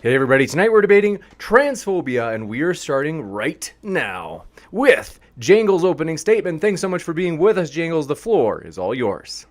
Hey everybody, tonight we're debating transphobia and we are starting right now with Jangles' opening statement. Thanks so much for being with us, Jangles. The floor is all yours.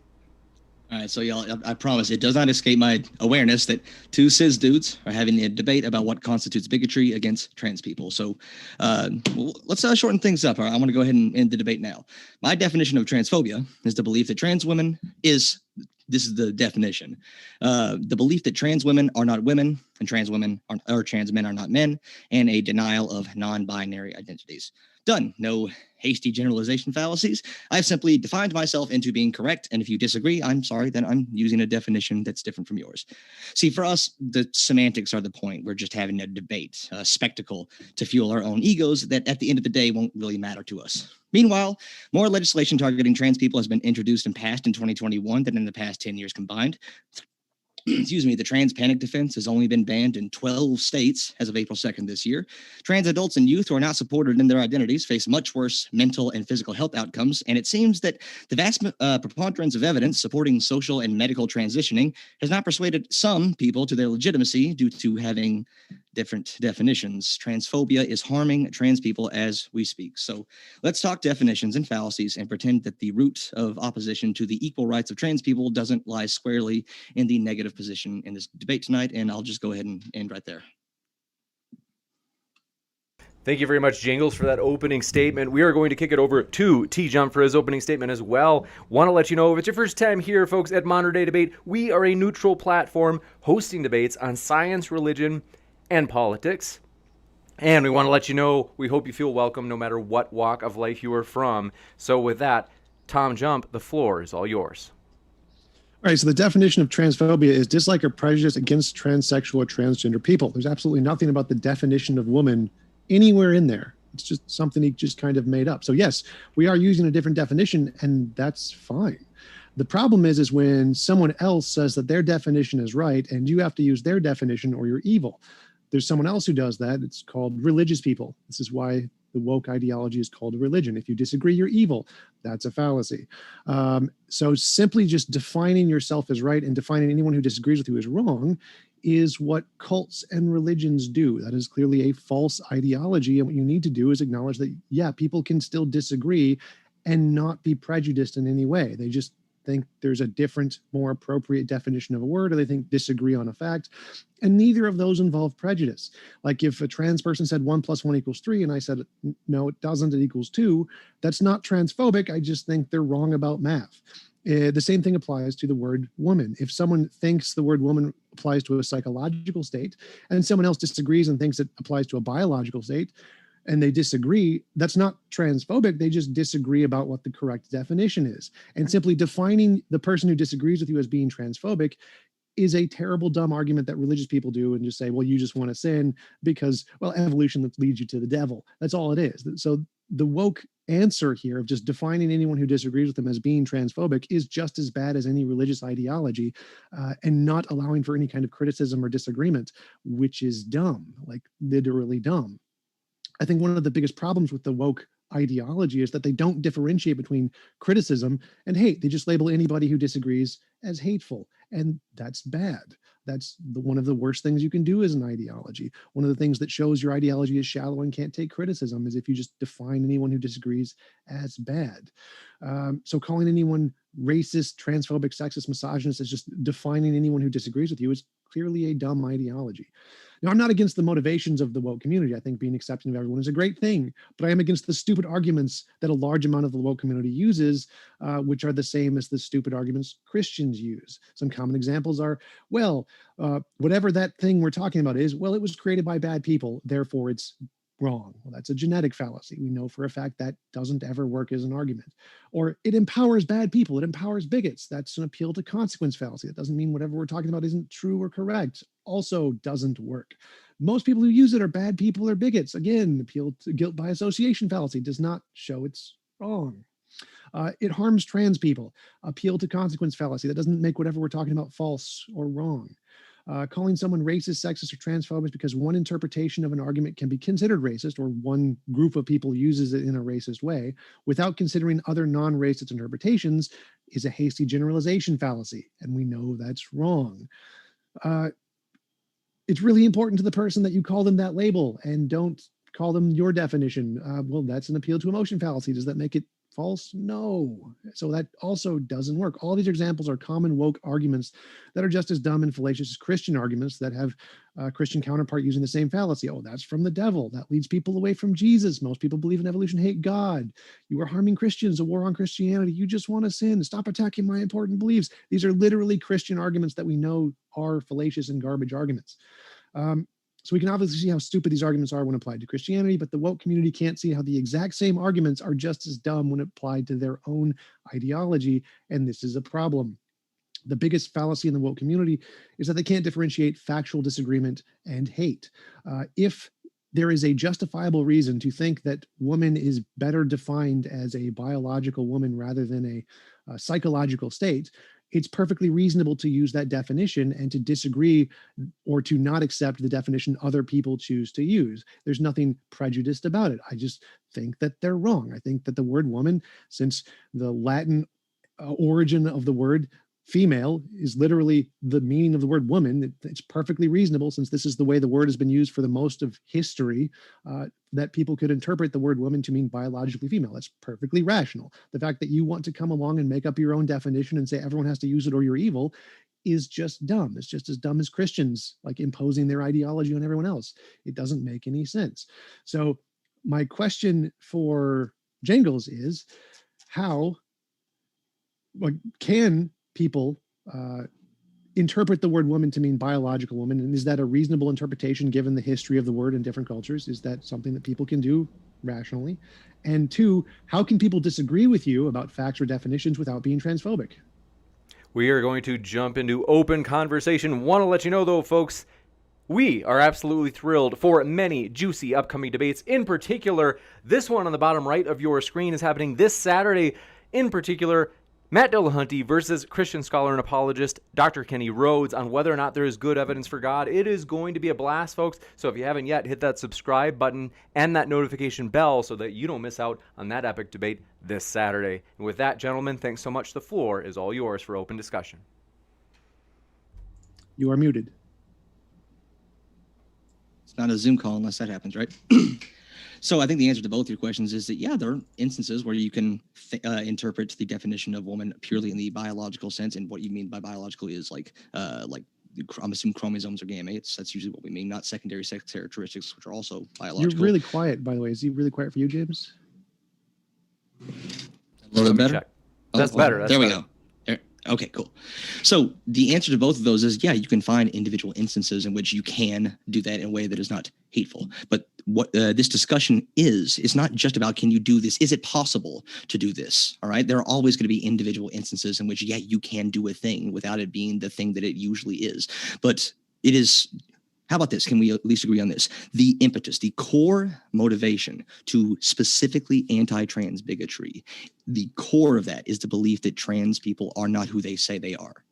All right, so y'all, I promise it does not escape my awareness that two cis dudes are having a debate about what constitutes bigotry against trans people. So let's shorten things up. All right, I want to go ahead and end the debate now. My definition of transphobia is the belief that trans women is, this is the definition, the belief that trans women are not women and trans women are, or trans men are not men, and a denial of non-binary identities. Done. No hasty generalization fallacies. I've simply defined myself into being correct, and if you disagree, I'm sorry, then I'm using a definition that's different from yours. See, for us, the semantics are the point. We're just having a debate, a spectacle to fuel our own egos that at the end of the day won't really matter to us. Meanwhile, more legislation targeting trans people has been introduced and passed in 2021 than in the past 10 years combined. Excuse me, the trans panic defense has only been banned in 12 states as of April 2nd this year. Trans adults and youth who are not supported in their identities face much worse mental and physical health outcomes, and it seems that the vast preponderance of evidence supporting social and medical transitioning has not persuaded some people to their legitimacy due to having different definitions. Transphobia is harming trans people as we speak. So let's talk definitions and fallacies and pretend that the root of opposition to the equal rights of trans people doesn't lie squarely in the negative position in this debate tonight, and I'll just go ahead and end right there. Thank you very much, Jangles, for that opening statement. We are going to kick it over to T-Jump for his opening statement as well. Want to let you know, if it's your first time here, folks, at Modern Day Debate, we are a neutral platform hosting debates on science, religion, and politics. And we want to let you know, we hope you feel welcome no matter what walk of life you are from. So with that, Tom Jump, the floor is all yours. All right, so the definition of transphobia is dislike or prejudice against transsexual or transgender people. There's absolutely nothing about the definition of woman anywhere in there. It's just something he just kind of made up. So yes, we are using a different definition, and that's fine. The problem is when someone else says that their definition is right, and you have to use their definition or you're evil. There's someone else who does that. It's called religious people. This is why the woke ideology is called a religion. If you disagree, you're evil. That's a fallacy. So simply just defining yourself as right and defining anyone who disagrees with you as wrong is what cults and religions do. That is clearly a false ideology. And what you need to do is acknowledge that, yeah, people can still disagree and not be prejudiced in any way. They just think there's a different, more appropriate definition of a word, or they think disagree on a fact. And neither of those involve prejudice. Like if a trans person said 1 + 1 = 3, and I said, no, it doesn't, it equals 2, that's not transphobic. I just think they're wrong about math. The same thing applies to the word woman. If someone thinks the word woman applies to a psychological state, and someone else disagrees and thinks it applies to a biological state, and they disagree, that's not transphobic. They just disagree about what the correct definition is. And simply defining the person who disagrees with you as being transphobic is a terrible, dumb argument that religious people do and just say, well, you just want to sin because, well, evolution leads you to the devil. That's all it is. So the woke answer here of just defining anyone who disagrees with them as being transphobic is just as bad as any religious ideology, and not allowing for any kind of criticism or disagreement, which is dumb, like literally dumb. I think one of the biggest problems with the woke ideology is that they don't differentiate between criticism and hate. They just label anybody who disagrees as hateful, and that's bad. That's one of the worst things you can do as an ideology. One of the things that shows your ideology is shallow and can't take criticism is if you just define anyone who disagrees as bad. So calling anyone racist, transphobic, sexist, misogynist is just defining anyone who disagrees with you is clearly a dumb ideology. Now, I'm not against the motivations of the woke community. I think being accepting of everyone is a great thing, but I am against the stupid arguments that a large amount of the woke community uses, which are the same as the stupid arguments Christians use. Some common examples are, well, whatever that thing we're talking about is, well, it was created by bad people, therefore it's wrong. Well, that's a genetic fallacy. We know for a fact that doesn't ever work as an argument. Or it empowers bad people. It empowers bigots. That's an appeal to consequence fallacy. That doesn't mean whatever we're talking about isn't true or correct. Also doesn't work. Most people who use it are bad people or bigots. Again, appeal to guilt by association fallacy does not show it's wrong. It harms trans people. Appeal to consequence fallacy. That doesn't make whatever we're talking about false or wrong. Calling someone racist, sexist, or transphobic because one interpretation of an argument can be considered racist, or one group of people uses it in a racist way, without considering other non-racist interpretations, is a hasty generalization fallacy, and we know that's wrong. it's really important to the person that you call them that label and don't call them your definition. Well, that's an appeal to emotion fallacy. Does that make it false? No. So that also doesn't work. All these examples are common woke arguments that are just as dumb and fallacious as Christian arguments that have a Christian counterpart using the same fallacy. Oh, that's from the devil. That leads people away from Jesus. Most people believe in evolution, hate God. You are harming Christians, a war on Christianity. You just want to sin. Stop attacking my important beliefs. These are literally Christian arguments that we know are fallacious and garbage arguments. So we can obviously see how stupid these arguments are when applied to Christianity, but the woke community can't see how the exact same arguments are just as dumb when applied to their own ideology, and this is a problem. The biggest fallacy in the woke community is that they can't differentiate factual disagreement and hate. If there is a justifiable reason to think that woman is better defined as a biological woman rather than a psychological state, it's perfectly reasonable to use that definition and to disagree or to not accept the definition other people choose to use. There's nothing prejudiced about it. I just think that they're wrong. I think that the word woman, since the Latin origin of the word female is literally the meaning of the word woman, it's perfectly reasonable, since this is the way the word has been used for the most of history, that people could interpret the word woman to mean biologically female. That's perfectly rational. The fact that you want to come along and make up your own definition and say everyone has to use it or you're evil is just dumb. It's just as dumb as Christians like imposing their ideology on everyone else. It doesn't make any sense. So my question for Jingles is, how can people interpret the word woman to mean biological woman? And is that a reasonable interpretation given the history of the word in different cultures? Is that something that people can do rationally? And two, how can people disagree with you about facts or definitions without being transphobic? We are going to jump into open conversation. Want to let you know, though, folks, we are absolutely thrilled for many juicy upcoming debates. In particular, this one on the bottom right of your screen is happening this Saturday. In particular, Matt Dillahunty versus Christian scholar and apologist Dr. Kenny Rhodes on whether or not there is good evidence for God. It is going to be a blast, folks. So if you haven't yet, hit that subscribe button and that notification bell so that you don't miss out on that epic debate this Saturday. And with that, gentlemen, thanks so much. The floor is all yours for open discussion. You are muted. It's not a Zoom call unless that happens, right? So I think the answer to both your questions is that, yeah, there are instances where you can interpret the definition of woman purely in the biological sense. And what you mean by biological is like I'm assuming chromosomes or gametes. That's usually what we mean, not secondary sex characteristics, which are also biological. You're really quiet, by the way. Is he really quiet for you, James? A little bit better? Check. That's better. There we go. Okay, cool. So the answer to both of those is, yeah, you can find individual instances in which you can do that in a way that is not hateful. But what this discussion is not just about, can you do this? Is it possible to do this? All right. There are always going to be individual instances in which, yeah, you can do a thing without it being the thing that it usually is. But it is. How about this? Can we at least agree on this? The impetus, the core motivation to specifically anti-trans bigotry, the core of that is the belief that trans people are not who they say they are.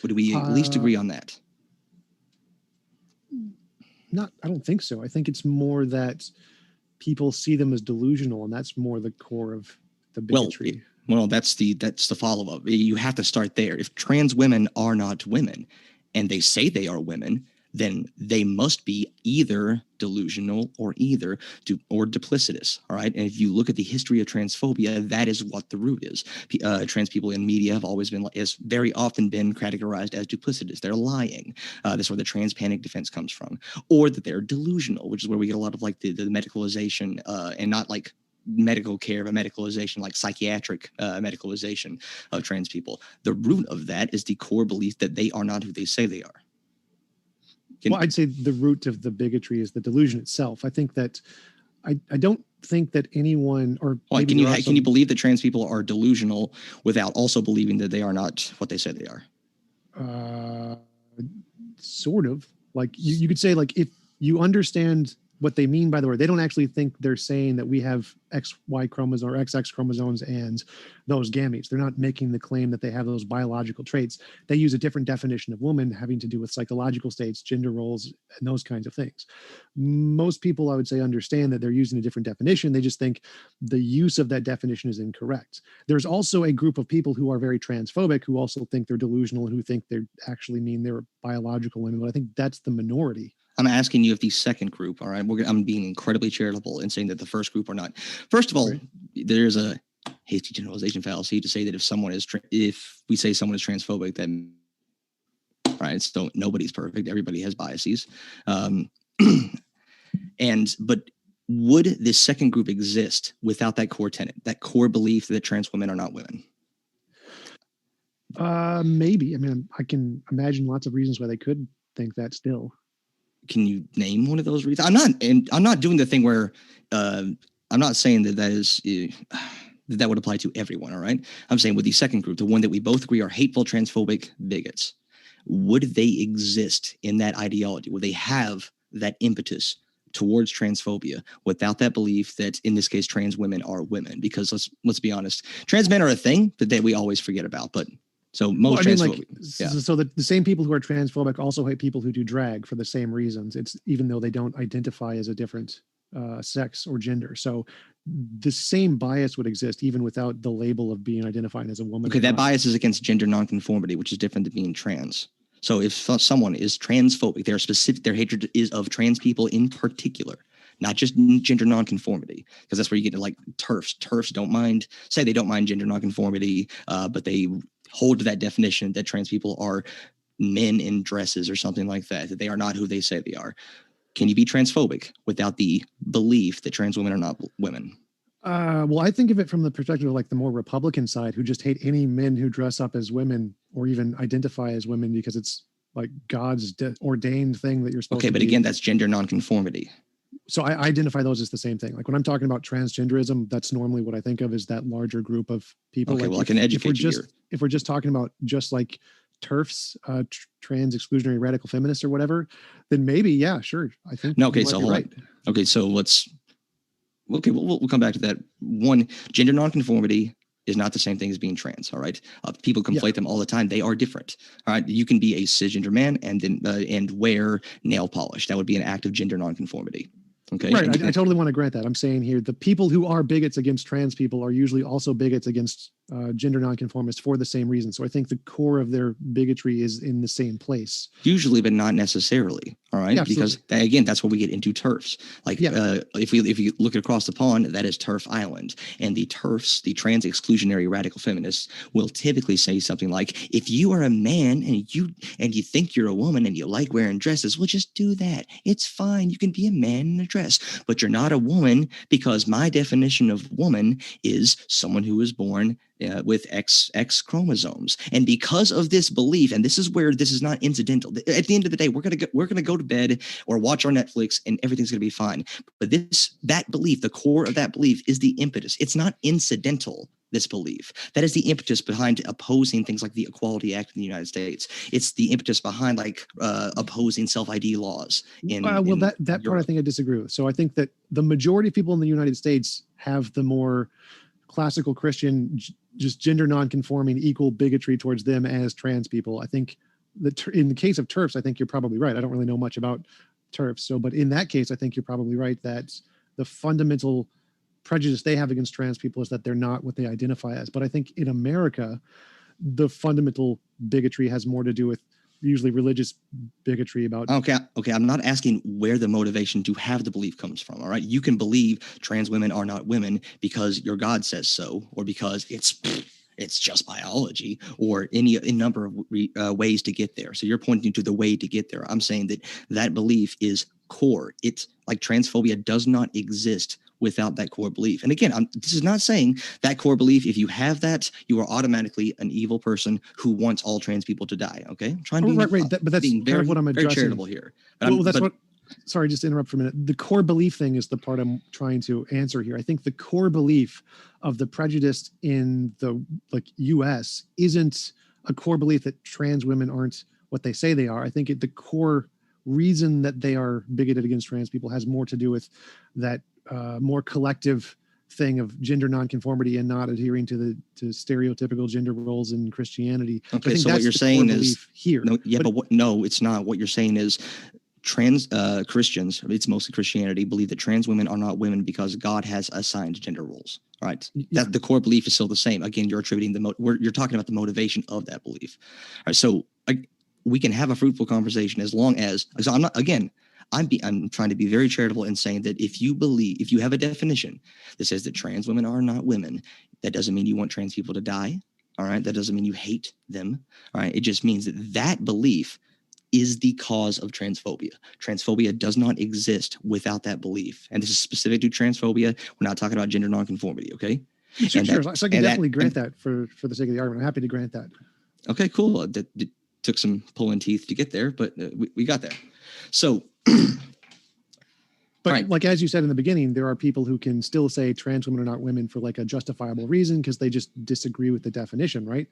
Would we at least agree on that? I don't think so. I think it's more that people see them as delusional, and that's more the core of the bigotry. Well, that's the follow-up. You have to start there. If trans women are not women and they say they are women, then they must be either delusional or duplicitous. All right. And if you look at the history of transphobia, that is what the root is. Trans people in media have always been, has very often been categorized as duplicitous. They're lying. That's where the trans panic defense comes from. Or that they're delusional, which is where we get a lot of like the medicalization and not like medical care, but medicalization, like psychiatric medicalization of trans people. The root of that is the core belief that they are not who they say they are. Well, I'd say the root of the bigotry is the delusion itself. I think that I don't think that anyone or can you believe that trans people are delusional without also believing that they are not what they say they are? Sort of. Like you could say, like, if you understand what they mean by the word. They don't actually think they're saying that we have XY chromosome or XX chromosomes and those gametes. They're not making the claim that they have those biological traits. They use a different definition of woman having to do with psychological states, gender roles, and those kinds of things. Most people, I would say, understand that they're using a different definition. They just think the use of that definition is incorrect. There's also a group of people who are very transphobic who also think they're delusional and who think they actually mean they're biological women, but I think that's the minority. I'm asking you if the second group, all right, I'm being incredibly charitable and saying that the first group are not. First of all, Right. there's a hasty generalization fallacy to say that if we say someone is transphobic, then right, so nobody's perfect. Everybody has biases. But would this second group exist without that core tenet, that core belief that trans women are not women? Maybe. I mean, I can imagine lots of reasons why they could think that still. Can you name one of those reasons? I'm not doing the thing where I'm not saying that would apply to everyone. All right. I'm saying with the second group, the one that we both agree are hateful, transphobic bigots, would they exist in that ideology? Would they have that impetus towards transphobia without that belief that in this case trans women are women? Because let's be honest, trans men are a thing that we always forget about. But so most so the same people who are transphobic also hate people who do drag for the same reasons. It's even though they don't identify as a different sex or gender. So the same bias would exist even without the label of being identified as a woman. Okay, that bias is against gender nonconformity, which is different than being trans. So if someone is transphobic, their hatred is of trans people in particular, not just gender nonconformity, because that's where you get to like TERFs. TERFs don't mind gender nonconformity, but they hold to that definition that trans people are men in dresses or something like that they are not who they say they are. Can you be transphobic without the belief that trans women are not women? Well, I think of it from the perspective of like the more Republican side who just hate any men who dress up as women or even identify as women because it's like God's ordained thing that you're supposed to be. Okay, but again, that's gender nonconformity. So I identify those as the same thing. Like when I'm talking about transgenderism, that's normally what I think of as that larger group of people. Okay, like well, I can educate you here. If we're just talking about just like TERFs, trans exclusionary radical feminists or whatever, then maybe, yeah, sure. I think. No, okay, so hold on. Okay, so we'll come back to that. One, gender nonconformity is not the same thing as being trans. All right. People conflate them all the time. They are different. All right. You can be a cisgender man and wear nail polish. That would be an act of gender nonconformity. Okay. Right. I totally want to grant that. I'm saying here, the people who are bigots against trans people are usually also bigots against gender nonconformists for the same reason. So I think the core of their bigotry is in the same place. Usually, but not necessarily. All right. Yeah, because again, that's where we get into TERFs. Like if you look across the pond, that is TERF Island. And the TERFs, the trans exclusionary radical feminists, will typically say something like, if you are a man and you think you're a woman and you like wearing dresses, well, just do that. It's fine. You can be a man in a dress, but you're not a woman because my definition of woman is someone who was born with X chromosomes. And because of this belief, and this is where this is not incidental. At the end of the day, we're gonna go to bed or watch our Netflix and everything's gonna be fine. But that belief, the core of that belief is the impetus. It's not incidental, this belief. That is the impetus behind opposing things like the Equality Act in the United States. It's the impetus behind opposing self-ID laws. That part I think I disagree with. So I think that the majority of people in the United States have the more classical Christian, just gender non-conforming, equal bigotry towards them as trans people. I think that in the case of TERFs, I think you're probably right. I don't really know much about TERFs. But in that case, I think you're probably right that the fundamental prejudice they have against trans people is that they're not what they identify as. But I think in America, the fundamental bigotry has more to do with usually religious bigotry about. Okay. I'm not asking where the motivation to have the belief comes from. All right. You can believe trans women are not women because your God says so, or because it's just biology, or a number of ways to get there. So you're pointing to the way to get there. I'm saying that belief is core. It's like transphobia does not exist without that core belief. And again, this is not saying that core belief, if you have that, you are automatically an evil person who wants all trans people to die. Okay. I'm trying to be but that's kind of what I'm addressing. Very charitable here. Sorry, just to interrupt for a minute. The core belief thing is the part I'm trying to answer here. I think the core belief of the prejudice in the US isn't a core belief that trans women aren't what they say they are. I think the core reason that they are bigoted against trans people has more to do with that more collective thing of gender nonconformity and not adhering to stereotypical gender roles in Christianity. Okay, so what you're saying is here. No, yeah, but no, it's not. What you're saying is trans Christians, it's mostly Christianity, believe that trans women are not women because God has assigned gender roles. Right? Yeah. That the core belief is still the same. Again, you're attributing you're talking about the motivation of that belief. All right, so we can have a fruitful conversation as long as. So I'm not again. I'm trying to be very charitable in saying that if you have a definition that says that trans women are not women, that doesn't mean you want trans people to die. All right. That doesn't mean you hate them. All right. It just means that belief is the cause of transphobia. Transphobia does not exist without that belief. And this is specific to transphobia. We're not talking about gender nonconformity. Okay. Sure. So I can definitely grant that for the sake of the argument. I'm happy to grant that. Okay, cool. That took some pulling teeth to get there, but we got there. So, but like, as you said in the beginning, there are people who can still say trans women are not women for like a justifiable reason because they just disagree with the definition, right?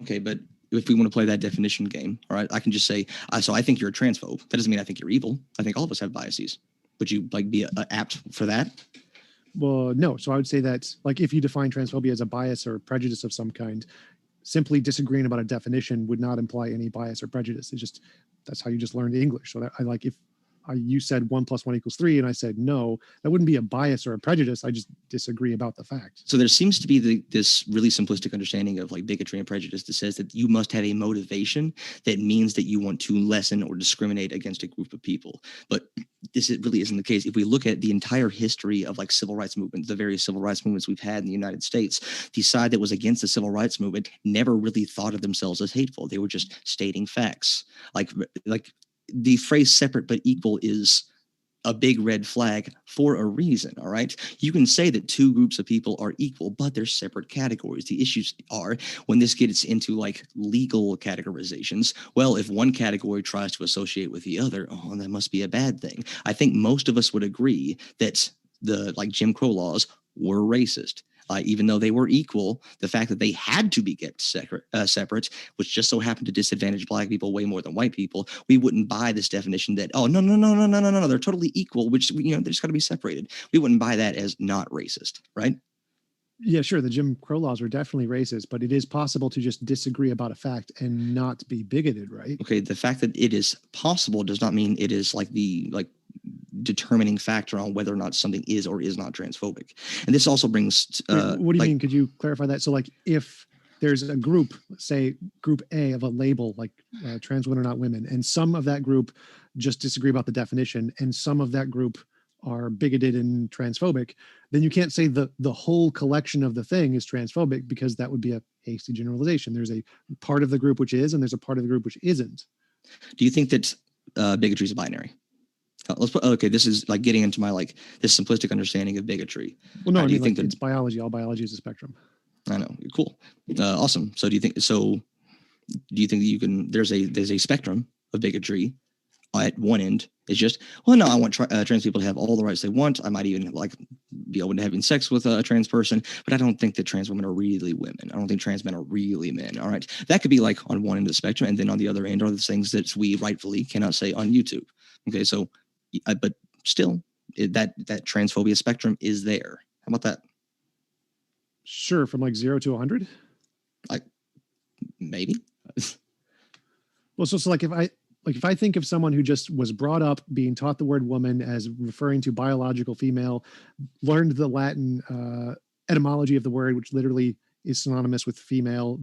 Okay, but if we want to play that definition game, all right, I can just say, so I think you're a transphobe. That doesn't mean I think you're evil. I think all of us have biases. Would you like be apt for that? Well, no. So I would say that like if you define transphobia as a bias or prejudice of some kind, simply disagreeing about a definition would not imply any bias or prejudice. It's just, that's how you just learned English. So that I like, if you said 1 + 1 = 3 and I said no, that wouldn't be a bias or a prejudice. I just disagree about the fact. So there seems to be this really simplistic understanding of like bigotry and prejudice that says that you must have a motivation that means that you want to lessen or discriminate against a group of people. But this really isn't the case. If we look at the entire history of like civil rights movements, the various civil rights movements we've had in the United States, the side that was against the civil rights movement never really thought of themselves as hateful. They were just stating facts. Like the phrase separate but equal is a big red flag for a reason. All right. You can say that two groups of people are equal, but they're separate categories. The issues are when this gets into like legal categorizations. Well, if one category tries to associate with the other, oh, that must be a bad thing. I think most of us would agree that the like Jim Crow laws were racist. Even though they were equal, the fact that they had to be kept separate, which just so happened to disadvantage black people way more than white people, we wouldn't buy this definition that, oh, no, they're totally equal, which, they just got to be separated. We wouldn't buy that as not racist, right? Yeah, sure. The Jim Crow laws are definitely racist, but it is possible to just disagree about a fact and not be bigoted, right? Okay, the fact that it is possible does not mean it is like the determining factor on whether or not something is or is not transphobic. And this also brings what do you mean? Could you clarify that? So like if there's a group, say group A of a label like trans women are not women, and some of that group just disagree about the definition and some of that group are bigoted and transphobic, then you can't say the whole collection of the thing is transphobic because that would be a hasty generalization. There's a part of the group which is, and there's a part of the group which isn't. Do you think that bigotry is binary? This is like getting into my this simplistic understanding of bigotry. Well, no, I mean, it's biology. All biology is a spectrum. I know. Cool. Awesome. So do you think that you can, there's a spectrum of bigotry at one end? It's just, well, no, I want trans people to have all the rights they want. I might even be open to having sex with a trans person, but I don't think that trans women are really women. I don't think trans men are really men. All right. That could be on one end of the spectrum. And then on the other end are the things that we rightfully cannot say on YouTube. Okay. So, but still that transphobia spectrum is there. How about that? Sure. From 0 to 100? Maybe. Well, so if I think of someone who just was brought up being taught the word woman as referring to biological female, learned the Latin etymology of the word, which literally is synonymous with female,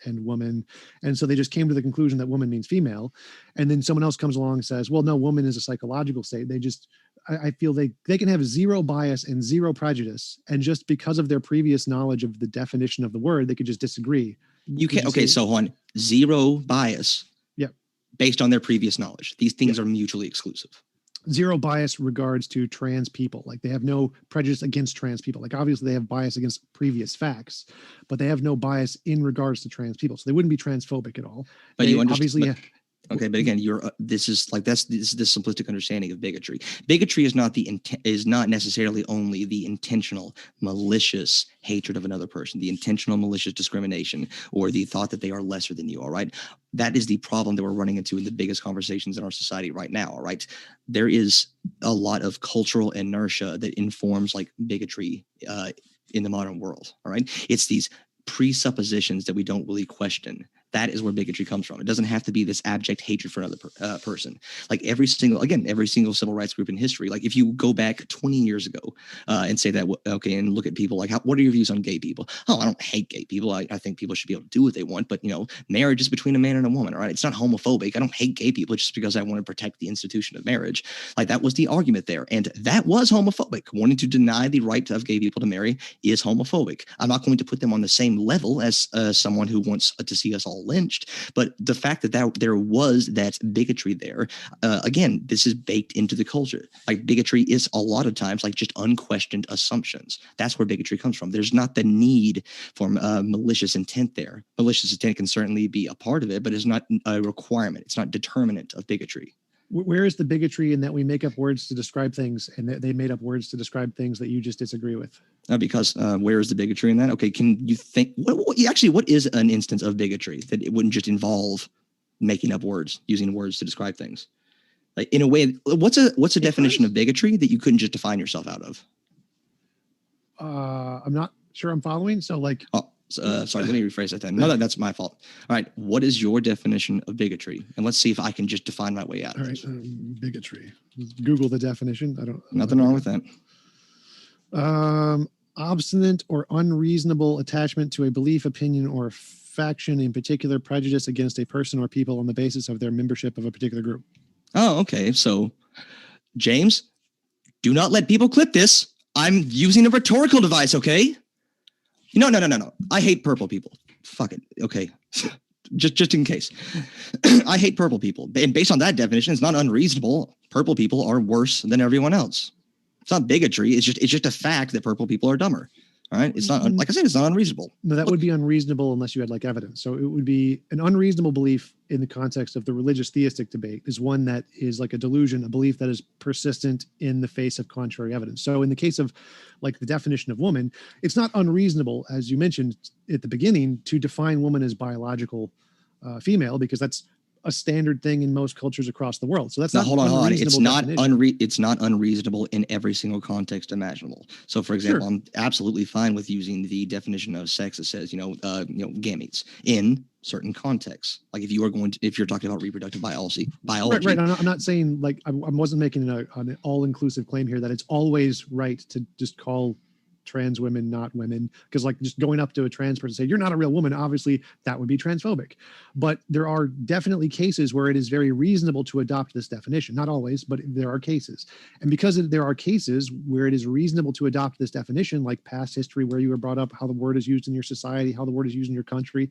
and woman. And so they just came to the conclusion that woman means female. And then someone else comes along and says, well, no, woman is a psychological state. I feel they can have zero bias and zero prejudice. And just because of their previous knowledge of the definition of the word, they could just disagree. You can't. Okay. So on zero bias. Yeah. Based on their previous knowledge. These things are mutually exclusive. Zero bias regards to trans people. They have no prejudice against trans people. Obviously they have bias against previous facts, but they have no bias in regards to trans people. So they wouldn't be transphobic at all. But you understand. Okay, but again, this is the simplistic understanding of bigotry. Bigotry is not necessarily only the intentional, malicious hatred of another person, the intentional, malicious discrimination, or the thought that they are lesser than you. All right, that is the problem that we're running into in the biggest conversations in our society right now. All right. There is a lot of cultural inertia that informs like bigotry in the modern world. All right. It's these presuppositions that we don't really question. That is where bigotry comes from. It doesn't have to be this abject hatred for another person. Like every single civil rights group in history, like if you go back 20 years ago and say that, okay, and look at people like, what are your views on gay people? Oh, I don't hate gay people. I think people should be able to do what they want. But, marriage is between a man and a woman, all right? It's not homophobic. I don't hate gay people just because I want to protect the institution of marriage. Like that was the argument there. And that was homophobic. Wanting to deny the right of gay people to marry is homophobic. I'm not going to put them on the same level as someone who wants to see us all lynched, but the fact that there was that bigotry there, again, this is baked into the culture. Like bigotry is a lot of times like just unquestioned assumptions. That's where bigotry comes from. There's not the need for malicious intent there. Malicious intent can certainly be a part of it, but it's not a requirement. It's not determinant of bigotry. Where is the bigotry in that we make up words to describe things and that they made up words to describe things that you just disagree with? Because where is the bigotry in that? Okay, can you think what is an instance of bigotry that it wouldn't just involve making up words, using words to describe things? Like in a way, what's a definition of bigotry that you couldn't just define yourself out of? I'm not sure I'm following. So like, sorry, let me rephrase that then. No, that's my fault. All right, what is your definition of bigotry? And let's see if I can just define my way out. All right, bigotry. Google the definition. Nothing wrong with that. Obstinate or unreasonable attachment to a belief, opinion, or faction, in particular prejudice against a person or people on the basis of their membership of a particular group. Oh, okay. So, James, do not let people clip this. I'm using a rhetorical device, okay? No. I hate purple people. Fuck it. Okay. just in case. I hate purple people. And based on that definition, it's not unreasonable. Purple people are worse than everyone else. It's not bigotry. It's just a fact that purple people are dumber. All right. It's not, like I said, it's not unreasonable. No, that would be unreasonable unless you had like evidence. So it would be an unreasonable belief in the context of the religious theistic debate is one that is like a delusion, a belief that is persistent in the face of contrary evidence. So in the case of like the definition of woman, it's not unreasonable, as you mentioned at the beginning, to define woman as biological female, because that's a standard thing in most cultures across the world. So that's not. Hold on. It's not unreasonable in every single context imaginable. So, for example, sure. I'm absolutely fine with using the definition of sex that says, gametes in certain contexts. Like if you're talking about reproductive biology. Right. I'm not saying like I wasn't making an all-inclusive claim here that it's always right to just call trans women not women, because like just going up to a trans person and say you're not a real woman, obviously that would be transphobic. But there are definitely cases where it is very reasonable to adopt this definition. Not always, but there are cases. And because there are cases where it is reasonable to adopt this definition, like past history where you were brought up, how the word is used in your society, how the word is used in your country,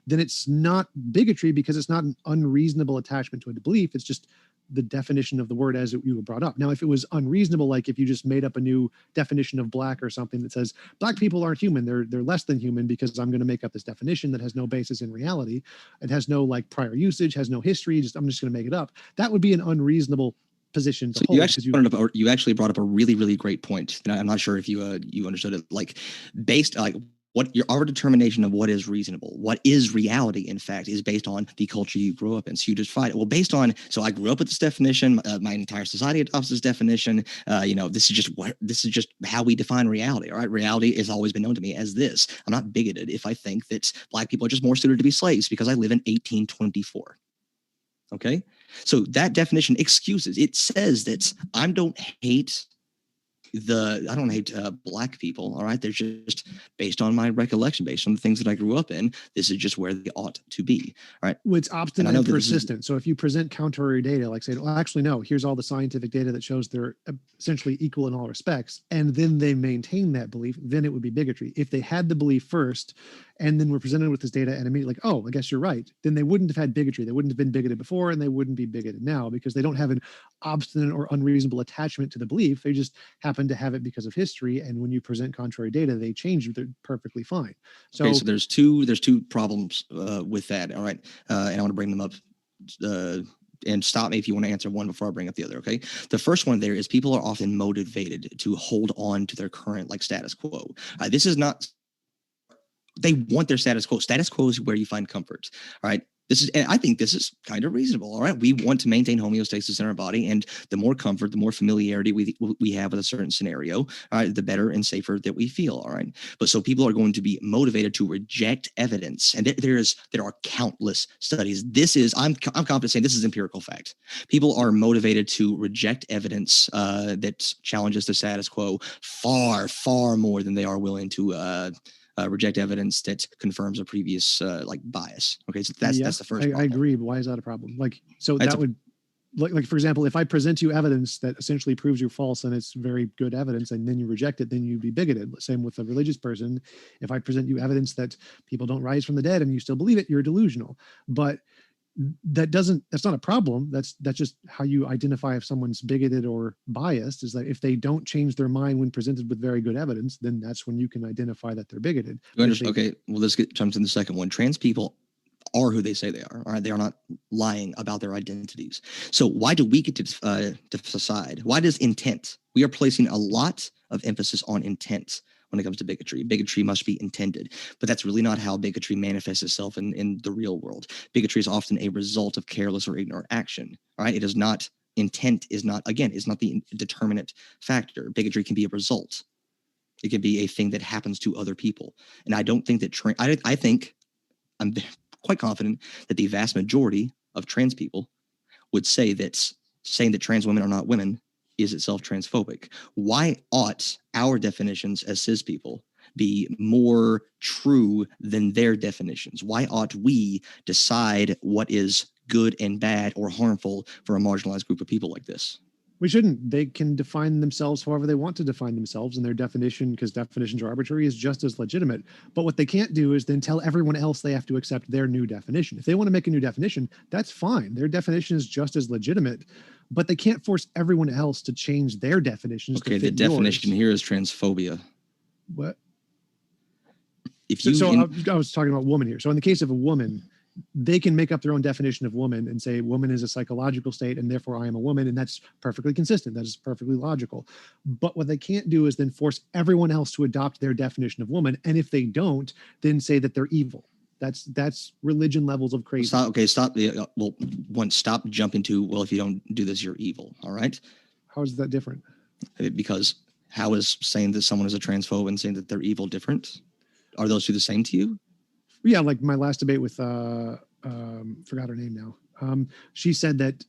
then it's not bigotry because it's not an unreasonable attachment to a belief. It's just the definition of the word as you were brought up. Now, if it was unreasonable, like if you just made up a new definition of black or something that says black people aren't human, they're less than human because I'm going to make up this definition that has no basis in reality, it has no like prior usage, has no history, I'm just going to make it up. That would be an unreasonable position to hold. You actually brought up a really, really great point. And I'm not sure if you understood it. Like based like our determination of what is reasonable, what is reality, in fact, is based on the culture you grew up in. So you just find it. Well, so I grew up with this definition. My entire society adopts this definition. This is just how we define reality. All right. Reality has always been known to me as this. I'm not bigoted if I think that black people are just more suited to be slaves because I live in 1824. Okay. So that definition excuses. It says that I don't hate black people. All right. They're just based on my recollection, based on the things that I grew up in. This is just where they ought to be. All right. Well, it's obstinate and persistent. So if you present contrary data, like say, well, actually, no, here's all the scientific data that shows they're essentially equal in all respects, and then they maintain that belief, then it would be bigotry. If they had the belief first and then were presented with this data and immediately like, oh, I guess you're right, then they wouldn't have had bigotry. They wouldn't have been bigoted before and they wouldn't be bigoted now because they don't have an obstinate or unreasonable attachment to the belief. They just happen to have it because of history. And when you present contrary data, they change. They're perfectly fine. So, okay, so there's two problems with that. All right. And I want to bring them up and stop me if you want to answer one before I bring up the other. Okay. The first one there is people are often motivated to hold on to their current like status quo. This is not, they want their status quo. Status quo is where you find comfort. All right. And I think this is kind of reasonable. All right. We want to maintain homeostasis in our body. And the more comfort, the more familiarity we have with a certain scenario, all right, the better and safer that we feel. All right. But so people are going to be motivated to reject evidence. And there are countless studies. I'm confident saying this is empirical fact. People are motivated to reject evidence that challenges the status quo far, far more than they are willing to reject evidence that confirms a previous bias. Okay, so that's the first. I agree, but why is that a problem? Like for example, if I present you evidence that essentially proves you're false and it's very good evidence, and then you reject it, then you'd be bigoted. Same with a religious person. If I present you evidence that people don't rise from the dead and you still believe it, you're delusional. But that's not a problem. That's just how you identify if someone's bigoted or biased, is that if they don't change their mind when presented with very good evidence, then that's when you can identify that they're bigoted. Okay, well, let's jump to the second one. Trans people are who they say they are. All right, they are not lying about their identities. So why do we get to decide? Why does intent? We are placing a lot of emphasis on intent when it comes to bigotry. Bigotry must be intended, but that's really not how bigotry manifests itself in the real world. Bigotry is often a result of careless or ignorant action. All right, it is not. Intent is not the determinant factor. Bigotry can be a result. It can be a thing that happens to other people. And I don't think that I think I'm quite confident that the vast majority of trans people would say that saying that trans women are not women is itself transphobic. Why ought our definitions as cis people be more true than their definitions? Why ought we decide what is good and bad or harmful for a marginalized group of people like this? We shouldn't. They can define themselves however they want to define themselves, and their definition, because definitions are arbitrary, is just as legitimate. But what they can't do is then tell everyone else they have to accept their new definition. If they want to make a new definition, that's fine. Their definition is just as legitimate, but they can't force everyone else to change their definitions. Okay, the definition here is transphobia. What? I was talking about woman here. So in the case of a woman, they can make up their own definition of woman and say woman is a psychological state and therefore I am a woman, and that's perfectly consistent. That is perfectly logical. But what they can't do is then force everyone else to adopt their definition of woman, and if they don't, then say that they're evil. That's religion levels of crazy. Stop jumping to, well, if you don't do this, you're evil. All right. How is that different? Because how is saying that someone is a transphobe and saying that they're evil different? Are those two the same to you? Yeah, like my last debate with forgot her name now. She said that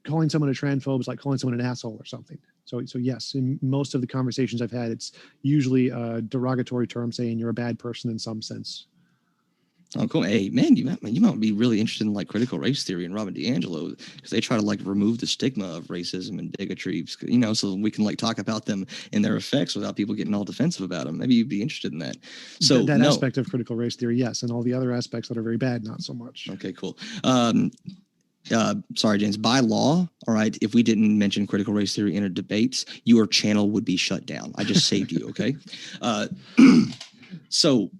calling someone a transphobe is like calling someone an asshole or something. So yes, in most of the conversations I've had, it's usually a derogatory term saying you're a bad person in some sense. Oh, cool. Hey, man, you might be really interested in like critical race theory and Robin DiAngelo, because they try to like remove the stigma of racism and bigotry, so we can like talk about them and their effects without people getting all defensive about them. Maybe you'd be interested in that. So that aspect of critical race theory, yes, and all the other aspects that are very bad, not so much. Okay, cool. Sorry, James. By law, all right, if we didn't mention critical race theory in a debate, your channel would be shut down. I just saved you, okay? So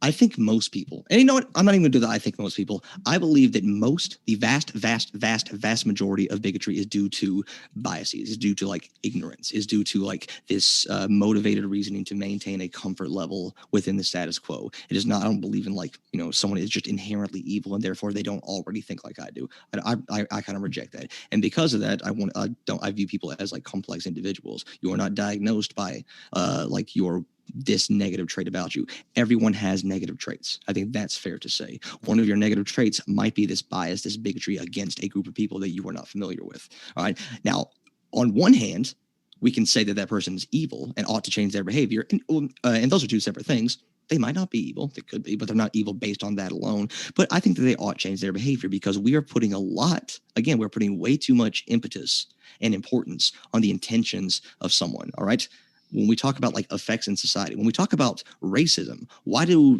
I think most people, and you know what? I'm not even going to do that. I think most people, I believe that the vast majority of bigotry is due to biases, is due to like ignorance, is due to like this motivated reasoning to maintain a comfort level within the status quo. It is not, I don't believe in like, someone is just inherently evil and therefore they don't already think like I do. I kind of reject that. And because of that, I view people as like complex individuals. You are not diagnosed by like this negative trait about you. Everyone has negative traits. I think that's fair to say. One of your negative traits might be this bias, this bigotry against a group of people that you are not familiar with. All right. Now, on one hand, we can say that person is evil and ought to change their behavior. And those are two separate things. They might not be evil. They could be, but they're not evil based on that alone. But I think that they ought to change their behavior because we are putting we're putting way too much impetus and importance on the intentions of someone. All right. When we talk about like effects in society, when we talk about racism, let's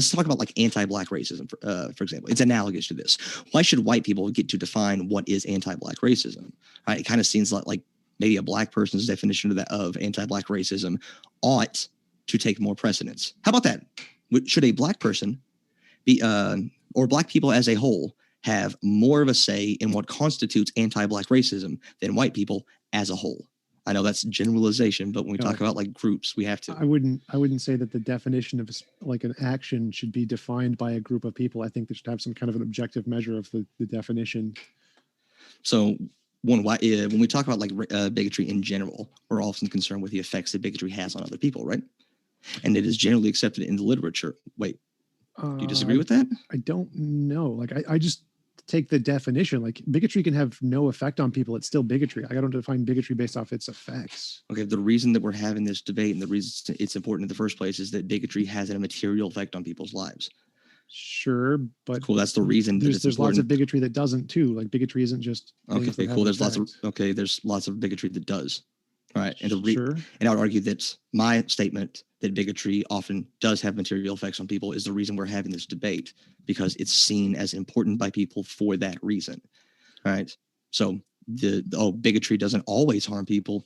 talk about like anti-Black racism, for example. It's analogous to this. Why should white people get to define what is anti-Black racism? Right? It kind of seems like maybe a Black person's definition of anti-Black racism ought to take more precedence. How about that? Should a Black person be, or Black people as a whole, have more of a say in what constitutes anti-Black racism than white people as a whole? I know that's generalization, but when we No. talk about like groups, we have to. I wouldn't say that the definition of like an action should be defined by a group of people. I think they should have some kind of an objective measure of the definition. So when we talk about like bigotry in general, we're often concerned with the effects that bigotry has on other people, right? And it is generally accepted in the literature. Wait, do you disagree with that? I don't know. Like I just take the definition. Like bigotry can have no effect on people. It's still bigotry. I don't define bigotry based off its effects. Okay, the reason that we're having this debate and the reason it's important in the first place is that bigotry has a material effect on people's lives. Sure, but Cool. That's the reason that there's it's lots important. of bigotry that doesn't too. Like bigotry isn't just things Okay, that cool. have There's effects. lots of bigotry that does. All right, and Sure. and I would argue that my statement that bigotry often does have material effects on people is the reason we're having this debate, because it's seen as important by people for that reason. All right. So bigotry doesn't always harm people.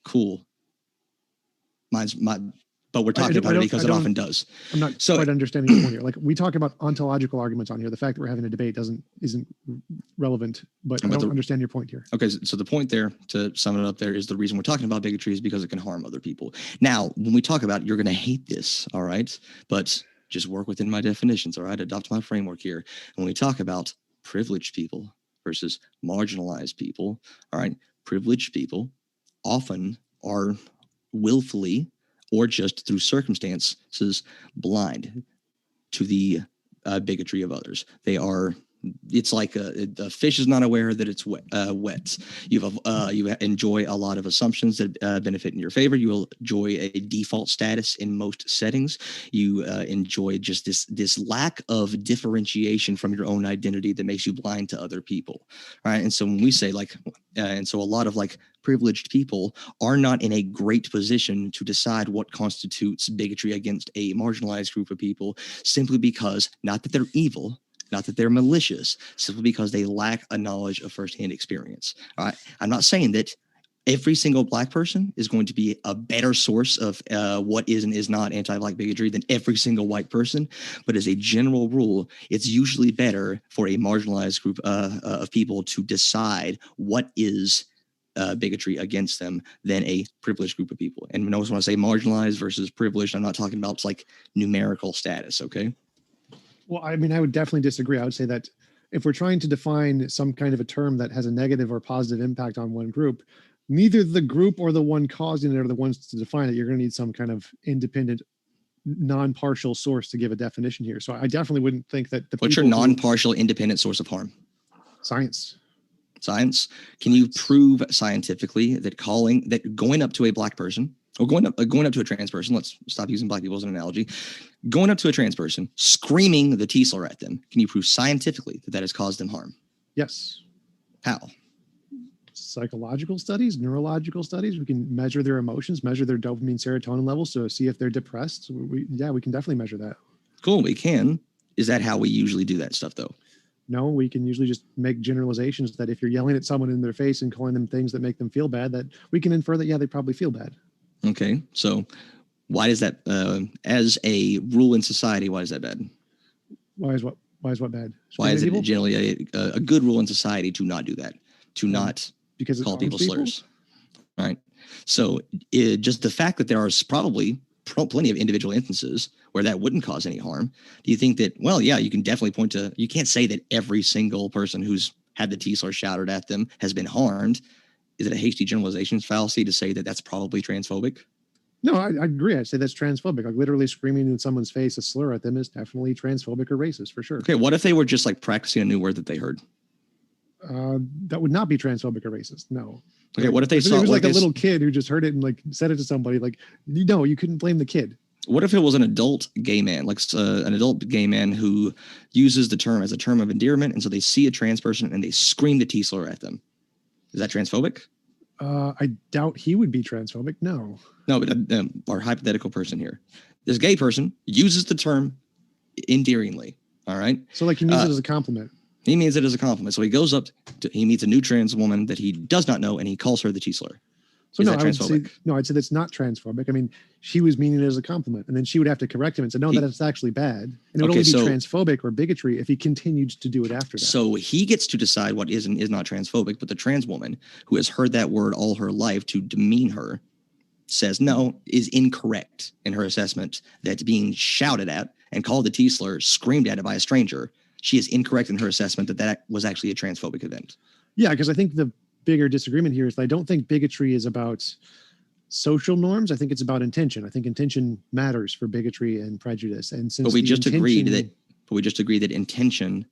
Cool. But we're talking about it because it often does. I'm not So- quite understanding your point here. Like we talk about ontological arguments on here. The fact that we're having a debate isn't relevant, but I But don't understand your point here. Okay, so the point there, to sum it up there, is the reason we're talking about bigotry is because it can harm other people. Now, when we talk about it, you're going to hate this, all right? But just work within my definitions, all right? Adopt my framework here. When we talk about privileged people versus marginalized people, all right? Privileged people often are willfully or just through circumstances blind to the bigotry of others. It's like a fish is not aware that it's wet. You enjoy a lot of assumptions that benefit in your favor. You will enjoy a default status in most settings. You enjoy just this lack of differentiation from your own identity that makes you blind to other people. All right. And so when we say and so a lot of like privileged people are not in a great position to decide what constitutes bigotry against a marginalized group of people, simply because not that they're evil, not that they're malicious, simply because they lack a knowledge of firsthand experience. All right. I'm not saying that every single Black person is going to be a better source of what is and is not anti-Black bigotry than every single white person. But as a general rule, it's usually better for a marginalized group of people to decide what is bigotry against them than a privileged group of people. And notice when I say marginalized versus privileged, I'm not talking about like numerical status. Okay. Well, I mean, I would definitely disagree. I would say that if we're trying to define some kind of a term that has a negative or positive impact on one group, neither the group or the one causing it are the ones to define it. You're going to need some kind of independent, non-partial source to give a definition here. So I definitely wouldn't think that What's your non-partial independent source of harm? Science. Science. Can you prove scientifically that going up to a Black person or going up to a trans person, let's stop using Black people as an analogy, going up to a trans person, screaming the T-slur at them, can you prove scientifically that has caused them harm? Yes. How? Psychological studies, neurological studies. We can measure their emotions, measure their dopamine, serotonin levels to see if they're depressed. We can definitely measure that. Cool, we can. Is that how we usually do that stuff though? No, we can usually just make generalizations that if you're yelling at someone in their face and calling them things that make them feel bad, that we can infer that, yeah, they probably feel bad. Okay, so why does that, as a rule in society, why is that bad? Why is what bad? Why is it People? generally a good rule in society to not do that, to not Because it call harms people slurs? All right. So just the fact that there are probably plenty of individual instances where that wouldn't cause any harm. Do you think that, well, yeah, you can definitely point to, you can't say that every single person who's had the T-slur shouted at them has been harmed. Is it a hasty generalizations fallacy to say that that's probably transphobic? No, I agree. I'd say that's transphobic. Like literally screaming in someone's face a slur at them is definitely transphobic or racist for sure. Okay, what if they were just like practicing a new word that they heard? That would not be transphobic or racist. No. Okay, what if they If saw it was what like if a they- little kid who just heard it and like said it to somebody, like, no, you couldn't blame the kid. What if it was an adult gay man, like an adult gay man who uses the term as a term of endearment, and so they see a trans person and they scream the T-slur at them? Is that transphobic? I doubt he would be transphobic. No. No, but our hypothetical person here, this gay person uses the term endearingly. All right, So like he means it as a compliment. he means it as a compliment. So he goes up, he meets a new trans woman that he does not know, and he calls her the T-slur. So Is no, that I would say transphobic? no. I'd say that's not transphobic. I mean, she was meaning it as a compliment, and then she would have to correct him and say, "No, He- that's actually bad." And it would Okay, only be so- transphobic or bigotry if he continued to do it after that. So he gets to decide what is and is not transphobic, but the trans woman who has heard that word all her life to demean her says no, is incorrect in her assessment that's being shouted at and called a T-slur, screamed at by a stranger. She is incorrect in her assessment that that was actually a transphobic event. Yeah, because I think the bigger disagreement here is that I don't think bigotry is about social norms. I think it's about intention. I think intention matters for bigotry and prejudice. And since But we the just agreed intention- that. But we just agreed that intention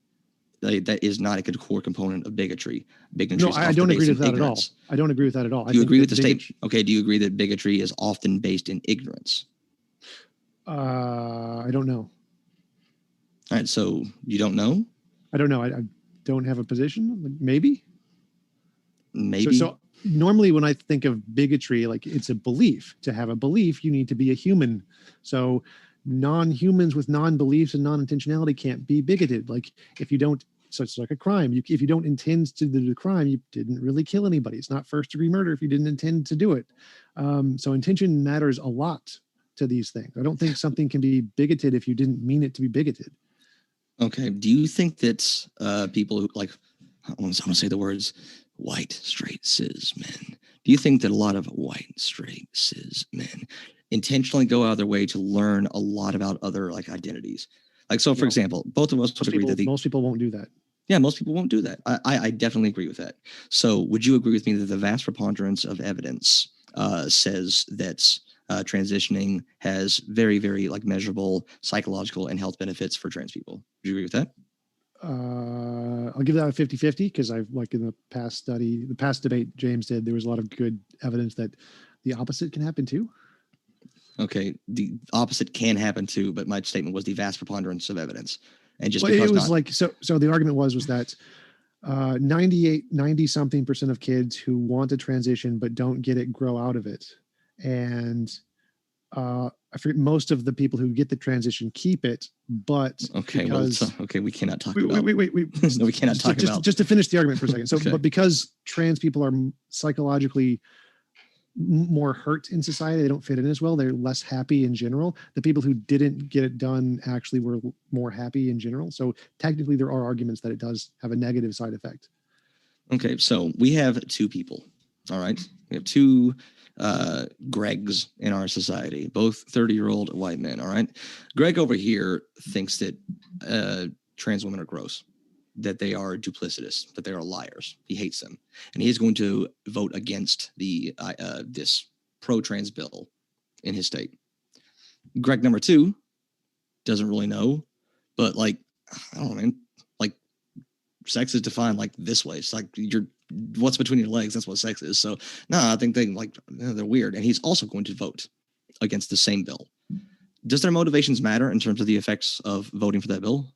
that is not a core component of bigotry. Bigotry No, is I often don't agree based with in that at all. ignorance. I don't agree with that at all. Do you agree with the statement? statement? Okay. Do you agree that bigotry is often based in ignorance? I don't know. All right. So you don't know? I don't know. I don't have a position. Maybe. Maybe. So normally when I think of bigotry, like it's a belief. To have a belief, you need to be a human. So non-humans with non-beliefs and non-intentionality can't be bigoted. Like if you don't, so it's like a crime. If you don't intend to do the crime, you didn't really kill anybody. It's not first-degree murder if you didn't intend to do it. So intention matters a lot to these things. I don't think something can be bigoted if you didn't mean it to be bigoted. Okay. Do you think that people who like, I want to say the words white, straight, cis men. Do you think that a lot of white, straight, cis men intentionally go out of their way to learn a lot about other like identities? Like, so for No. example, both of us would agree that Most people won't do that. yeah, most people won't do that. I definitely agree with that. So would you agree with me that the vast preponderance of evidence says that transitioning has very, very like measurable psychological and health benefits for trans people? Do you agree with that? I'll give that a 50-50 because I've like in the past debate James did, there was a lot of good evidence that the opposite can happen too. Okay, the opposite can happen too, but my statement was the vast preponderance of evidence. And just Well, because it was not, like, so the argument was that 90 something percent of kids who want to transition but don't get it grow out of it. And I forget, most of the people who get the transition keep it, but okay, because, well, okay, we cannot talk wait, about. wait. No, we cannot talk just, about. just to finish the argument for a second. So, Okay. but because trans people are psychologically more hurt in society, they don't fit in as well. They're less happy in general. The people who didn't get it done actually were more happy in general. So technically, there are arguments that it does have a negative side effect. Okay, so we have two people. All right, we have two Gregs in our society, both 30-year-old white men. All right, Greg over here thinks that trans women are gross, that they are duplicitous, that they are liars. He hates them, and he is going to vote against the this pro-trans bill in his state. Greg number two doesn't really know, but like I don't know, man. Like sex is defined like this way. It's like what's between your legs. That's what sex is. So no, I think they're weird, and he's also going to vote against the same bill. Does their motivations matter in terms of the effects of voting for that bill?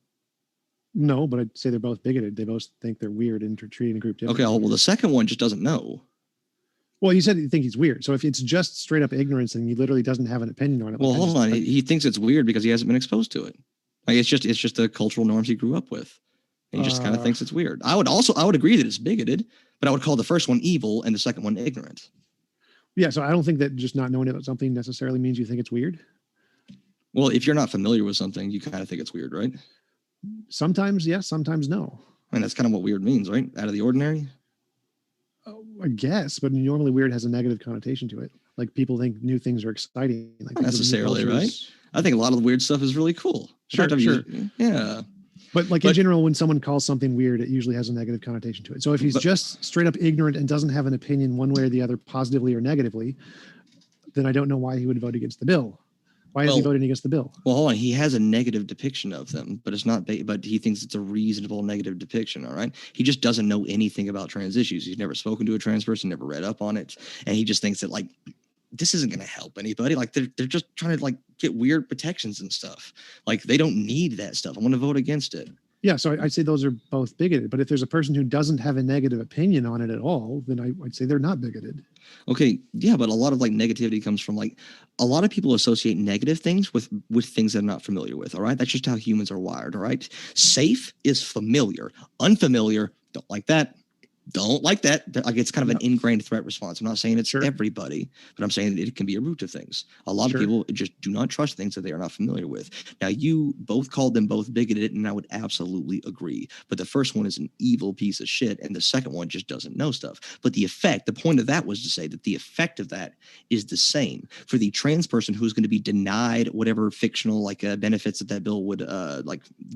No, but I'd say they're both bigoted. They both think they're weird and are treating a group differently. Okay, well, the second one just doesn't know. Well, you said you think he's weird. So if it's just straight up ignorance and he literally doesn't have an opinion on it. Well, like, hold on. He thinks it's weird because he hasn't been exposed to it. Like it's just the cultural norms he grew up with. And he just kind of thinks it's weird. I would agree that it's bigoted, but I would call the first one evil and the second one ignorant. Yeah, so I don't think that just not knowing about something necessarily means you think it's weird. Well, if you're not familiar with something, you kind of think it's weird, right? Sometimes yes, sometimes no. I mean, that's kind of what weird means, right? Out of the ordinary. I guess, but normally weird has a negative connotation to it. Like people think new things are exciting. Like Not necessarily, cultures. right? I think a lot of the weird stuff is really cool. Sure, sure. Yeah. But like in general, when someone calls something weird, it usually has a negative connotation to it. So if he's just straight up ignorant and doesn't have an opinion one way or the other, positively or negatively, then I don't know why he would vote against the bill. Why is he voting against the bill? Well, hold on. He has a negative depiction of them, but it's not. But he thinks it's a reasonable negative depiction. All right. He just doesn't know anything about trans issues. He's never spoken to a trans person, never read up on it, and he just thinks that like this isn't going to help anybody. Like they're just trying to like get weird protections and stuff. Like they don't need that stuff. I want to vote against it. Yeah, so I'd say those are both bigoted. But if there's a person who doesn't have a negative opinion on it at all, then I'd say they're not bigoted. Okay, yeah, but a lot of like negativity comes from like a lot of people associate negative things with things they're not familiar with. All right, that's just how humans are wired. All right, safe is familiar, unfamiliar don't like that. don't like that. Like it's kind of an ingrained threat response. I'm not saying it's Sure. everybody, but I'm saying that it can be a root of things. A lot Sure. of people just do not trust things that they are not familiar with. Now, you both called them both bigoted, and I would absolutely agree. But the first one is an evil piece of shit, and the second one just doesn't know stuff. But the point of that was to say that the effect of that is the same for the trans person who's going to be denied whatever fictional benefits that bill would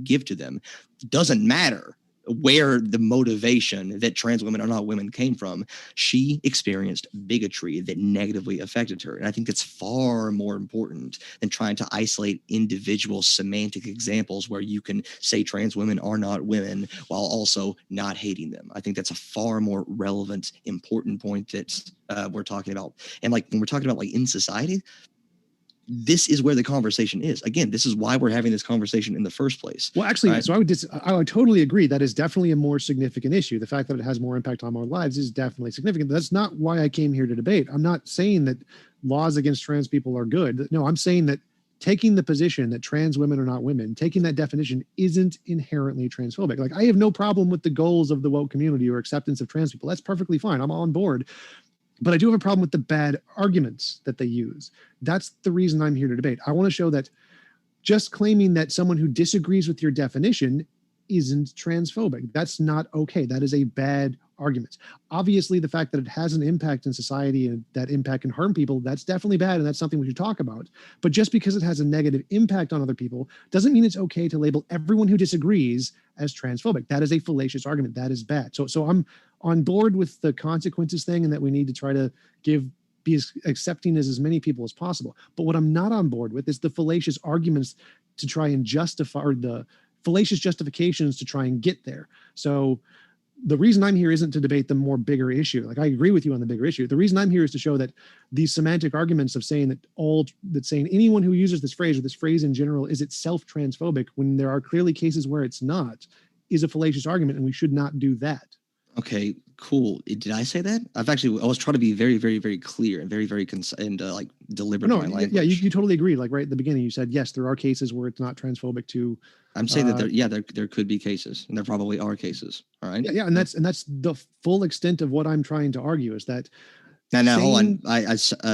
give to them. Doesn't matter where the motivation that trans women are not women came from. She experienced bigotry that negatively affected her. And I think that's far more important than trying to isolate individual semantic examples where you can say trans women are not women while also not hating them. I think that's a far more relevant, important point that we're talking about. And like when we're talking about like in society, this is where the conversation is. Again, this is why we're having this conversation in the first place. Well, actually, Right. so I would totally agree. That is definitely a more significant issue. The fact that it has more impact on our lives is definitely significant. But that's not why I came here to debate. I'm not saying that laws against trans people are good. No, I'm saying that taking the position that trans women are not women, taking that definition isn't inherently transphobic. Like I have no problem with the goals of the woke community or acceptance of trans people. That's perfectly fine. I'm on board. But I do have a problem with the bad arguments that they use. That's the reason I'm here to debate. I want to show that just claiming that someone who disagrees with your definition isn't transphobic. That's not okay. That is a bad argument. Obviously, the fact that it has an impact in society and that impact can harm people, that's definitely bad, and that's something we should talk about. But just because it has a negative impact on other people doesn't mean it's okay to label everyone who disagrees as transphobic. That is a fallacious argument. That is bad. So I'm on board with the consequences thing and that we need to try to be as accepting as many people as possible. But what I'm not on board with is the fallacious arguments to try and justify, or the fallacious justifications to try and get there. So the reason I'm here isn't to debate the more bigger issue. Like I agree with you on the bigger issue. The reason I'm here is to show that these semantic arguments of saying that saying anyone who uses this phrase or this phrase in general is itself transphobic when there are clearly cases where it's not is a fallacious argument, and we should not do that. Okay, cool. Did I say that? I was trying to be very, very, very clear and very, very deliberate. No, in my language. yeah, you totally agreed. Like right at the beginning, you said, yes, there are cases where it's not transphobic to. I'm saying that there could be cases, and there probably are cases. All right. Yeah, and that's the full extent of what I'm trying to argue is that. Now, hold on.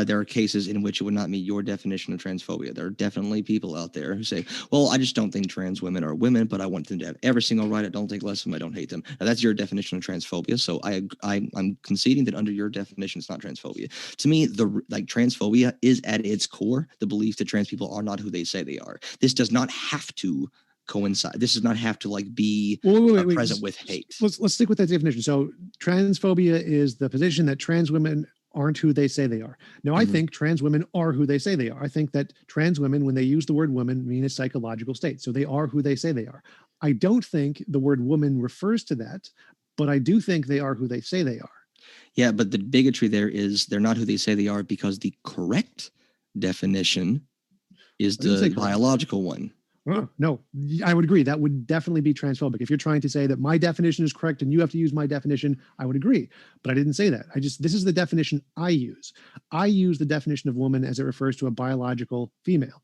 There are cases in which it would not meet your definition of transphobia. There are definitely people out there who say, well, I just don't think trans women are women, but I want them to have every single right. I don't think less of them. I don't hate them. Now, that's your definition of transphobia. So I'm conceding that under your definition, it's not transphobia. To me, transphobia is at its core the belief that trans people are not who they say they are. This does not have to coincide. This does not have to be present with hate. Let's stick with that definition. So transphobia is the position that trans women aren't who they say they are. Now, I think trans women are who they say they are. I think that trans women, when they use the word woman, mean a psychological state. So they are who they say they are. I don't think the word woman refers to that, but I do think they are who they say they are. Yeah, but the bigotry there is they're not who they say they are because the correct definition is the biological one. No, I would agree. That would definitely be transphobic. If you're trying to say that my definition is correct and you have to use my definition, I would agree. But I didn't say that. This is the definition I use. I use the definition of woman as it refers to a biological female.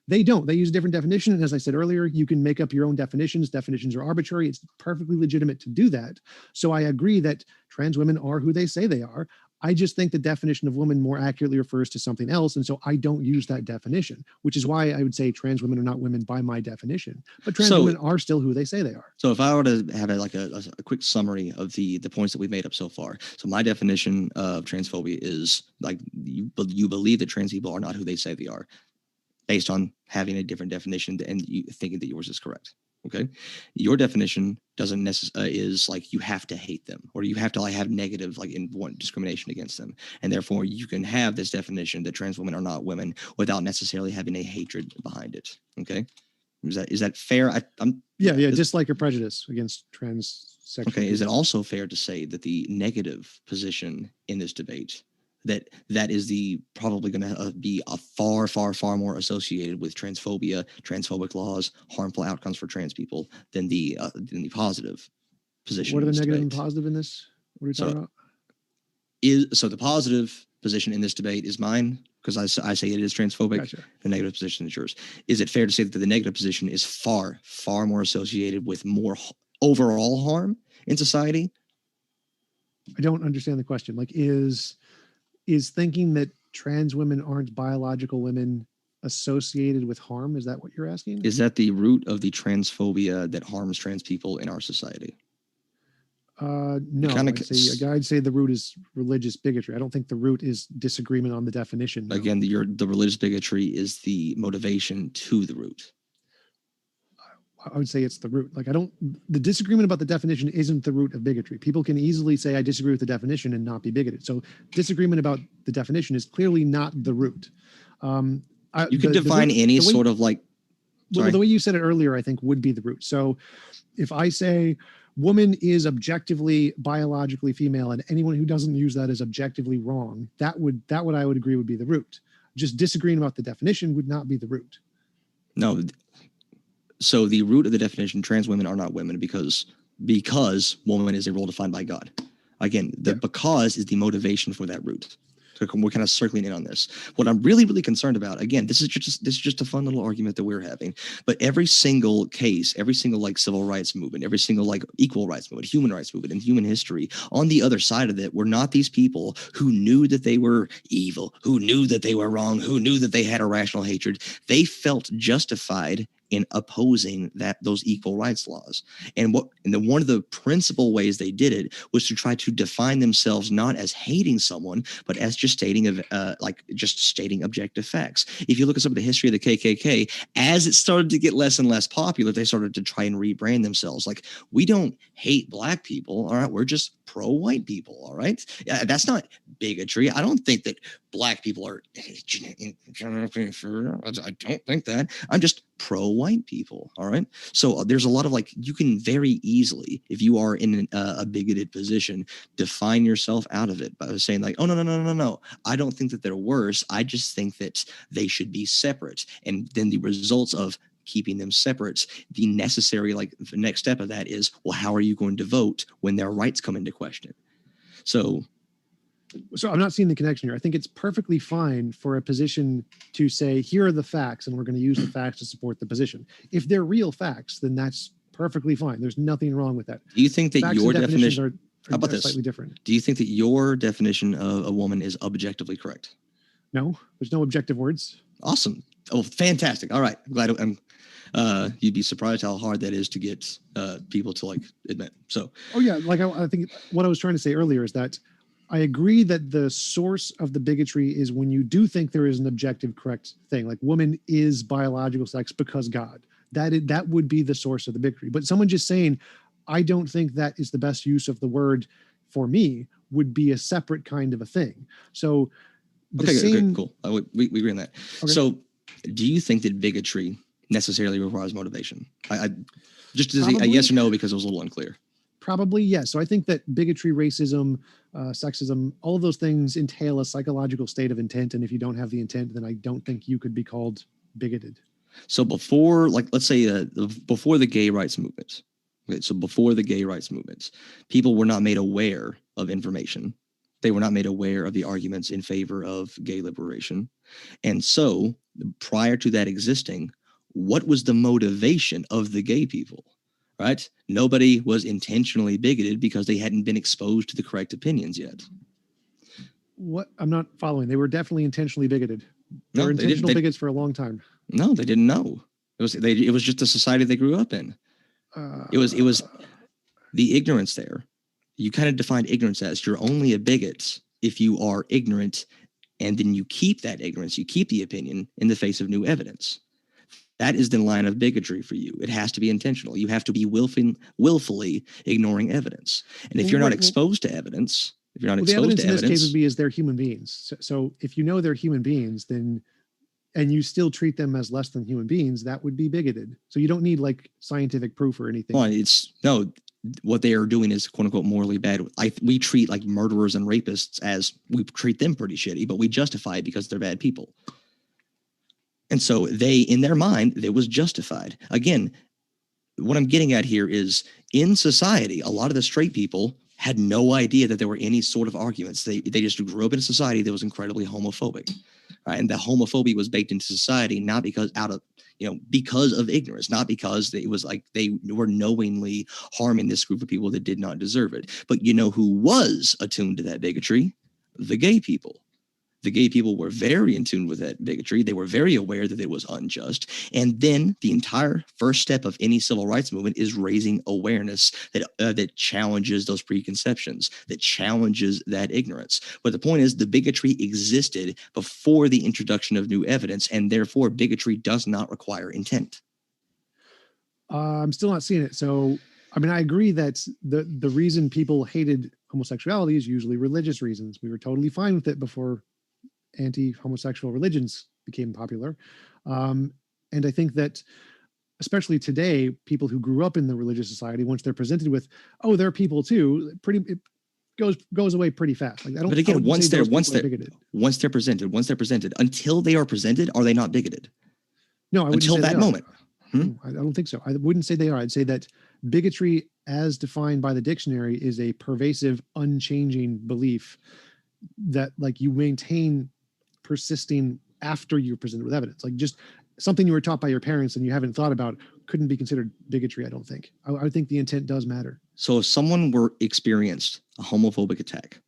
They don't. They use a different definition. And as I said earlier, you can make up your own definitions. Definitions are arbitrary. It's perfectly legitimate to do that. So I agree that trans women are who they say they are. I just think the definition of woman more accurately refers to something else. And so I don't use that definition, which is why I would say trans women are not women by my definition. But trans women are still who they say they are. So if I were to have a quick summary of the points that we've made up so far. So my definition of transphobia is you believe that trans people are not who they say they are based on having a different definition and you thinking that yours is correct. Okay. Your definition doesn't necessarily is you have to hate them or you have to have negative discrimination against them. And therefore you can have this definition that trans women are not women without necessarily having a hatred behind it. Okay. Is that fair? Dislike or prejudice against transsexual. Okay. Is it also fair to say that the negative position in this debate that is probably going to be a far, far, far more associated with transphobia, transphobic laws, harmful outcomes for trans people than the positive position? What are the negative and positive in this? What are you talking about? So the positive position in this debate is mine because I say it is transphobic. Gotcha. The negative position is yours. Is it fair to say that the negative position is far, far more associated with more overall harm in society I don't understand the question. Like, is thinking that trans women aren't biological women associated with harm? Is that what you're asking? Is that the root of the transphobia that harms trans people in our society? No, kinda I'd say the root is religious bigotry. I don't think the root is disagreement on the definition. No. Again, the religious bigotry is the motivation to the root. I would say it's the root. Like, the disagreement about the definition isn't the root of bigotry. People can easily say, I disagree with the definition and not be bigoted. So disagreement about the definition is clearly not the root. You could define any sort of like, well, the way you said it earlier, I think would be the root. So if I say woman is objectively biologically female and anyone who doesn't use that is objectively wrong, that would I would agree would be the root. Just disagreeing about the definition would not be the root. No. So the root of the definition, trans women are not women because woman is a role defined by God. Again, because is the motivation for that root. So we're kind of circling in on this. What I'm really, really concerned about, again, this is just a fun little argument that we're having, but every single case, every single like civil rights movement, every single like equal rights movement, human rights movement in human history, on the other side of it were not these people who knew that they were evil, who knew that they were wrong, who knew that they had irrational hatred. They felt justified in opposing those equal rights laws. And one of the principal ways they did it was to try to define themselves not as hating someone, but as just stating objective facts. If you look at some of the history of the KKK, as it started to get less and less popular, they started to try and rebrand themselves. Like, we don't hate black people, all right? We're just pro-white people, all right? That's not bigotry. I don't think that black people are, I don't think that. I'm just pro-white people, all right? So there's a lot of like, you can very easily, if you are in a bigoted position, define yourself out of it by saying like, oh, no. I don't think that they're worse. I just think that they should be separate. And then the results of keeping them separate, the necessary, like the next step of that is, well, how are you going to vote when their rights come into question? So I'm not seeing the connection here. I think it's perfectly fine for a position to say, here are the facts, and we're going to use the facts to support the position. If they're real facts, then that's perfectly fine. There's nothing wrong with that. Do you think that your definition are how about this? Slightly different. Do you think that your definition of a woman is objectively correct? No, there's no objective words. Awesome. Oh, fantastic. All right. I'm glad you'd be surprised how hard that is to get people to like admit. So, oh yeah. Like I think what I was trying to say earlier is that I agree that the source of the bigotry is when you do think there is an objective correct thing, like woman is biological sex because God. That would be the source of the bigotry. But someone just saying, I don't think that is the best use of the word for me would be a separate kind of a thing. So, okay, cool. We agree on that. Okay. So, do you think that bigotry necessarily requires motivation? I just a yes or no, because it was a little unclear. Probably yes. So I think that bigotry, racism, sexism, all of those things entail a psychological state of intent. And if you don't have the intent, then I don't think you could be called bigoted. So before, like, let's say before the gay rights movement, okay, so before the gay rights movement, people were not made aware of information. They were not made aware of the arguments in favor of gay liberation. And so prior to that existing, what was the motivation of the gay people? Right? Nobody was intentionally bigoted because they hadn't been exposed to the correct opinions yet. What? I'm not following. They were definitely intentionally bigoted. They were intentional bigots for a long time. No, they didn't know. It was just the society they grew up in. It was the ignorance there. You kind of defined ignorance as you're only a bigot if you are ignorant, and then you keep that ignorance, you keep the opinion in the face of new evidence. That is the line of bigotry for you. It has to be intentional. You have to be willfully ignoring evidence. And if you're not exposed to evidence, if you're not exposed to evidence, in this case would be as they're human beings. So if you know they're human beings, then and you still treat them as less than human beings, that would be bigoted. So you don't need like scientific proof or anything. Well, what they are doing is quote unquote morally bad. We treat like murderers and rapists as we treat them pretty shitty, but we justify it because they're bad people. And so in their mind, it was justified. Again, what I'm getting at here is in society, a lot of the straight people had no idea that there were any sort of arguments. They just grew up in a society that was incredibly homophobic. right? And the homophobia was baked into society, not because because of ignorance, not because it was like they were knowingly harming this group of people that did not deserve it. But you know who was attuned to that bigotry? The gay people. The gay people were very in tune with that bigotry. They were very aware that it was unjust. And then the entire first step of any civil rights movement is raising awareness that challenges those preconceptions, that challenges that ignorance. But the point is, the bigotry existed before the introduction of new evidence, and therefore bigotry does not require intent. I'm still not seeing it. So, I mean, I agree that the reason people hated homosexuality is usually religious reasons. We were totally fine with it before anti-homosexual religions became popular. And I think that especially today, people who grew up in the religious society, once they're presented with, oh, they're people too, it goes away pretty fast. Like, but again, once they're presented, until they are presented, are they not bigoted? No, I wouldn't until say that moment. I don't think so. I wouldn't say they are. I'd say that bigotry, as defined by the dictionary, is a pervasive, unchanging belief that, like, you maintain persisting after you're presented with evidence. Like, just something you were taught by your parents and you haven't thought about couldn't be considered bigotry, I don't think. I think the intent does matter. So if someone were experienced a homophobic attack,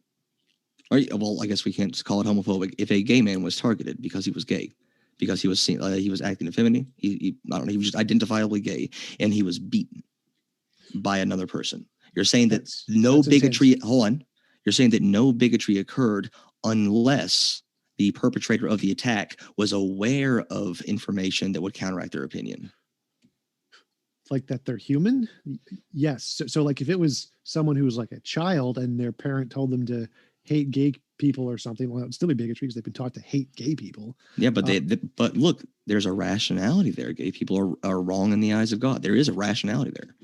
or, well, I guess we can't call it homophobic, if a gay man was targeted because he was gay, because he was seen, he was acting effeminate, he was just identifiably gay, and he was beaten by another person. You're saying that no bigotry, hold on. You're saying that no bigotry occurred unless the perpetrator of the attack was aware of information that would counteract their opinion. Like that they're human? Yes. So like if it was someone who was like a child and their parent told them to hate gay people or something, well, it would still be bigotry because they've been taught to hate gay people. Yeah, but but look, there's a rationality there. Gay people are wrong in the eyes of God. There is a rationality there.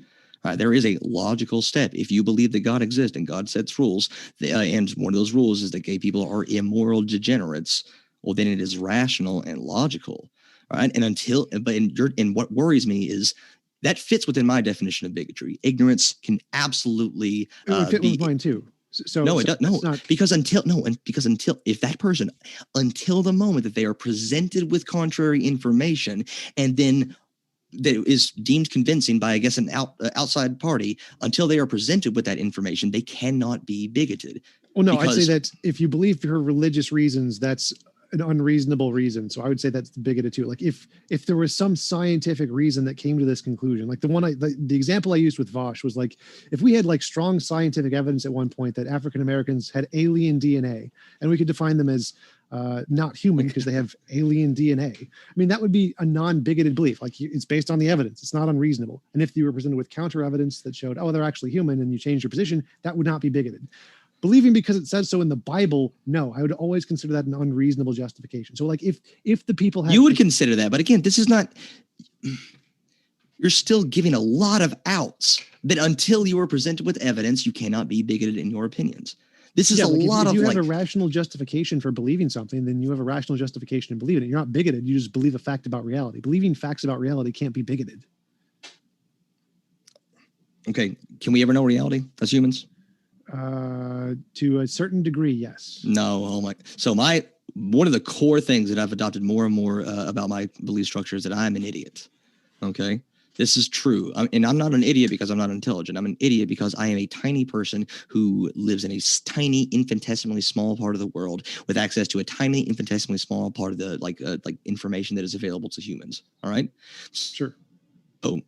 There is a logical step. If you believe that God exists and God sets rules, and one of those rules is that gay people are immoral degenerates, well, then it is rational and logical. All right. And what worries me is that fits within my definition of bigotry. Ignorance can absolutely it would fit with mine too. So no, it doesn't. No, because until if that person, until the moment that they are presented with contrary information, and then that is deemed convincing by, I guess, an outside party, until they are presented with that information, they cannot be bigoted. Well, no, I'd say that if you believe for religious reasons, that's an unreasonable reason. So I would say that's bigoted too. Like if there was some scientific reason that came to this conclusion, like the example I used with Vosh was like, if we had like strong scientific evidence at one point that African Americans had alien DNA and we could define them as not human because they have alien DNA. I mean, that would be a non-bigoted belief. Like it's based on the evidence. It's not unreasonable. And if you were presented with counter evidence that showed, oh, they're actually human, and you changed your position, that would not be bigoted. Believing because it says so in the Bible, no, I would always consider that an unreasonable justification. So like if the people have, you would consider that, but again, this is not, you're still giving a lot of outs that until you are presented with evidence, you cannot be bigoted in your opinions. This is if you have a rational justification for believing something, then you have a rational justification in believing it. You're not bigoted. You just believe a fact about reality. Believing facts about reality can't be bigoted. Okay. Can we ever know reality as humans? To a certain degree, yes. No. Oh my. So one of the core things that I've adopted more and more about my belief structure is that I'm an idiot. Okay. This is true. And I'm not an idiot because I'm not intelligent. I'm an idiot because I am a tiny person who lives in a tiny, infinitesimally small part of the world with access to a tiny, infinitesimally small part of the like information that is available to humans. All right. Sure. Oh,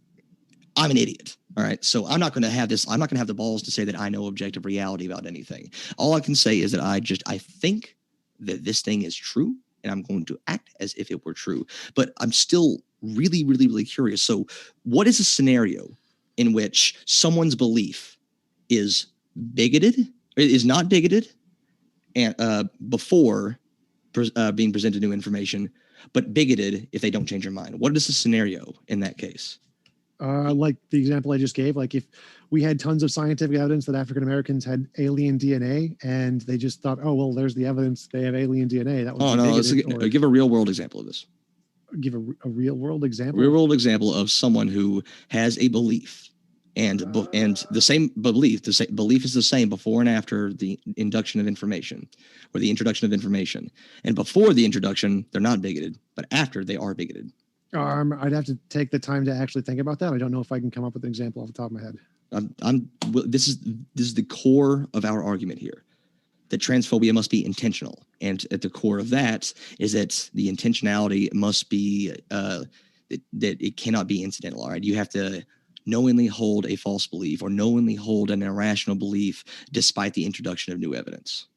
I'm an idiot. All right. So I'm not going to have this. I'm not going to have the balls to say that I know objective reality about anything. All I can say is that I think that this thing is true, and I'm going to act as if it were true. But I'm still really, really, really curious. So what is a scenario in which someone's belief is not bigoted and before being presented new information, but bigoted if they don't change their mind? What is the scenario in that case? Like the example I just gave, like if we had tons of scientific evidence that African Americans had alien DNA and they just thought, oh, well, there's the evidence they have alien DNA. That would give a real world example of this. Give a real world example. Real world example of someone who has a belief And the same belief, belief is the same before and after the induction of information, or the introduction of information. And before the introduction, they're not bigoted, but after, they are bigoted. I'd have to take the time to actually think about that. I don't know if I can come up with an example off the top of my head. This is the core of our argument here, that transphobia must be intentional, and at the core of that is that the intentionality must be that it cannot be incidental. All right, you have to knowingly hold a false belief or knowingly hold an irrational belief despite the introduction of new evidence.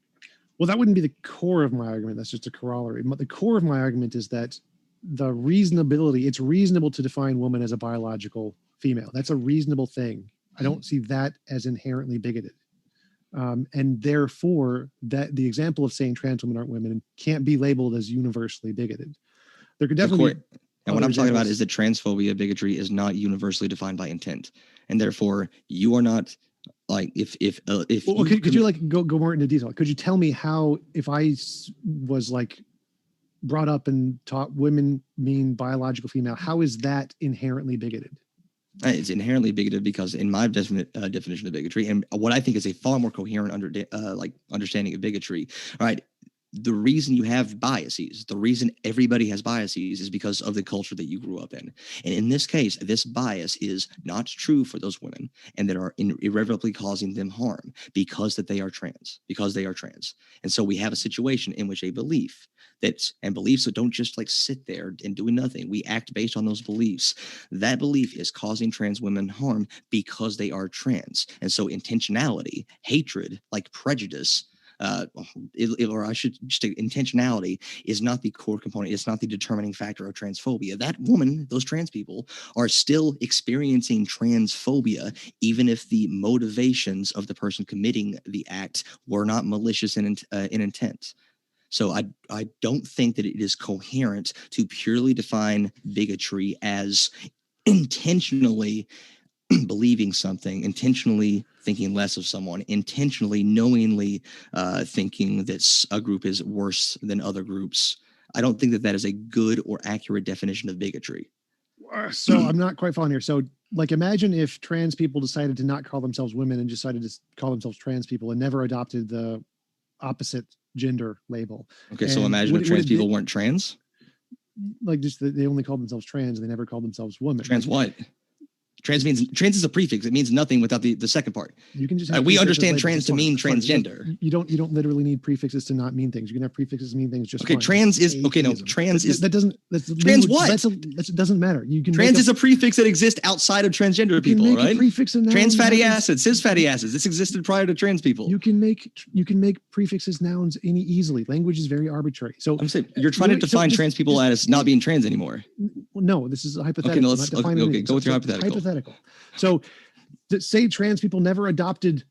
Well, that wouldn't be the core of my argument. That's just a corollary. The core of my argument is that the reasonability, it's reasonable to define woman as a biological female. That's a reasonable thing. I don't see that as inherently bigoted. And therefore, that the example of saying trans women aren't women can't be labeled as universally bigoted. There could definitely be. And what I'm talking about is that transphobia, bigotry is not universally defined by intent, and therefore you are not like if. Well, could you like go more into detail? Could you tell me how, if I was like brought up and taught women mean biological female, how is that inherently bigoted? It's inherently bigoted because, in my definition of bigotry, and what I think is a far more coherent understanding of bigotry, all right, the reason you have biases, the reason everybody has biases is because of the culture that you grew up in. And in this case, this bias is not true for those women and that are irrevocably causing them harm because they are trans. And so we have a situation in which a belief and beliefs that don't just like sit there and do nothing. We act based on those beliefs. That belief is causing trans women harm because they are trans. And so intentionality, hatred, like prejudice, or I should just say intentionality is not the core component. It's not the determining factor of transphobia. That woman, those trans people are still experiencing transphobia, even if the motivations of the person committing the act were not malicious in intent. So I don't think that it is coherent to purely define bigotry as intentionally believing something, intentionally thinking less of someone, intentionally, knowingly thinking that a group is worse than other groups. I don't think that is a good or accurate definition of bigotry. So I'm not quite following here. So like, imagine if trans people decided to not call themselves women and decided to call themselves trans people and never adopted the opposite gender label. Okay, so imagine if trans people weren't trans? Like, just they only called themselves trans and they never called themselves women. Trans what? Trans is a prefix. It means nothing without the second part. You can just we understand trans to mean transgender. You don't literally need prefixes to not mean things. You can have prefixes to mean things just okay. Fine. Trans is okay. No, trans is that doesn't. That's trans. What? That doesn't matter. You can trans is a prefix that exists outside of transgender people, right? Prefix and trans fatty acids, cis fatty acids. This existed prior to trans people. You can make prefixes nouns any easily. Language is very arbitrary. So I'm saying you're trying to define trans people as not being trans anymore. Well, no, this is a hypothetical. Okay, no, go with your hypothetical. Hypothetical. So, say trans people never adopted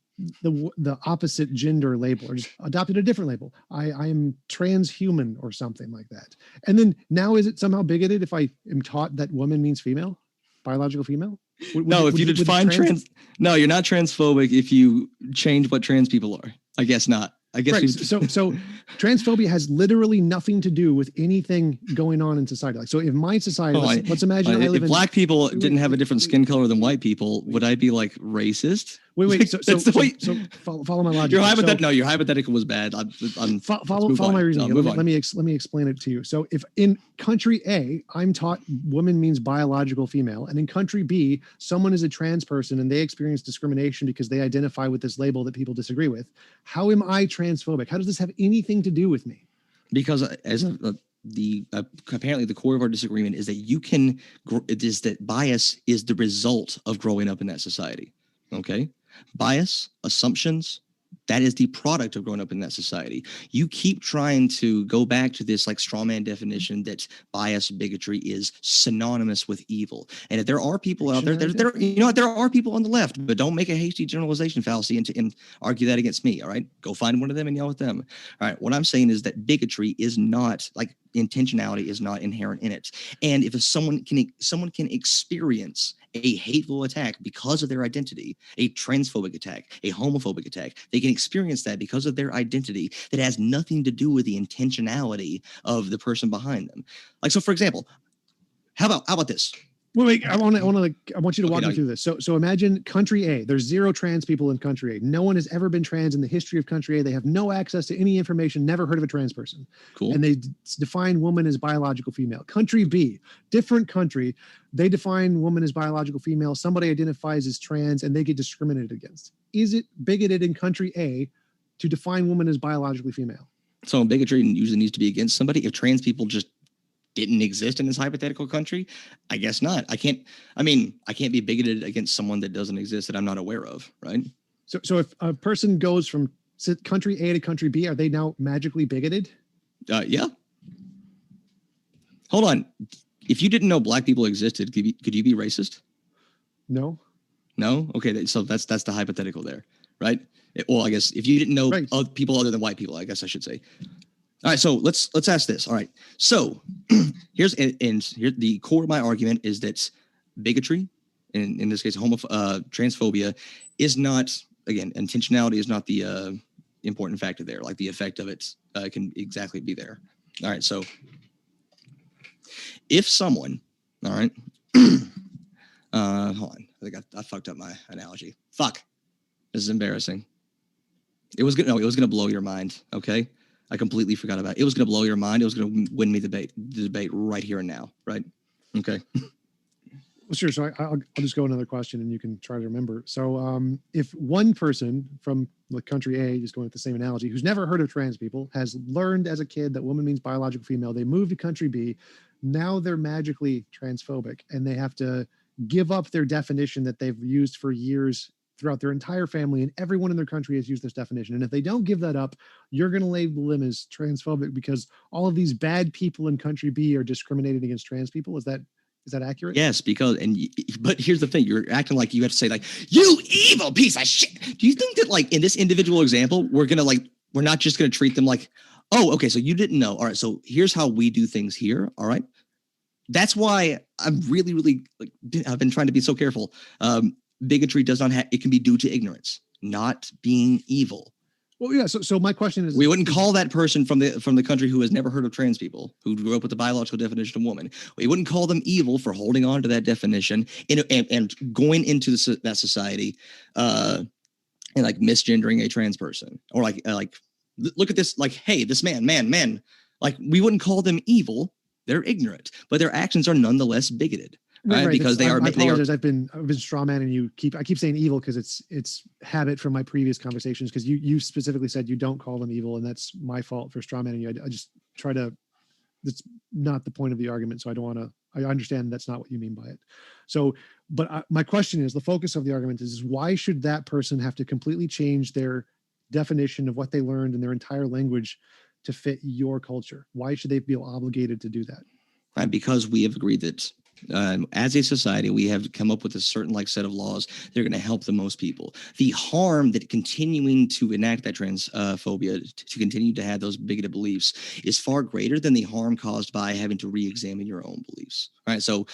the opposite gender label or just adopted a different label. I am transhuman or something like that. And then now, is it somehow bigoted if I am taught that woman means female, biological female? If you define trans, no, you're not transphobic if you change what trans people are. I guess not. I guess right. So transphobia has literally nothing to do with anything going on in society. Like, so if my society, let's imagine I live if black people didn't have a different skin color than white people, would I be like racist? Wait. So follow my logic. Your hypothetical was bad. Follow my reasoning. Let me explain it to you. So if in country A, I'm taught woman means biological female, and in country B, someone is a trans person and they experience discrimination because they identify with this label that people disagree with, how am I transphobic? How does this have anything to do with me? Because apparently the core of our disagreement is that bias is the result of growing up in that society. Okay. Bias, assumptions, that is the product of growing up in that society. You keep trying to go back to this like straw man definition that bias, bigotry is synonymous with evil. And if there are people out there are people on the left, but don't make a hasty generalization fallacy and argue that against me. All right, go find one of them and yell at them. All right, what I'm saying is that bigotry is not like intentionality is not inherent in it. And if someone can experience a hateful attack because of their identity, a transphobic attack, a homophobic attack, they can experience that because of their identity that has nothing to do with the intentionality of the person behind them. Like, so for example, how about this? Wait, I want you to walk Okay, me now- through this. So imagine country A. There's 0 trans people in country A. No one has ever been trans in the history of country A. They have no access to any information, never heard of a trans person. Cool. And they define woman as biological female. Country B, different country, they define woman as biological female. Somebody identifies as trans and they get discriminated against. Is it bigoted in country A to define woman as biologically female? So bigotry usually needs to be against somebody. If trans people just didn't exist in this hypothetical country, I guess not. I can't be bigoted against someone that doesn't exist that I'm not aware of, right? So if a person goes from country A to country B, are they now magically bigoted? Yeah. Hold on. If you didn't know black people existed, could you be racist? No. No? Okay, so that's the hypothetical there, right? Well, I guess if you didn't know Right. people other than white people, I guess I should say. All right, so let's ask this. All right, so here's the core of my argument is that bigotry, in this case, transphobia, is not, again, intentionality is not the important factor there. Like the effect of it can exactly be there. All right, so if someone, all right, hold on, I think I fucked up my analogy. Fuck, this is embarrassing. It was gonna blow your mind. Okay. I completely forgot about it. It was going to blow your mind. It was going to win me the debate right here and now. Right. Okay. Well, sure. So I'll just go another question and you can try to remember. So if one person from the country A, just going with the same analogy, who's never heard of trans people, has learned as a kid that woman means biological female, they move to country B, now they're magically transphobic and they have to give up their definition that they've used for years throughout their entire family, and everyone in their country has used this definition. And if they don't give that up, you're going to label them as transphobic because all of these bad people in country B are discriminating against trans people. Is that accurate? Yes, but here's the thing: you're acting like you have to say like, "You evil piece of shit." Do you think that like in this individual example, we're not just gonna treat them like, "Oh, okay, so you didn't know. All right, so here's how we do things here." All right, that's why I'm really, really I've been trying to be so careful. Bigotry does not have, it can be due to ignorance, not being evil. Well, yeah. So my question is, we wouldn't call that person from the country who has never heard of trans people, who grew up with the biological definition of woman. We wouldn't call them evil for holding on to that definition and going into that society and like misgendering a trans person, or like look at this, like, hey, this man, like we wouldn't call them evil. They're ignorant, but their actions are nonetheless bigoted. Right, because I apologize. I've been strawmanning you. I keep saying evil because it's habit from my previous conversations. Because you specifically said you don't call them evil, and that's my fault for strawmanning you. I just try to. That's not the point of the argument, so I don't want to. I understand that's not what you mean by it. So, but my question is, the focus of the argument is why should that person have to completely change their definition of what they learned in their entire language to fit your culture? Why should they feel obligated to do that? Right, because we have agreed that. As a society, we have come up with a certain set of laws that are going to help the most people. The harm that continuing to enact that transphobia, to continue to have those bigoted beliefs, is far greater than the harm caused by having to re-examine your own beliefs. Right. So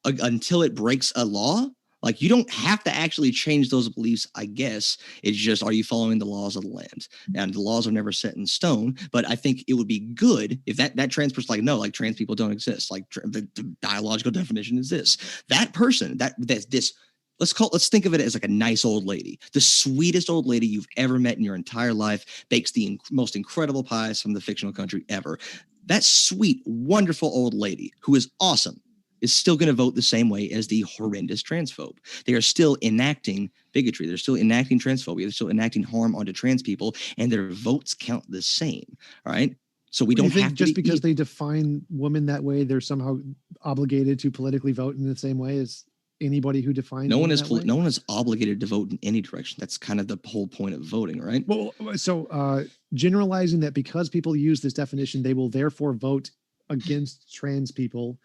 until it breaks a law, like you don't have to actually change those beliefs, I guess. It's just, are you following the laws of the land? And the laws are never set in stone. But I think it would be good if that trans person's like, no, like trans people don't exist. Like the biological definition is this. That person, that's this. Let's think of it as like a nice old lady, the sweetest old lady you've ever met in your entire life, bakes the most incredible pies from the fictional country ever. That sweet, wonderful old lady who is awesome is still going to vote the same way as the horrendous transphobe. They are still enacting bigotry. They're still enacting transphobia. They're still enacting harm onto trans people, and their votes count the same. All right. So we don't have to just because they define women that way, they're somehow obligated to politically vote in the same way as anybody who defines. No one is obligated to vote in any direction. That's kind of the whole point of voting, right? Well, so generalizing that because people use this definition, they will therefore vote against trans people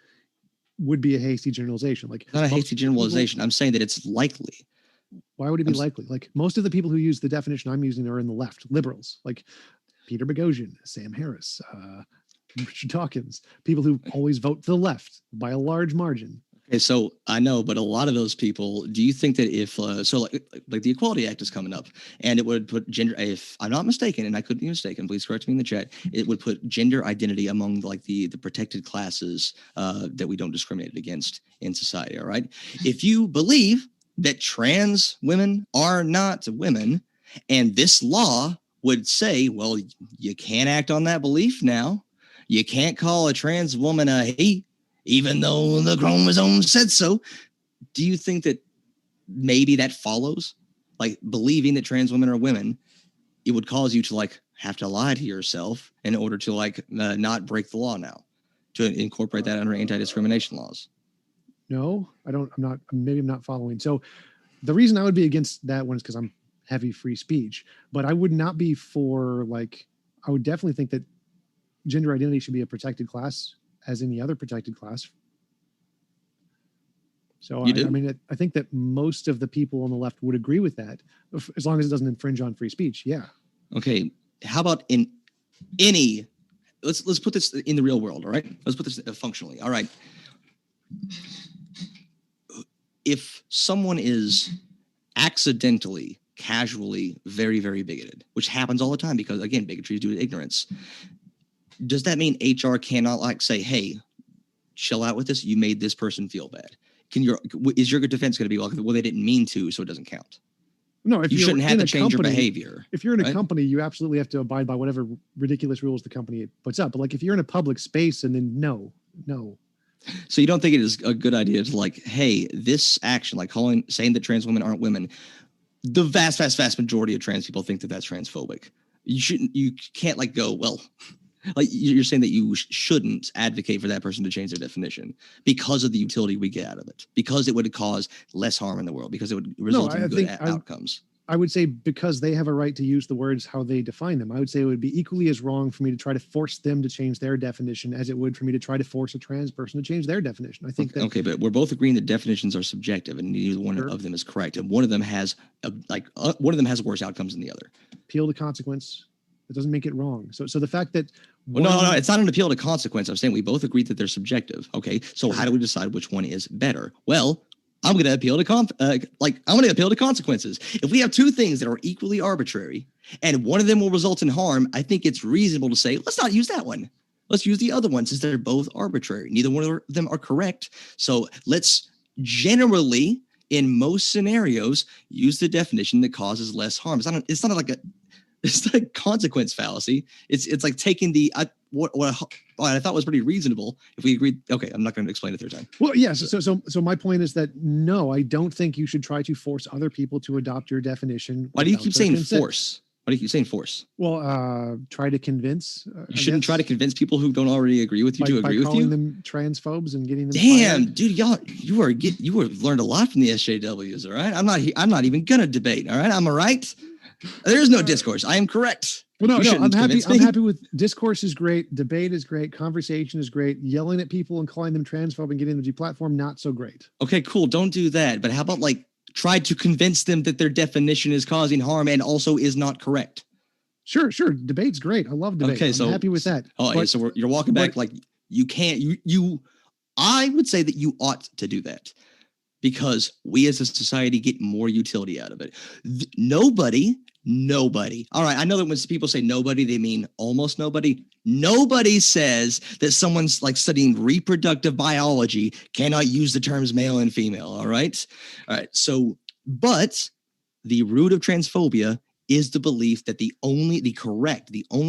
would be a hasty generalization. Like not a hasty generalization. I'm saying that it's likely. Why would it be likely? Like most of the people who use the definition I'm using are in the left, liberals, like Peter Boghossian, Sam Harris, Richard Dawkins, people who always vote to the left by a large margin. Okay, so I know, but a lot of those people, do you think that if like the Equality Act is coming up, and it would put gender, if I'm not mistaken, and I could be mistaken, please correct me in the chat, it would put gender identity among like the protected classes that we don't discriminate against in society. All right, if you believe that trans women are not women, and this law would say, well, you can't act on that belief now. You can't call a trans woman a he, even though the chromosome said so. Do you think that maybe that follows? Like believing that trans women are women, it would cause you to like have to lie to yourself in order to like not break the law now, to incorporate that under anti-discrimination laws. No, I don't. Maybe I'm not following. So the reason I would be against that one is because I'm heavy free speech, but I would not be for like, I would definitely think that gender identity should be a protected class as any other protected class. So I mean, I think that most of the people on the left would agree with that, as long as it doesn't infringe on free speech. Yeah. Okay. How about in any? Let's put this in the real world. All right. Let's put this functionally. All right. If someone is accidentally, casually, very, very bigoted, which happens all the time because again, bigotry is due to ignorance. Does that mean HR cannot like say, hey, chill out with this? You made this person feel bad. Is your defense going to be like, well, they didn't mean to, so it doesn't count? No, if you shouldn't have to change your company, behavior. If you're in a company, you absolutely have to abide by whatever ridiculous rules the company puts up. But like if you're in a public space and then no. So you don't think it is a good idea to like, hey, this action, like saying that trans women aren't women, the vast majority of trans people think that that's transphobic. You can't like go, well, like you're saying that you shouldn't advocate for that person to change their definition because of the utility we get out of it, because it would cause less harm in the world, because it would result in good outcomes. I would say because they have a right to use the words how they define them. I would say it would be equally as wrong for me to try to force them to change their definition as it would for me to try to force a trans person to change their definition. I think okay, but we're both agreeing that definitions are subjective and neither one of them is correct. And one of them has one of them has worse outcomes than the other. Appeal to consequence. It doesn't make it wrong. So the fact that no, it's not an appeal to consequence. I'm saying we both agree that they're subjective. Okay, so how do we decide which one is better? Well, I'm going to appeal to consequences. If we have two things that are equally arbitrary and one of them will result in harm, I think it's reasonable to say, let's not use that one. Let's use the other one since they're both arbitrary. Neither one of them are correct. So let's generally, in most scenarios, use the definition that causes less harm. It's not a consequence fallacy. It's like taking what I thought was pretty reasonable. If we agreed, okay, I'm not going to explain it third time. Well, yes. So my point is that no, I don't think you should try to force other people to adopt your definition. Why do you keep saying force? Why do you keep saying force? Well, try to convince. You shouldn't try to convince people who don't already agree with you to agree with you. By calling them transphobes and getting them. Damn, fired. Dude, you have learned a lot from the SJWs. All right, I'm not even gonna debate. All right, I'm all right. There's no discourse. I am correct. Well, no, I'm happy. I'm happy with discourse is great. Debate is great. Conversation is great. Yelling at people and calling them transphobe and getting them to deplatform, not so great. Okay, cool. Don't do that. But how about like try to convince them that their definition is causing harm and also is not correct? Sure. Debate's great. I love debate. Okay, I'm happy with that. Oh, yeah, so you're walking back like you can't. I would say that you ought to do that because we as a society get more utility out of it. Nobody. All right. I know that when people say nobody, they mean almost nobody. Nobody says that someone's like studying reproductive biology cannot use the terms male and female. All right. So, but the root of transphobia is the belief that the only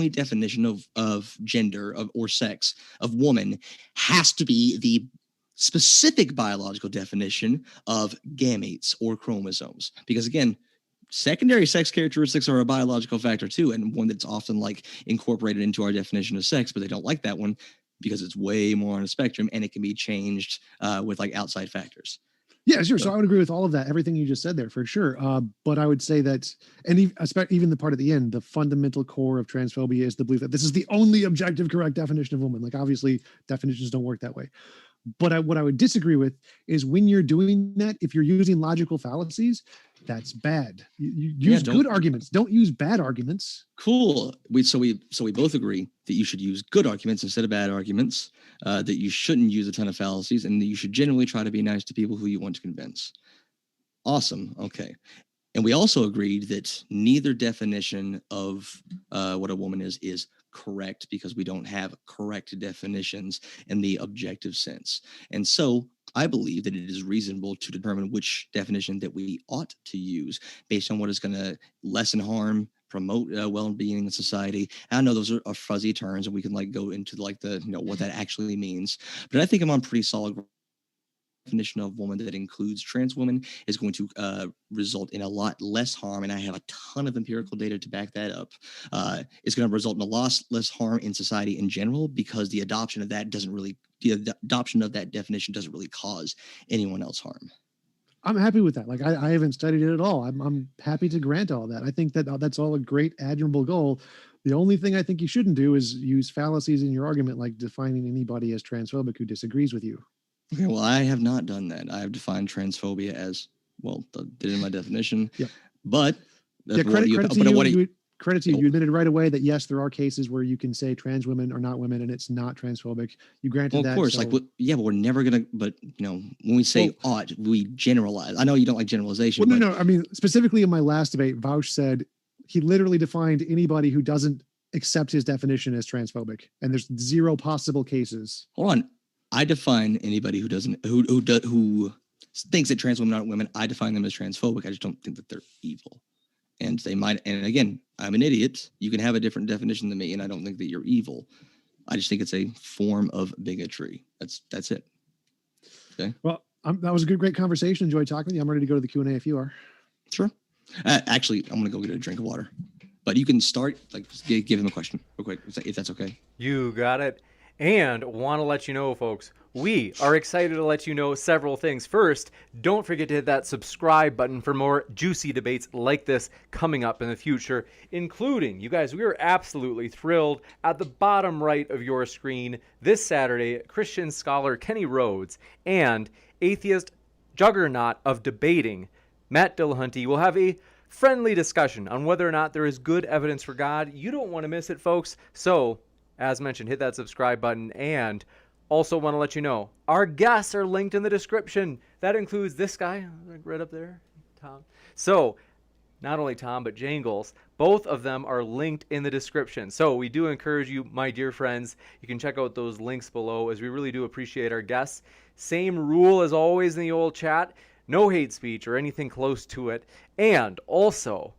definition of gender or sex of woman has to be the specific biological definition of gametes or chromosomes. Because again, secondary sex characteristics are a biological factor too, and one that's often like incorporated into our definition of sex, but they don't like that one because it's way more on a spectrum and it can be changed with like outside factors. Yeah, sure. So I would agree with all of that, everything you just said there for sure. But I would say that, and even the part at the end, the fundamental core of transphobia is the belief that this is the only objective correct definition of woman. Like obviously definitions don't work that way. But what I would disagree with is when you're doing that, if you're using logical fallacies, that's bad. You Yeah, use good arguments. Don't use bad arguments. Cool. We both agree that you should use good arguments instead of bad arguments. That you shouldn't use a ton of fallacies, and that you should generally try to be nice to people who you want to convince. Awesome. Okay. And we also agreed that neither definition of what a woman is correct, because we don't have correct definitions in the objective sense. And so I believe that it is reasonable to determine which definition that we ought to use based on what is going to lessen harm, promote well-being in society. And I know those are fuzzy terms, and we can like go into like the what that actually means. But I think I'm on pretty solid definition of woman that includes trans women is going to result in a lot less harm, and I have a ton of empirical data to back that up. It's going to result in a lot less harm in society in general, because the adoption of that definition doesn't really cause anyone else harm. I'm happy with that. Like I haven't studied it at all. I'm happy to grant all that. I think that that's all a great, admirable goal. The only thing I think you shouldn't do is use fallacies in your argument, like defining anybody as transphobic who disagrees with you. Okay, well, I have not done that. I have defined transphobia as, well, did in my definition. Yep. But yeah, credit to you. You admitted right away that yes, there are cases where you can say trans women are not women and it's not transphobic. You granted that. Of course, so, but we're never gonna. But when we say ought, we generalize. I know you don't like generalization. Well, no. I mean, specifically in my last debate, Vaush said he literally defined anybody who doesn't accept his definition as transphobic, and there's 0 possible cases. Hold on. I define anybody who thinks that trans women aren't women. I define them as transphobic. I just don't think that they're evil. And they might. And again, I'm an idiot. You can have a different definition than me, and I don't think that you're evil. I just think it's a form of bigotry. That's it. Okay. Well, that was a great conversation. Enjoyed talking with you. I'm ready to go to the Q&A if you are. Sure. Actually, I'm gonna go get a drink of water. But you can start. Like, just give him a question real quick, if that's okay. You got it. And want to let you know, folks, we are excited to let you know several things. First, don't forget to hit that subscribe button for more juicy debates like this coming up in the future, including, you guys, we are absolutely thrilled at the bottom right of your screen this Saturday, Christian scholar Kenny Rhodes and atheist juggernaut of debating, Matt Dillahunty, will have a friendly discussion on whether or not there is good evidence for God. You don't want to miss it, folks. So, as mentioned, hit that subscribe button, and also want to let you know our guests are linked in the description. That includes this guy right up there, Tom. So not only Tom, but Jangles, both of them are linked in the description. So we do encourage you, my dear friends, you can check out those links below, as we really do appreciate our guests. Same rule as always in the old chat, no hate speech or anything close to it. And also,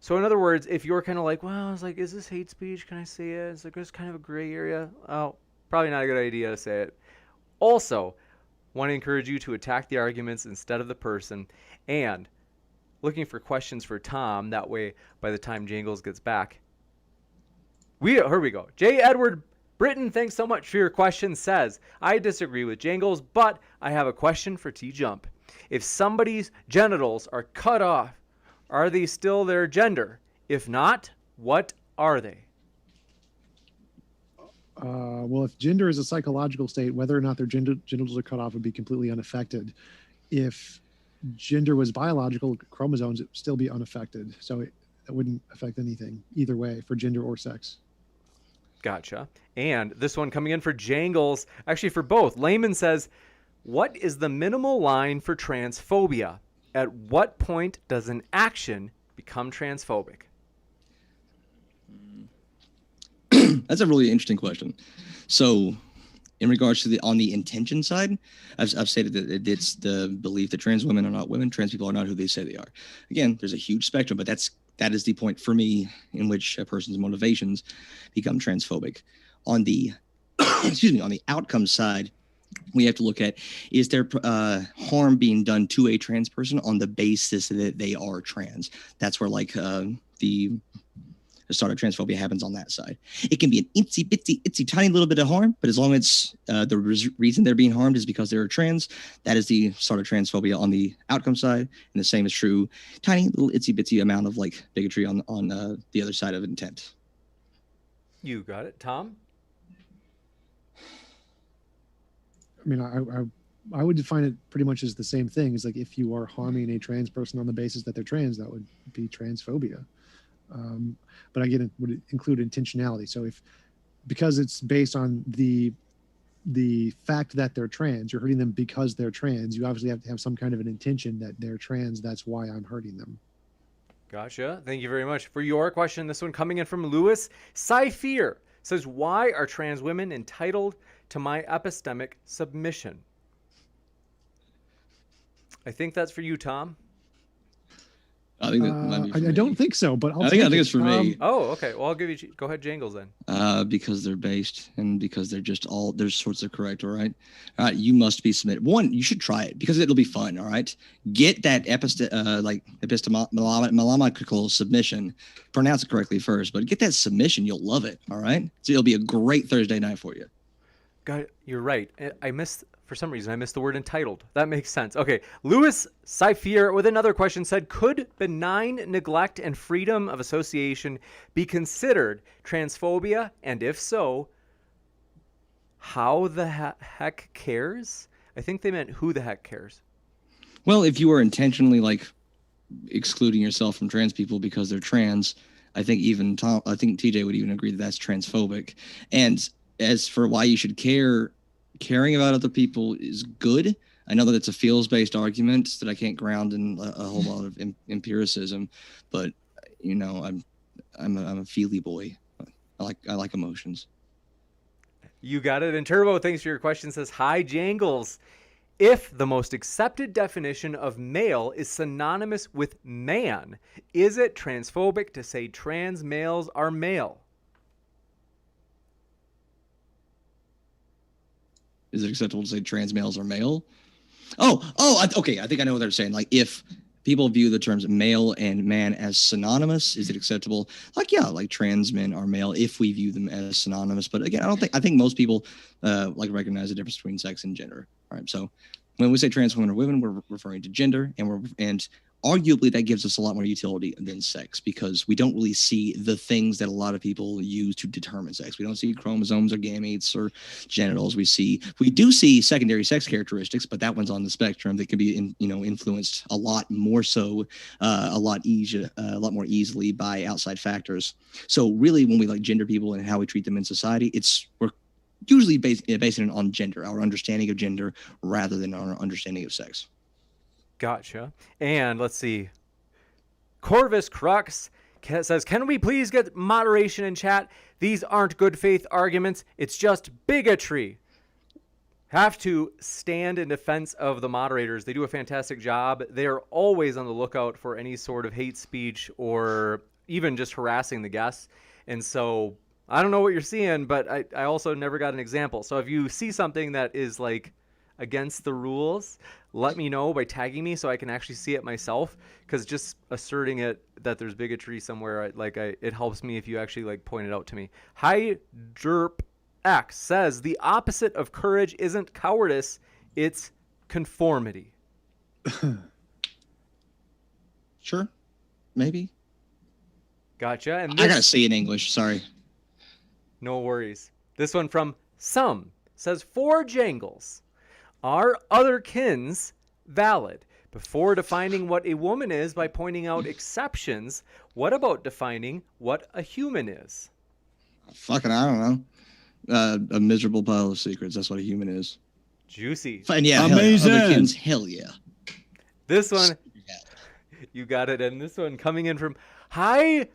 so in other words, if you're kind of like, well, I was like, is this hate speech? Can I say it? It's like, it's kind of a gray area. Oh, probably not a good idea to say it. Also, want to encourage you to attack the arguments instead of the person. And looking for questions for Tom. That way, by the time Jangles gets back. Here we go. J. Edward Britton, thanks so much for your question, says, I disagree with Jangles, but I have a question for T-Jump. If somebody's genitals are cut off, are they still their gender? If not, what are they? Well, if gender is a psychological state, whether or not their genitals are cut off would be completely unaffected. If gender was biological, chromosomes would still be unaffected. So it wouldn't affect anything either way for gender or sex. Gotcha. And this one coming in for Jangles, actually for both. Layman says, what is the minimal line for transphobia? At what point does an action become transphobic? That's a really interesting question. So in regards to on the intention side, I've stated that it's the belief that trans women are not women, trans people are not who they say they are. Again, there's a huge spectrum, but that is the point for me in which a person's motivations become transphobic. On the on the outcome side, we have to look at, is there harm being done to a trans person on the basis that they are trans? That's where the start of transphobia happens on that side. It can be an itsy tiny little bit of harm, but as long as the reason they're being harmed is because they're trans, that is the start of transphobia on the outcome side. And the same is true, tiny little itsy amount of bigotry on the other side of intent. You got it, Tom? I mean, I would define it pretty much as the same thing. It's like if you are harming a trans person on the basis that they're trans, that would be transphobia. But again, it would include intentionality. So because it's based on the fact that they're trans, you're hurting them because they're trans, you obviously have to have some kind of an intention that they're trans. That's why I'm hurting them. Gotcha. Thank you very much for your question. This one coming in from Lewis Saifir says, why are trans women entitled to my epistemic submission? I think that's for you, Tom. I think that might be for me. I don't think so, but I think it's for me. Oh, okay. Well, I'll give you. Go ahead, Jangles, then. Because they're based and because they're just all their sorts of correct. All right. All right. You must be submitted. One, you should try it because it'll be fun. All right. Get that epistemological submission. Pronounce it correctly first, but get that submission. You'll love it. All right. So it'll be a great Thursday night for you. God, you're right. For some reason, I missed the word entitled. That makes sense. Okay. Louis Saifir with another question said, could benign neglect and freedom of association be considered transphobia? And if so, how the heck cares? I think they meant who the heck cares. Well, if you were intentionally excluding yourself from trans people because they're trans, I think TJ would even agree that that's transphobic. And as for why you should caring about other people is good. I know that it's a feels-based argument that I can't ground in a whole lot of empiricism, but I'm a feely boy. I like emotions. You got it. And Turbo, thanks for your question, says, hi, Jangles. If the most accepted definition of male is synonymous with man, is it transphobic to say trans males are male? Is it acceptable to say trans males are male? Okay. I think I know what they're saying. If people view the terms male and man as synonymous, is it acceptable? Trans men are male if we view them as synonymous. But again, I think most people recognize the difference between sex and gender. All right. So when we say trans women or women, we're referring to gender, and arguably that gives us a lot more utility than sex because we don't really see the things that a lot of people use to determine sex. We don't see chromosomes or gametes or genitals. We do see secondary sex characteristics, but that one's on the spectrum that can be influenced a lot more so, a lot more easily by outside factors. So really, when we gender people and how we treat them in society, we're usually basing it on gender, our understanding of gender, rather than our understanding of sex. Gotcha. And let's see. Corvus Crux says, can we please get moderation in chat? These aren't good faith arguments. It's just bigotry. Have to stand in defense of the moderators. They do a fantastic job. They are always on the lookout for any sort of hate speech or even just harassing the guests. And so I don't know what you're seeing, but I also never got an example. So if you see something that is against the rules, let me know by tagging me so I can actually see it myself, because just asserting that there's bigotry somewhere, it helps me if you actually point it out to me. Hi Derp X says, the opposite of courage isn't cowardice, it's conformity. Sure, maybe. Gotcha. And I gotta say in English, sorry. No worries. This one from Some says, for Jangles, are other kins valid? Before defining what a woman is by pointing out exceptions, what about defining what a human is? Fucking, I don't know. A miserable pile of secrets. That's what a human is. Juicy. And yeah, amazing. Other kins, hell yeah. This one, you got it. And this one coming in from Hi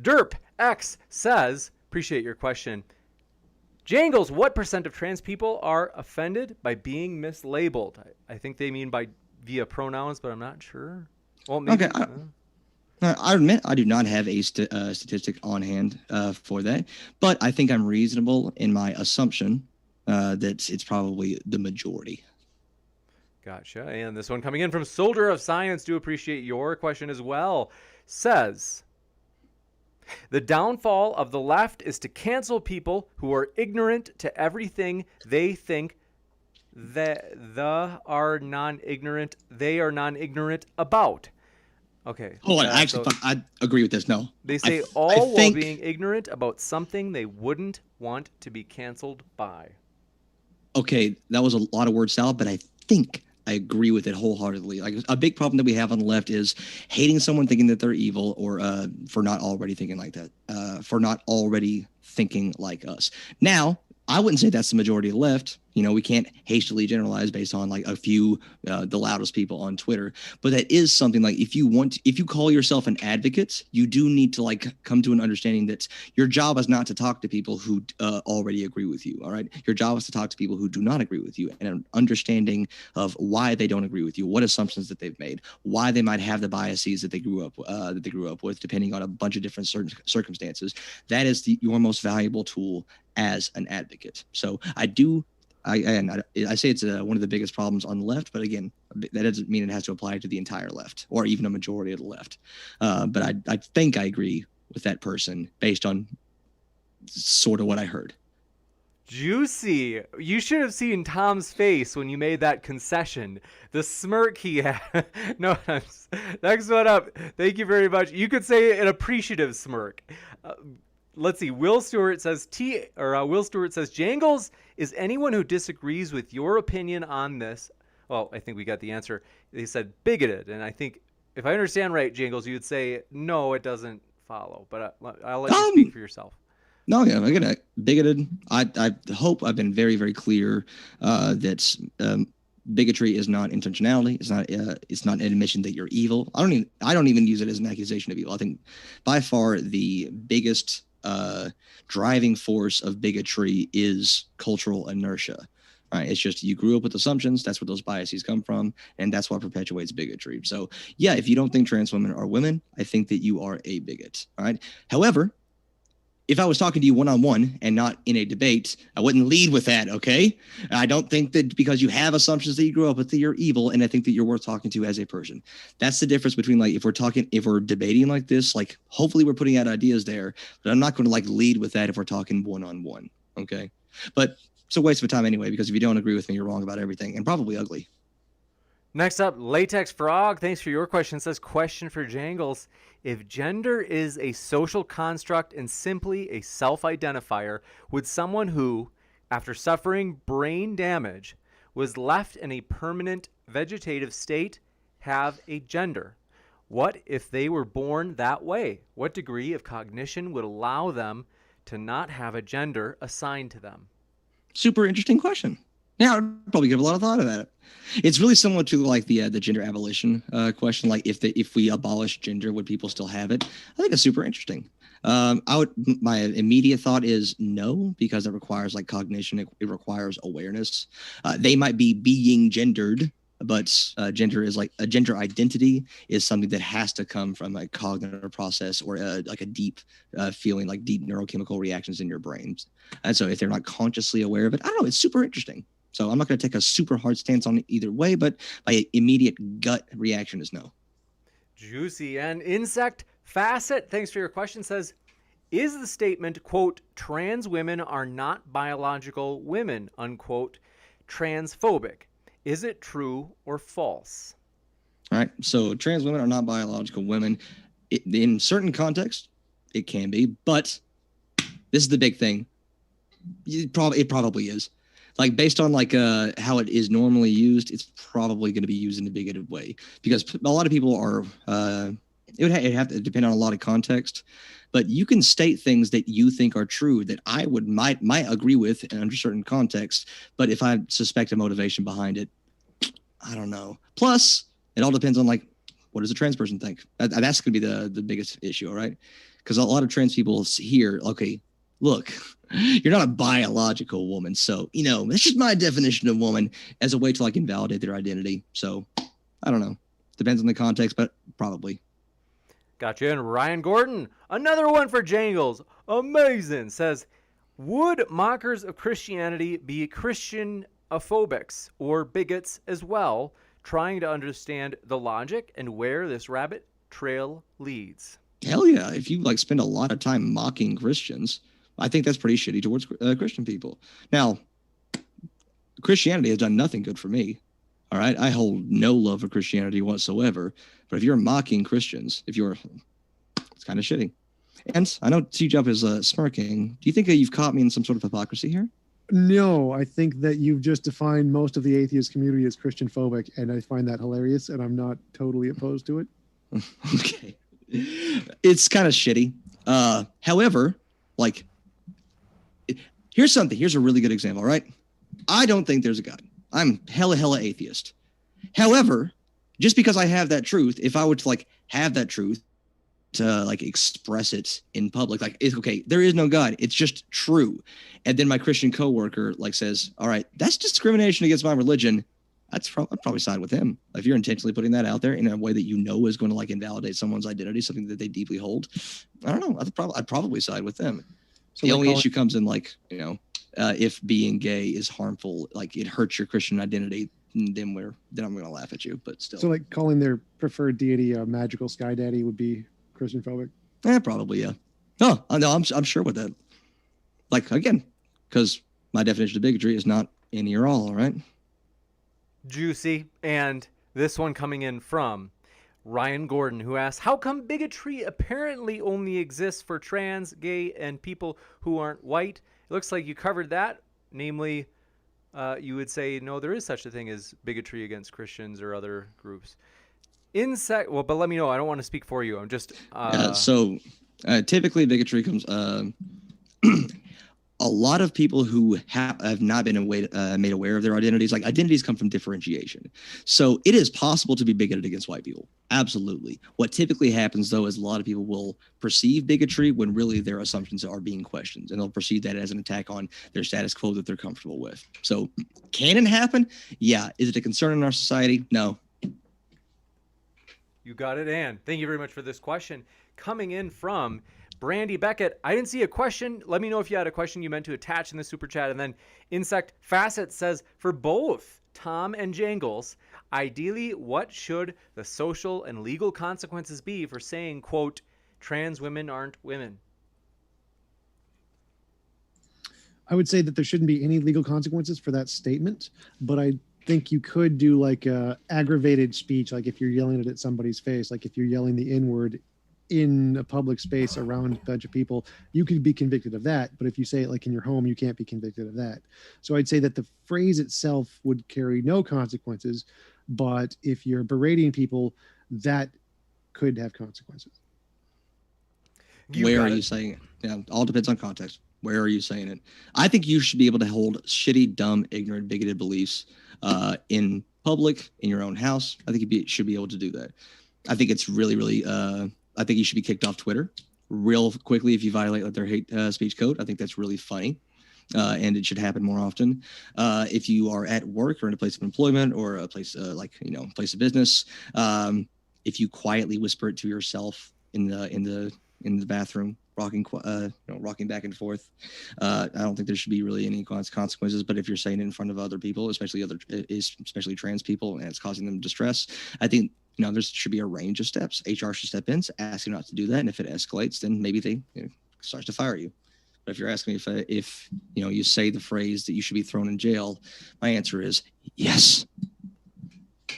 Derp X says, appreciate your question. Jangles, what % of trans people are offended by being mislabeled? I think they mean via pronouns, but I'm not sure. Well, maybe. Okay. I admit I do not have a statistic on hand for that, but I think I'm reasonable in my assumption that it's probably the majority. Gotcha. And this one coming in from Soldier of Science, do appreciate your question as well, says, the downfall of the left is to cancel people who are ignorant to everything they think they are non-ignorant about. Okay. Oh, I agree with this. No. They say while being ignorant about something they wouldn't want to be canceled by. Okay, that was a lot of word salad, but I think I agree with it wholeheartedly. Like a big problem that we have on the left is hating someone thinking that they're evil, or for not already thinking like that, for not already thinking like us. Now, I wouldn't say that's the majority of the left. You know, we can't hastily generalize based on like a few, the loudest people on Twitter. But that is something like if you call yourself an advocate, you do need to like come to an understanding that your job is not to talk to people who already agree with you. All right. Your job is to talk to people who do not agree with you, and an understanding of why they don't agree with you, what assumptions that they've made, why they might have the biases that they grew up with, depending on a bunch of different circumstances. That is your most valuable tool as an advocate. So I say it's one of the biggest problems on the left, but again, that doesn't mean it has to apply to the entire left or even a majority of the left. But I think I agree with that person based on sort of what I heard. Juicy. You should have seen Tom's face when you made that concession. The smirk he had. No, next one up. Thank you very much. You could say an appreciative smirk. Let's see. Will Stewart says Jangles is anyone who disagrees with your opinion on this. Well, I think we got the answer. They said bigoted, and I think if I understand right, Jangles, you would say no, it doesn't follow. But I'll let you speak for yourself. No, yeah, again, bigoted. I hope I've been very, very clear that bigotry is not intentionality. It's not an admission that you're evil. I don't even use it as an accusation of evil. I think by far the biggest driving force of bigotry is cultural inertia. Right? It's just you grew up with assumptions. That's where those biases come from, and that's what perpetuates bigotry. So, yeah, if you don't think trans women are women, I think that you are a bigot. All right. However, if I was talking to you one-on-one and not in a debate, I wouldn't lead with that, okay? I don't think that because you have assumptions that you grew up with that you're evil, and I think that you're worth talking to as a person. That's the difference between like if we're debating like this, like hopefully we're putting out ideas there, but I'm not going to like lead with that if we're talking one-on-one, okay? But it's a waste of time anyway, because if you don't agree with me, you're wrong about everything and probably ugly. Next up, Latex Frog. Thanks for your question. It says, question for Jangles. If gender is a social construct and simply a self-identifier, would someone who, after suffering brain damage, was left in a permanent vegetative state have a gender? What if they were born that way? What degree of cognition would allow them to not have a gender assigned to them? Super interesting question. Yeah, I'd probably give a lot of thought about it. It's really similar to like the gender abolition question. Like if we abolish gender, would people still have it? I think it's super interesting. My immediate thought is no, because it requires like cognition. It requires awareness. They might be being gendered, but gender is like a gender identity is something that has to come from a cognitive process or like a deep feeling, like deep neurochemical reactions in your brains. And so if they're not consciously aware of it, I don't know, it's super interesting. So I'm not going to take a super hard stance on it either way, but my immediate gut reaction is no. Juicy. And Insect Facet, thanks for your question, says, is the statement, quote, trans women are not biological women, unquote, transphobic? Is it true or false? All right. So trans women are not biological women. In certain contexts, it can be, but this is the big thing. It probably is. Like based on like how it is normally used, it's probably going to be used in a bigoted way because a lot of people are. It would have to depend on a lot of context, but you can state things that you think are true that I might agree with under certain contexts. But if I suspect a motivation behind it, I don't know. Plus, it all depends on like what does a trans person think. That's going to be the biggest issue, all right? Because a lot of trans people hear, okay, look, you're not a biological woman. So, that's just my definition of woman as a way to like invalidate their identity. So I don't know. Depends on the context, but probably. Gotcha. And Ryan Gordon, another one for Jangles. Amazing. Says, would mockers of Christianity be Christianophobics or bigots as well, trying to understand the logic and where this rabbit trail leads? Hell yeah. If you like spend a lot of time mocking Christians, I think that's pretty shitty towards Christian people. Now, Christianity has done nothing good for me. All right. I hold no love for Christianity whatsoever. But if you're mocking Christians, it's kind of shitty. And I know T-Jump is smirking. Do you think that you've caught me in some sort of hypocrisy here? No, I think that you've just defined most of the atheist community as Christian phobic, and I find that hilarious, and I'm not totally opposed to it. Okay. It's kind of shitty. However, like, here's something. Here's a really good example, right? I don't think there's a God. I'm hella atheist. However, just because I have that truth, if I were to like have that truth to like express it in public, like it's okay, there is no God. It's just true. And then my Christian coworker like says, all right, that's discrimination against my religion. I'd probably side with him. If you're intentionally putting that out there in a way that you know is going to like invalidate someone's identity, something that they deeply hold, I don't know. I'd probably side with them. So The like only calling- issue comes in like, if being gay is harmful, like it hurts your Christian identity, then I'm going to laugh at you, but still. So like calling their preferred deity a magical sky daddy would be Christian phobic. Probably, yeah. No, I'm sure with that. Like, again, because my definition of bigotry is not any or all right? Juicy. And this one coming in from Ryan Gordon, who asks, how come bigotry apparently only exists for trans, gay, and people who aren't white? It looks like you covered that. Namely, you would say, no, there is such a thing as bigotry against Christians or other groups. Well, but let me know. I don't want to speak for you. I'm just... So typically bigotry comes... a lot of people who have not been made aware of their identities, like identities come from differentiation. So it is possible to be bigoted against white people. Absolutely. What typically happens, though, is a lot of people will perceive bigotry when really their assumptions are being questioned, and they'll perceive that as an attack on their status quo that they're comfortable with. So can it happen? Yeah. Is it a concern in our society? No. You got it, Ann. Thank you very much for this question. Coming in from Brandy Beckett. I didn't see a question. Let me know if you had a question you meant to attach in the super chat. And then Insect Facet says, for both Tom and Jangles, ideally, what should the social and legal consequences be for saying, quote, trans women aren't women? I would say that there shouldn't be any legal consequences for that statement, but I think you could do like aggravated speech, like if you're yelling it at somebody's face, like if you're yelling the N-word in a public space around a bunch of people, you could be convicted of that. But if you say it like in your home, you can't be convicted of that. So I'd say that the phrase itself would carry no consequences, but if you're berating people, that could have consequences. Where are you saying it? Yeah, all depends on context. Where are you saying it? I think you should be able to hold shitty, dumb, ignorant, bigoted beliefs in public, in your own house. I think you should be able to do that. I think it's really, I think you should be kicked off Twitter real quickly if you violate their hate speech code. I think that's really funny, and it should happen more often. If you are at work or in a place of employment or a place place of business, if you quietly whisper it to yourself in the bathroom, rocking back and forth, I don't think there should be really any consequences. But if you're saying it in front of other people, especially trans people, and it's causing them distress, I think there should be a range of steps. HR should step in, ask you not to do that, and if it escalates, then maybe they start to fire you. But if you're asking me if you say the phrase that you should be thrown in jail, my answer is yes.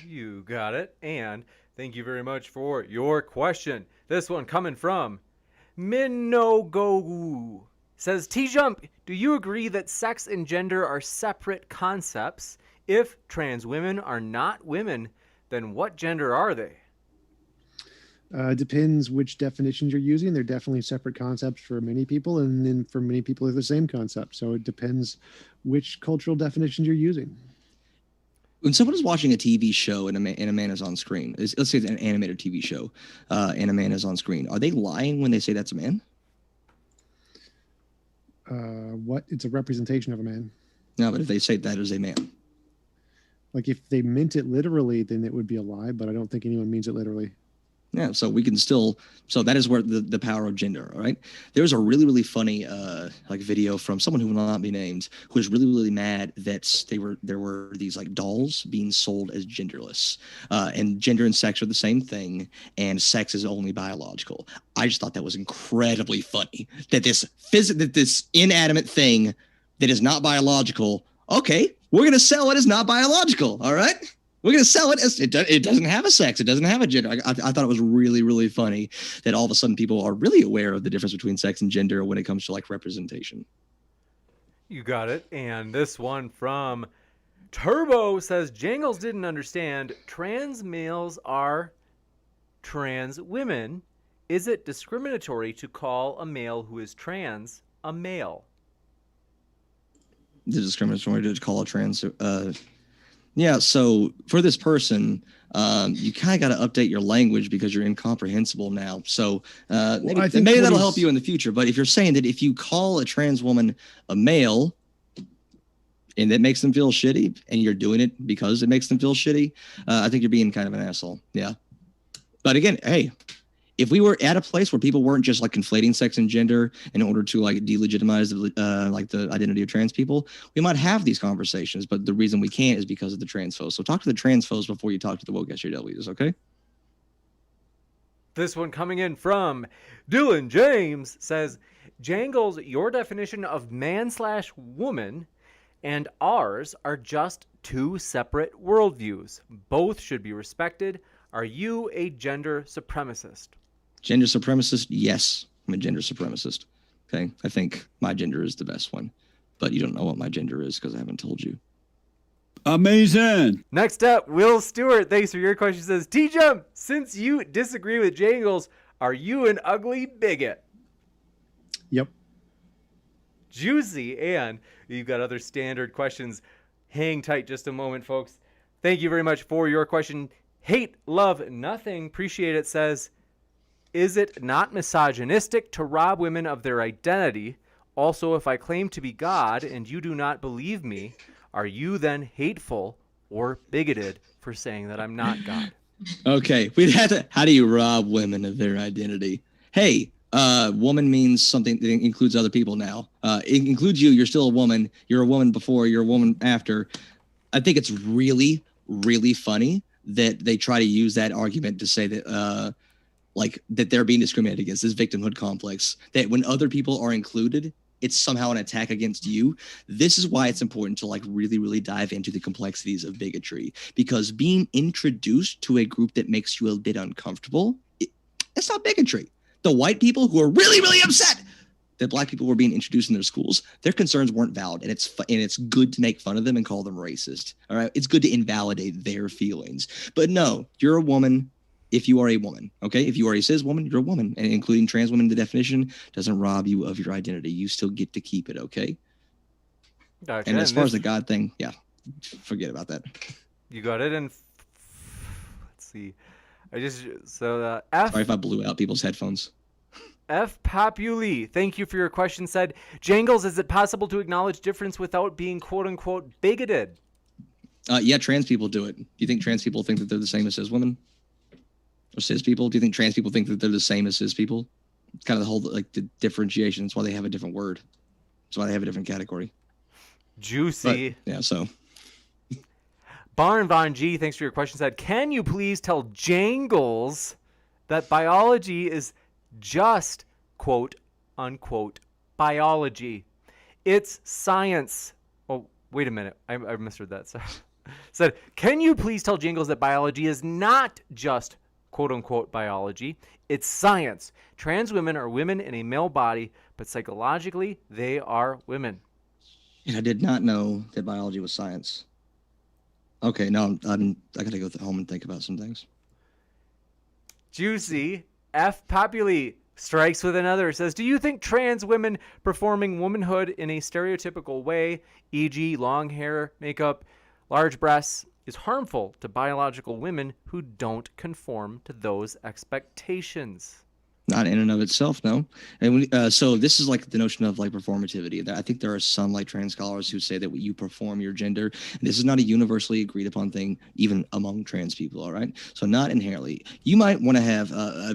You got it. And thank you very much for your question. This one coming from Minogogu says, T-Jump, do you agree that sex and gender are separate concepts? If trans women are not women, then what gender are they? Depends which definitions you're using. They're definitely separate concepts for many people, and then for many people, they're the same concept. So it depends which cultural definitions you're using. When someone is watching a TV show and a man is on screen, let's say it's an animated TV show, and a man is on screen, are they lying when they say that's a man? What? It's a representation of a man. No, but if they say that is a man. Like if they meant it literally, then it would be a lie, but I don't think anyone means it literally. Yeah, so we can so that is where the power of gender, all right? There's a really, really funny video from someone who will not be named, who was really, really mad that there were these like dolls being sold as genderless. And gender and sex are the same thing, and sex is only biological. I just thought that was incredibly funny that this inanimate thing that is not biological, okay, we're gonna sell it as not biological, all right? We're going to sell it as it doesn't have a sex. It doesn't have a gender. I thought it was really, really funny that all of a sudden people are really aware of the difference between sex and gender when it comes to like representation. You got it. And this one from Turbo says Jangles didn't understand. Trans males are trans women. Is it discriminatory to call a male who is trans a male? The discriminatory to call a trans. Yeah. So for this person, you kind of got to update your language because you're incomprehensible now. So maybe, I think maybe what that'll he's- help you in the future. But if you're saying that if you call a trans woman a male and that makes them feel shitty and you're doing it because it makes them feel shitty, I think you're being kind of an asshole. Yeah. But again, hey, if we were at a place where people weren't just like conflating sex and gender in order to like delegitimize the identity of trans people, we might have these conversations. But the reason we can't is because of the trans foes. So talk to the trans foes before you talk to the woke SJWs, okay? This one coming in from Dylan James says, Jangles, your definition of man/woman and ours are just two separate worldviews. Both should be respected. Are you a gender supremacist? Gender supremacist? Yes, I'm a gender supremacist. Okay, I think my gender is the best one, but you don't know what my gender is because I haven't told you. Amazing. Next up, Will Stewart. Thanks for your question. Says, T-Jump, since you disagree with Jangles, are you an ugly bigot? Yep. Juicy. And you've got other standard questions. Hang tight just a moment, folks. Thank you very much for your question. Hate, love, nothing. Appreciate it. Says, is it not misogynistic to rob women of their identity? Also, if I claim to be God and you do not believe me, are you then hateful or bigoted for saying that I'm not God? Okay, we'd have to. How do you rob women of their identity? Hey, woman means something that includes other people now. It includes you. You're still a woman. You're a woman before. You're a woman after. I think it's really, really funny that they try to use that argument to say that, like, that they're being discriminated against, this victimhood complex. That when other people are included, it's somehow an attack against you. This is why it's important to like really, really dive into the complexities of bigotry, because being introduced to a group that makes you a bit uncomfortable, it's not bigotry. The white people who are really, really upset that black people were being introduced in their schools, their concerns weren't valid, and it's good to make fun of them and call them racist. All right, it's good to invalidate their feelings. But no, you're a woman. If you are a woman, okay? If you are a cis woman, you're a woman, and including trans women in the definition doesn't rob you of your identity. You still get to keep it, okay? Gotcha. And as far as the God thing, yeah, forget about that. You got it. And let's see. F Sorry if I blew out people's headphones. F Populi, thank you for your question. Said, Jangles, is it possible to acknowledge difference without being quote unquote bigoted? Yeah, trans people do it. Do you think trans people think that they're the same as cis women? Or cis people? Do you think trans people think that they're the same as cis people? It's kind of the whole like the differentiation. That's why they have a different word. That's why they have a different category. Juicy. But, yeah, so Barn Von G, thanks for your question. Said, can you please tell Jangles that biology is just quote unquote biology? It's science. Oh, wait a minute. I misread that. Sorry. Said, can you please tell Jangles that biology is not just quote unquote biology? It's science. Trans women are women in a male body, but psychologically they are women. and I did not know that biology was science. Okay, now I gotta go home and think about some things. Juicy F Populi strikes with another. Says, do you think trans women performing womanhood in a stereotypical way, e.g. long hair, makeup, large breasts, is harmful to biological women who don't conform to those expectations? Not in and of itself, no. And so this is like the notion of like performativity. I think there are some like trans scholars who say that you perform your gender. And this is not a universally agreed upon thing, even among trans people. All right. So not inherently. You might want to have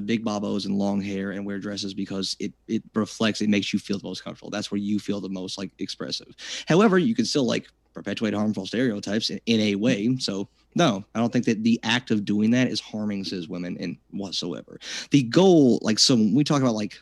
big bobos and long hair and wear dresses because it reflects, it makes you feel the most comfortable. That's where you feel the most like expressive. However, you can still like perpetuate harmful stereotypes in a way. So no, I don't think that the act of doing that is harming cis women in whatsoever. The goal, like, so when we talk about like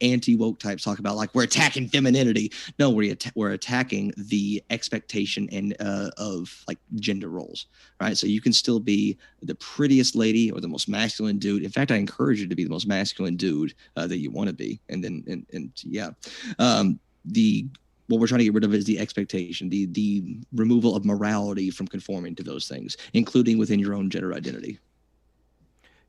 anti-woke types talk about like we're attacking femininity. No, we're attacking the expectation and of like gender roles, right? So you can still be the prettiest lady or the most masculine dude. In fact, I encourage you to be the most masculine dude that you want to be. And then, yeah, the what we're trying to get rid of is the expectation, the removal of morality from conforming to those things, including within your own gender identity.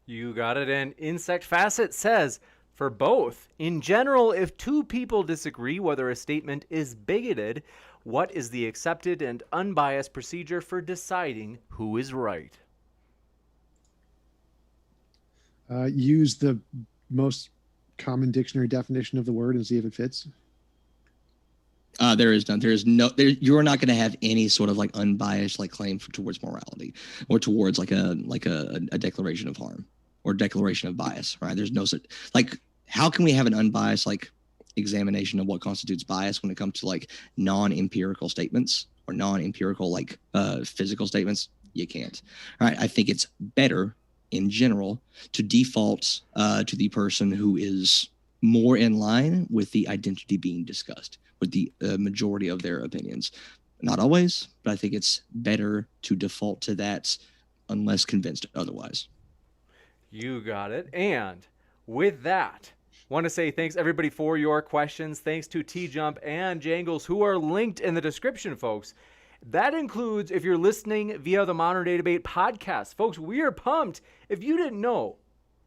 You got it. And Insect Facet says, for both, in general, if two people disagree whether a statement is bigoted, what is the accepted and unbiased procedure for deciding who is right? Use the most common dictionary definition of the word and see if it fits. There is none. You're not going to have any sort of like unbiased like claim towards morality or towards like a declaration of harm or declaration of bias, right? There's no such like, how can we have an unbiased like examination of what constitutes bias when it comes to like non-empirical statements or non-empirical like physical statements? You can't. All right. I think it's better in general to default to the person who is more in line with the identity being discussed, with the majority of their opinions. Not always, but I think it's better to default to that unless convinced otherwise. You got it. And with that, want to say thanks everybody for your questions. Thanks to T-Jump and Jangles, who are linked in the description, folks. That includes if you're listening via the Modern Day Debate podcast. Folks, we are pumped. If you didn't know,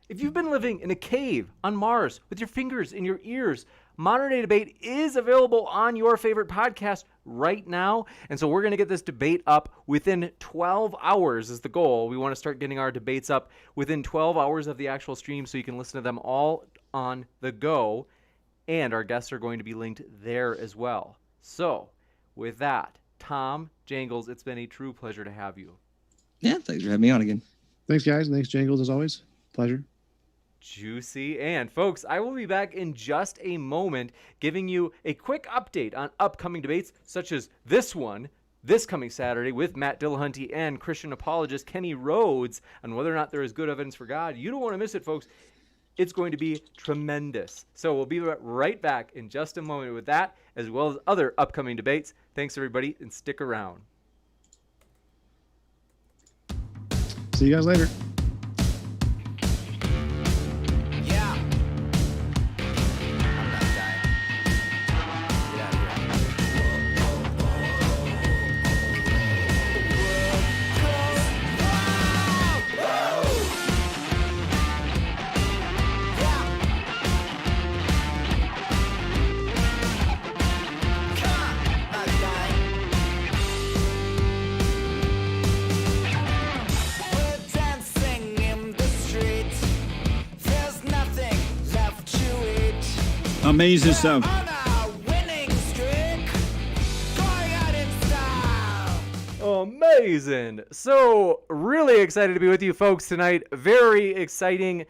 if you've been living in a cave on Mars with your fingers in your ears, Modern Day Debate is available on your favorite podcast right now. And so we're going to get this debate up within 12 hours is the goal. We want to start getting our debates up within 12 hours of the actual stream so you can listen to them all on the go. And our guests are going to be linked there as well. So with that, Tom, Jangles, it's been a true pleasure to have you. Yeah, thanks for having me on again. Thanks, guys. And thanks, Jangles, as always. Pleasure. Juicy. And folks, I will be back in just a moment giving you a quick update on upcoming debates such as this one this coming Saturday with Matt Dillahunty and Christian apologist Kenny Rhodes on whether or not there is good evidence for God. You don't want to miss it, folks. It's going to be tremendous. So we'll be right back in just a moment with that as well as other upcoming debates. Thanks, everybody, and stick around. See you guys later. Amazing stuff. Amazing. So really excited to be with you folks tonight. Very exciting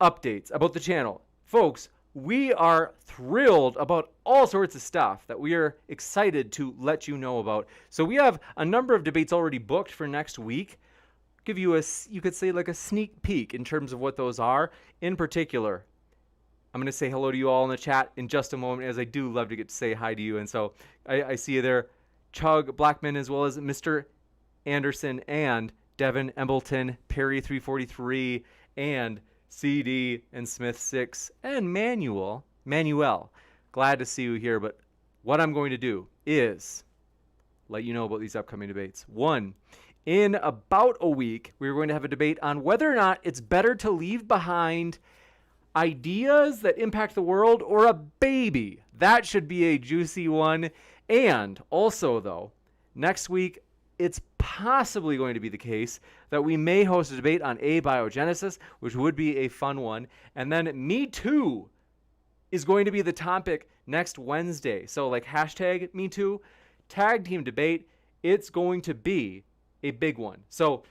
updates about the channel. Folks, we are thrilled about all sorts of stuff that we are excited to let you know about. So we have a number of debates already booked for next week. Give you you could say like a sneak peek in terms of what those are. In particular, I'm going to say hello to you all in the chat in just a moment, as I do love to get to say hi to you. And so I see you there, Chug Blackman, as well as Mr. Anderson and Devin Embleton, Perry 343, and CD and Smith 6, and Manuel. Glad to see you here. But what I'm going to do is let you know about these upcoming debates. One, in about a week, we're going to have a debate on whether or not it's better to leave behind ideas that impact the world or a baby. That should be a juicy one. And also, though, next week, it's possibly going to be the case that we may host a debate on abiogenesis, which would be a fun one. And then Me Too is going to be the topic next Wednesday. So like hashtag Me Too, tag team debate. It's going to be a big one. So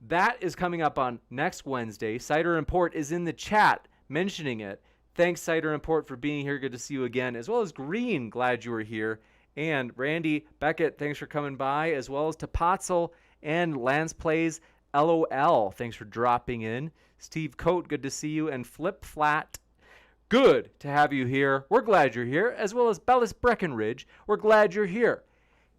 that is coming up on next Wednesday. Cider and Port is in the chat mentioning it. Thanks, Cider and Port, for being here. Good to see you again, as well as Green. Glad you were here. And Randy Beckett, thanks for coming by, as well as to Potzel and Lance Plays LOL. Thanks for dropping in. Steve Coate, good to see you. And Flip Flat, good to have you here. We're glad you're here, as well as Bellis Breckenridge. We're glad you're here.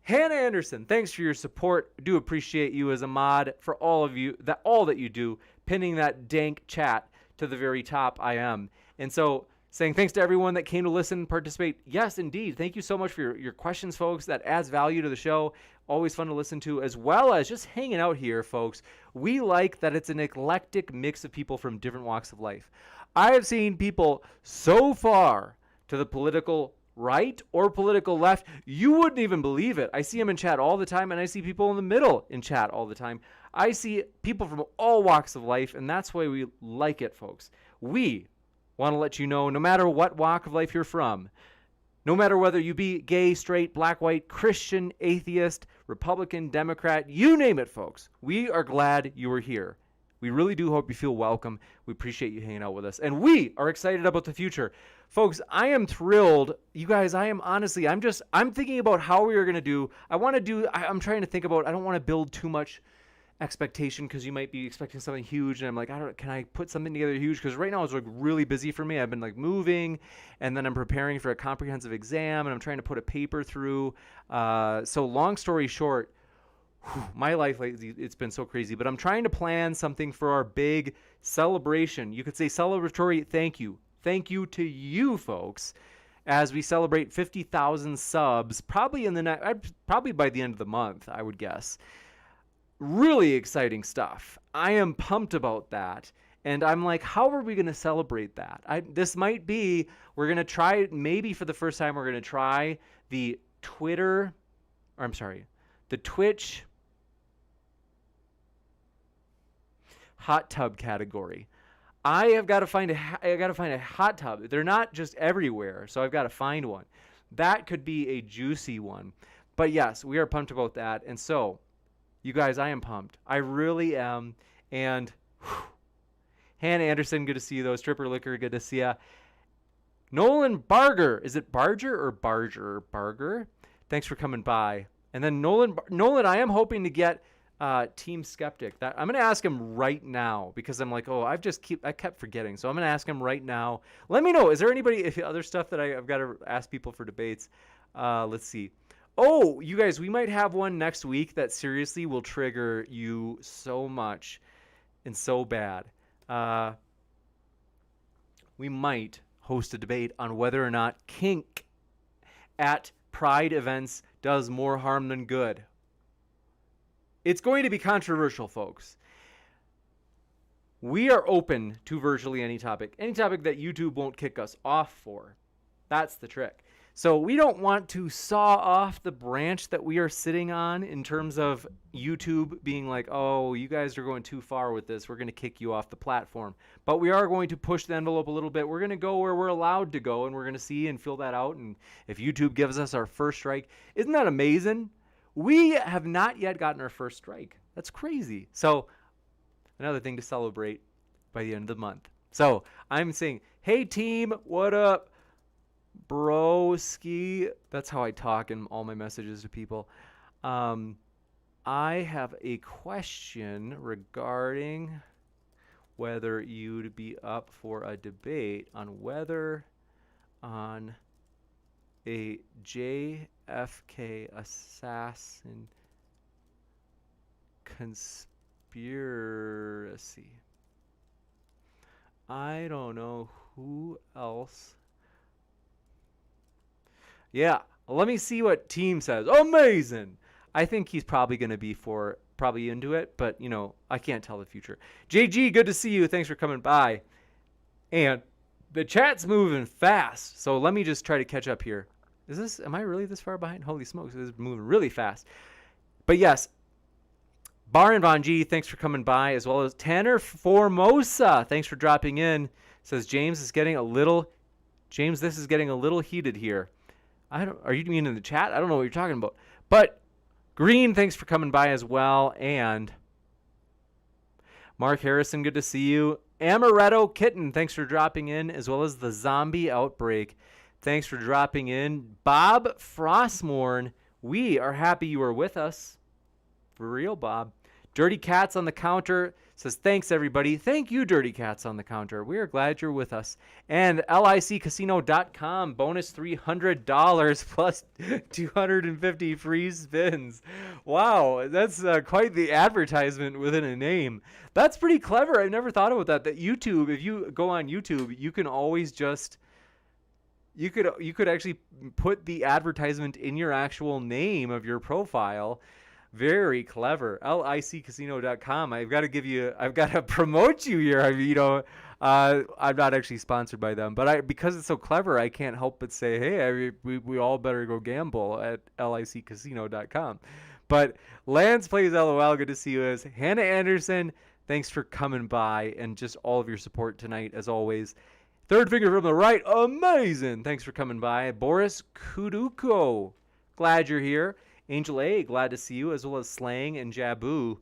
Hannah Anderson, thanks for your support. I do appreciate you as a mod for all of you, all that you do, pinning that dank chat to the very top. I am. And so saying thanks to everyone that came to listen and participate. Yes, indeed. Thank you so much for your questions, folks. That adds value to the show. Always fun to listen to, as well as just hanging out here, folks. We like that it's an eclectic mix of people from different walks of life. I have seen people so far to the political right or political left, you wouldn't even believe it. I see them in chat all the time, and I see people in the middle in chat all the time. I see people from all walks of life, and that's why we like it, folks. We want to let you know, no matter what walk of life you're from, no matter whether you be gay, straight, black, white, Christian, atheist, Republican, Democrat, you name it, folks, we are glad you are here. We really do hope you feel welcome. We appreciate you hanging out with us. And we are excited about the future. Folks, I am thrilled. You guys, I'm thinking about how we are going to do. I'm trying to think about, I don't want to build too much expectation because you might be expecting something huge. And I'm like, can I put something together huge? Because right now it's like really busy for me. I've been like moving, and then I'm preparing for a comprehensive exam, and I'm trying to put a paper through. So long story short, my life lately, it's been so crazy, but I'm trying to plan something for our big celebration. You could say celebratory thank you. Thank you to you folks as we celebrate 50,000 subs, probably by the end of the month, I would guess. Really exciting stuff. I am pumped about that. And I'm like, how are we going to celebrate that? We're going to try, maybe for the first time, we're going to try the Twitch hot tub category. I have got to find a hot tub. They're not just everywhere, so I've got to find one. That could be a juicy one. But yes, we are pumped about that. And so, you guys, I am pumped. I really am. And Hannah Anderson, good to see you though. Stripper Liquor, good to see ya. Nolan Barger, is it Barger or Barger? Barger. Thanks for coming by. And then Nolan, I am hoping to get Team Skeptic. I'm going to ask him right now because I'm like, I kept forgetting. So I'm going to ask him right now. Let me know. Is there anybody, other stuff that I've got to ask people for debates? Let's see. Oh, you guys, we might have one next week that seriously will trigger you so much and so bad. We might host a debate on whether or not kink at Pride events does more harm than good. It's going to be controversial, folks. We are open to virtually any topic that YouTube won't kick us off for. That's the trick. So we don't want to saw off the branch that we are sitting on in terms of YouTube being like, oh, you guys are going too far with this. We're going to kick you off the platform. But we are going to push the envelope a little bit. We're going to go where we're allowed to go, and we're going to see and fill that out. And if YouTube gives us our first strike, isn't that amazing? We have not yet gotten our first strike. That's crazy. So another thing to celebrate by the end of the month. So I'm saying, hey, team, what up? Broski. That's how I talk in all my messages to people. I have a question regarding whether you'd be up for a debate on whether on a JFK assassin conspiracy. I don't know who else. Yeah, let me see what team says. Amazing. I think he's probably going to be probably into it, but I can't tell the future. JG, good to see you. Thanks for coming by. And the chat's moving fast, so let me just try to catch up here. Am I really this far behind? Holy smokes, this is moving really fast. But yes, Baron Von G, thanks for coming by, as well as Tanner Formosa. Thanks for dropping in. Says James, this is getting a little heated here. Are you mean in the chat? I don't know what you're talking about. But Green, thanks for coming by as well. And Mark Harrison, good to see you. Amaretto Kitten, thanks for dropping in, as well as the Zombie Outbreak. Thanks for dropping in. Bob Frostmorn, we are happy you are with us. For real, Bob. Dirty Cats on the Counter says, thanks, everybody. Thank you, Dirty Cats on the Counter. We are glad you're with us. And LICCasino.com, bonus $300 plus 250 free spins. Wow, that's quite the advertisement within a name. That's pretty clever. I never thought about that. That YouTube, if you go on YouTube, you can always just You could actually put the advertisement in your actual name of your profile. Very clever. LICcasino.com. I've got to promote you here. I mean, I'm not actually sponsored by them, but because it's so clever, I can't help but say, hey, we all better go gamble at LICcasino.com. But Lance Plays LOL, good to see you. As Hannah Anderson, thanks for coming by and just all of your support tonight, as always. Third finger from the right, amazing. Thanks for coming by. Boris Kuduko, glad you're here. Angel A, glad to see you, as well as Slang and Jabu.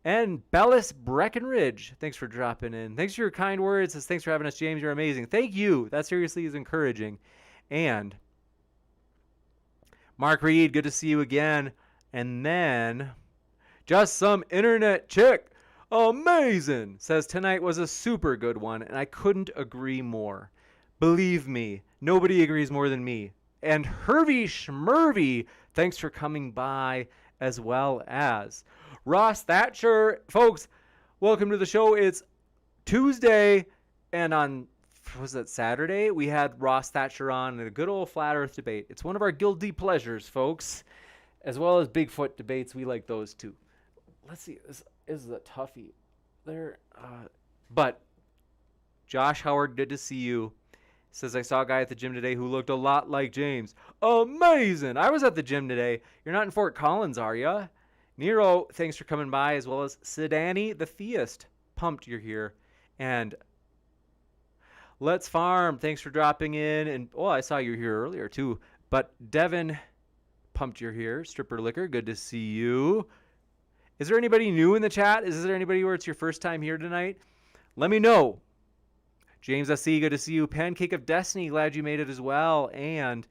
And Bellis Breckenridge, thanks for dropping in. Thanks for your kind words. Thanks for having us, James. You're amazing. Thank you. That seriously is encouraging. And Mark Reed, good to see you again. And then Just Some Internet Chick, amazing, says tonight was a super good one, and I couldn't agree more. Believe me, nobody agrees more than me. And Hervey Schmervy, thanks for coming by, as well as Ross Thatcher. Folks, welcome to the show. It's Tuesday, and on, was that Saturday? We had Ross Thatcher on in a good old flat earth debate. It's one of our guilty pleasures, folks, as well as Bigfoot debates. We like those too. Let's see, this is a toughie there. But Josh Howard, good to see you. Says, I saw a guy at the gym today who looked a lot like James. Amazing. I was at the gym today. You're not in Fort Collins, are ya? Nero, thanks for coming by, as well as Sedani the Theist. Pumped you're here. And Let's Farm, thanks for dropping in. And, oh, I saw you here earlier, too. But Devin, pumped you're here. Stripper Liquor, good to see you. Is there anybody new in the chat? Is there anybody where it's your first time here tonight? Let me know. James S.C., good to see you. Pancake of Destiny, glad you made it as well. And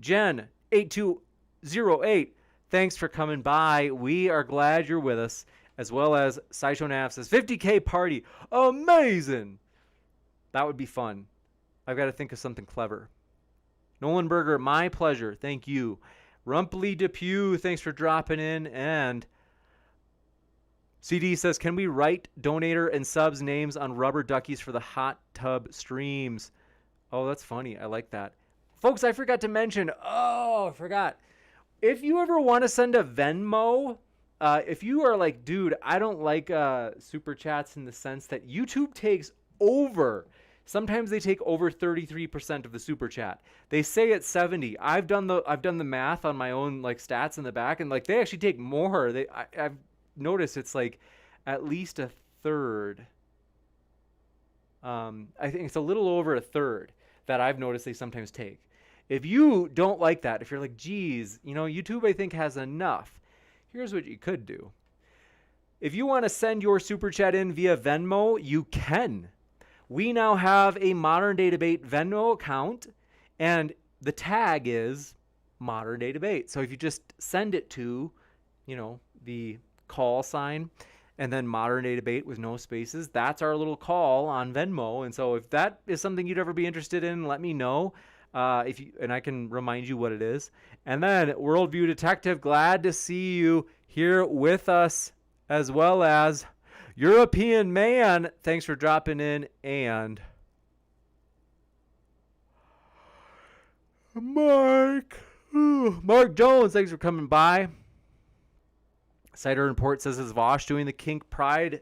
Jen8208, thanks for coming by. We are glad you're with us. As well as Sideshow Nav says, 50K party, amazing. That would be fun. I've got to think of something clever. Nolan Berger, my pleasure. Thank you. Rumpley Depew, thanks for dropping in. And CD says, can we write donator and subs names on rubber duckies for the hot tub streams? Oh, that's funny. I like that. Folks, I forgot to mention. Oh, I forgot. If you ever want to send a Venmo, if you are like, dude, I don't like super chats in the sense that YouTube takes over. Sometimes they take over 33% of the super chat. They say it's 70. I've done the math on my own like stats in the back, and like they actually take more. I've notice it's like at least a third. I think it's a little over a third that I've noticed they sometimes take. If you don't like that, if you're like, geez, YouTube I think has enough, here's what you could do. If you want to send your super chat in via Venmo, you can. We now have a Modern Day Debate Venmo account, and the tag is Modern Day Debate. So if you just send it to, the call sign and then Modern Day Debate with no spaces, that's our little call on Venmo. And so if that is something you'd ever be interested in, let me know, and I can remind you what it is. And then Worldview Detective, glad to see you here with us, as well as European Man, thanks for dropping in. And Mark Jones, thanks for coming by. Cider and Port says, is Vosh doing the Kink Pride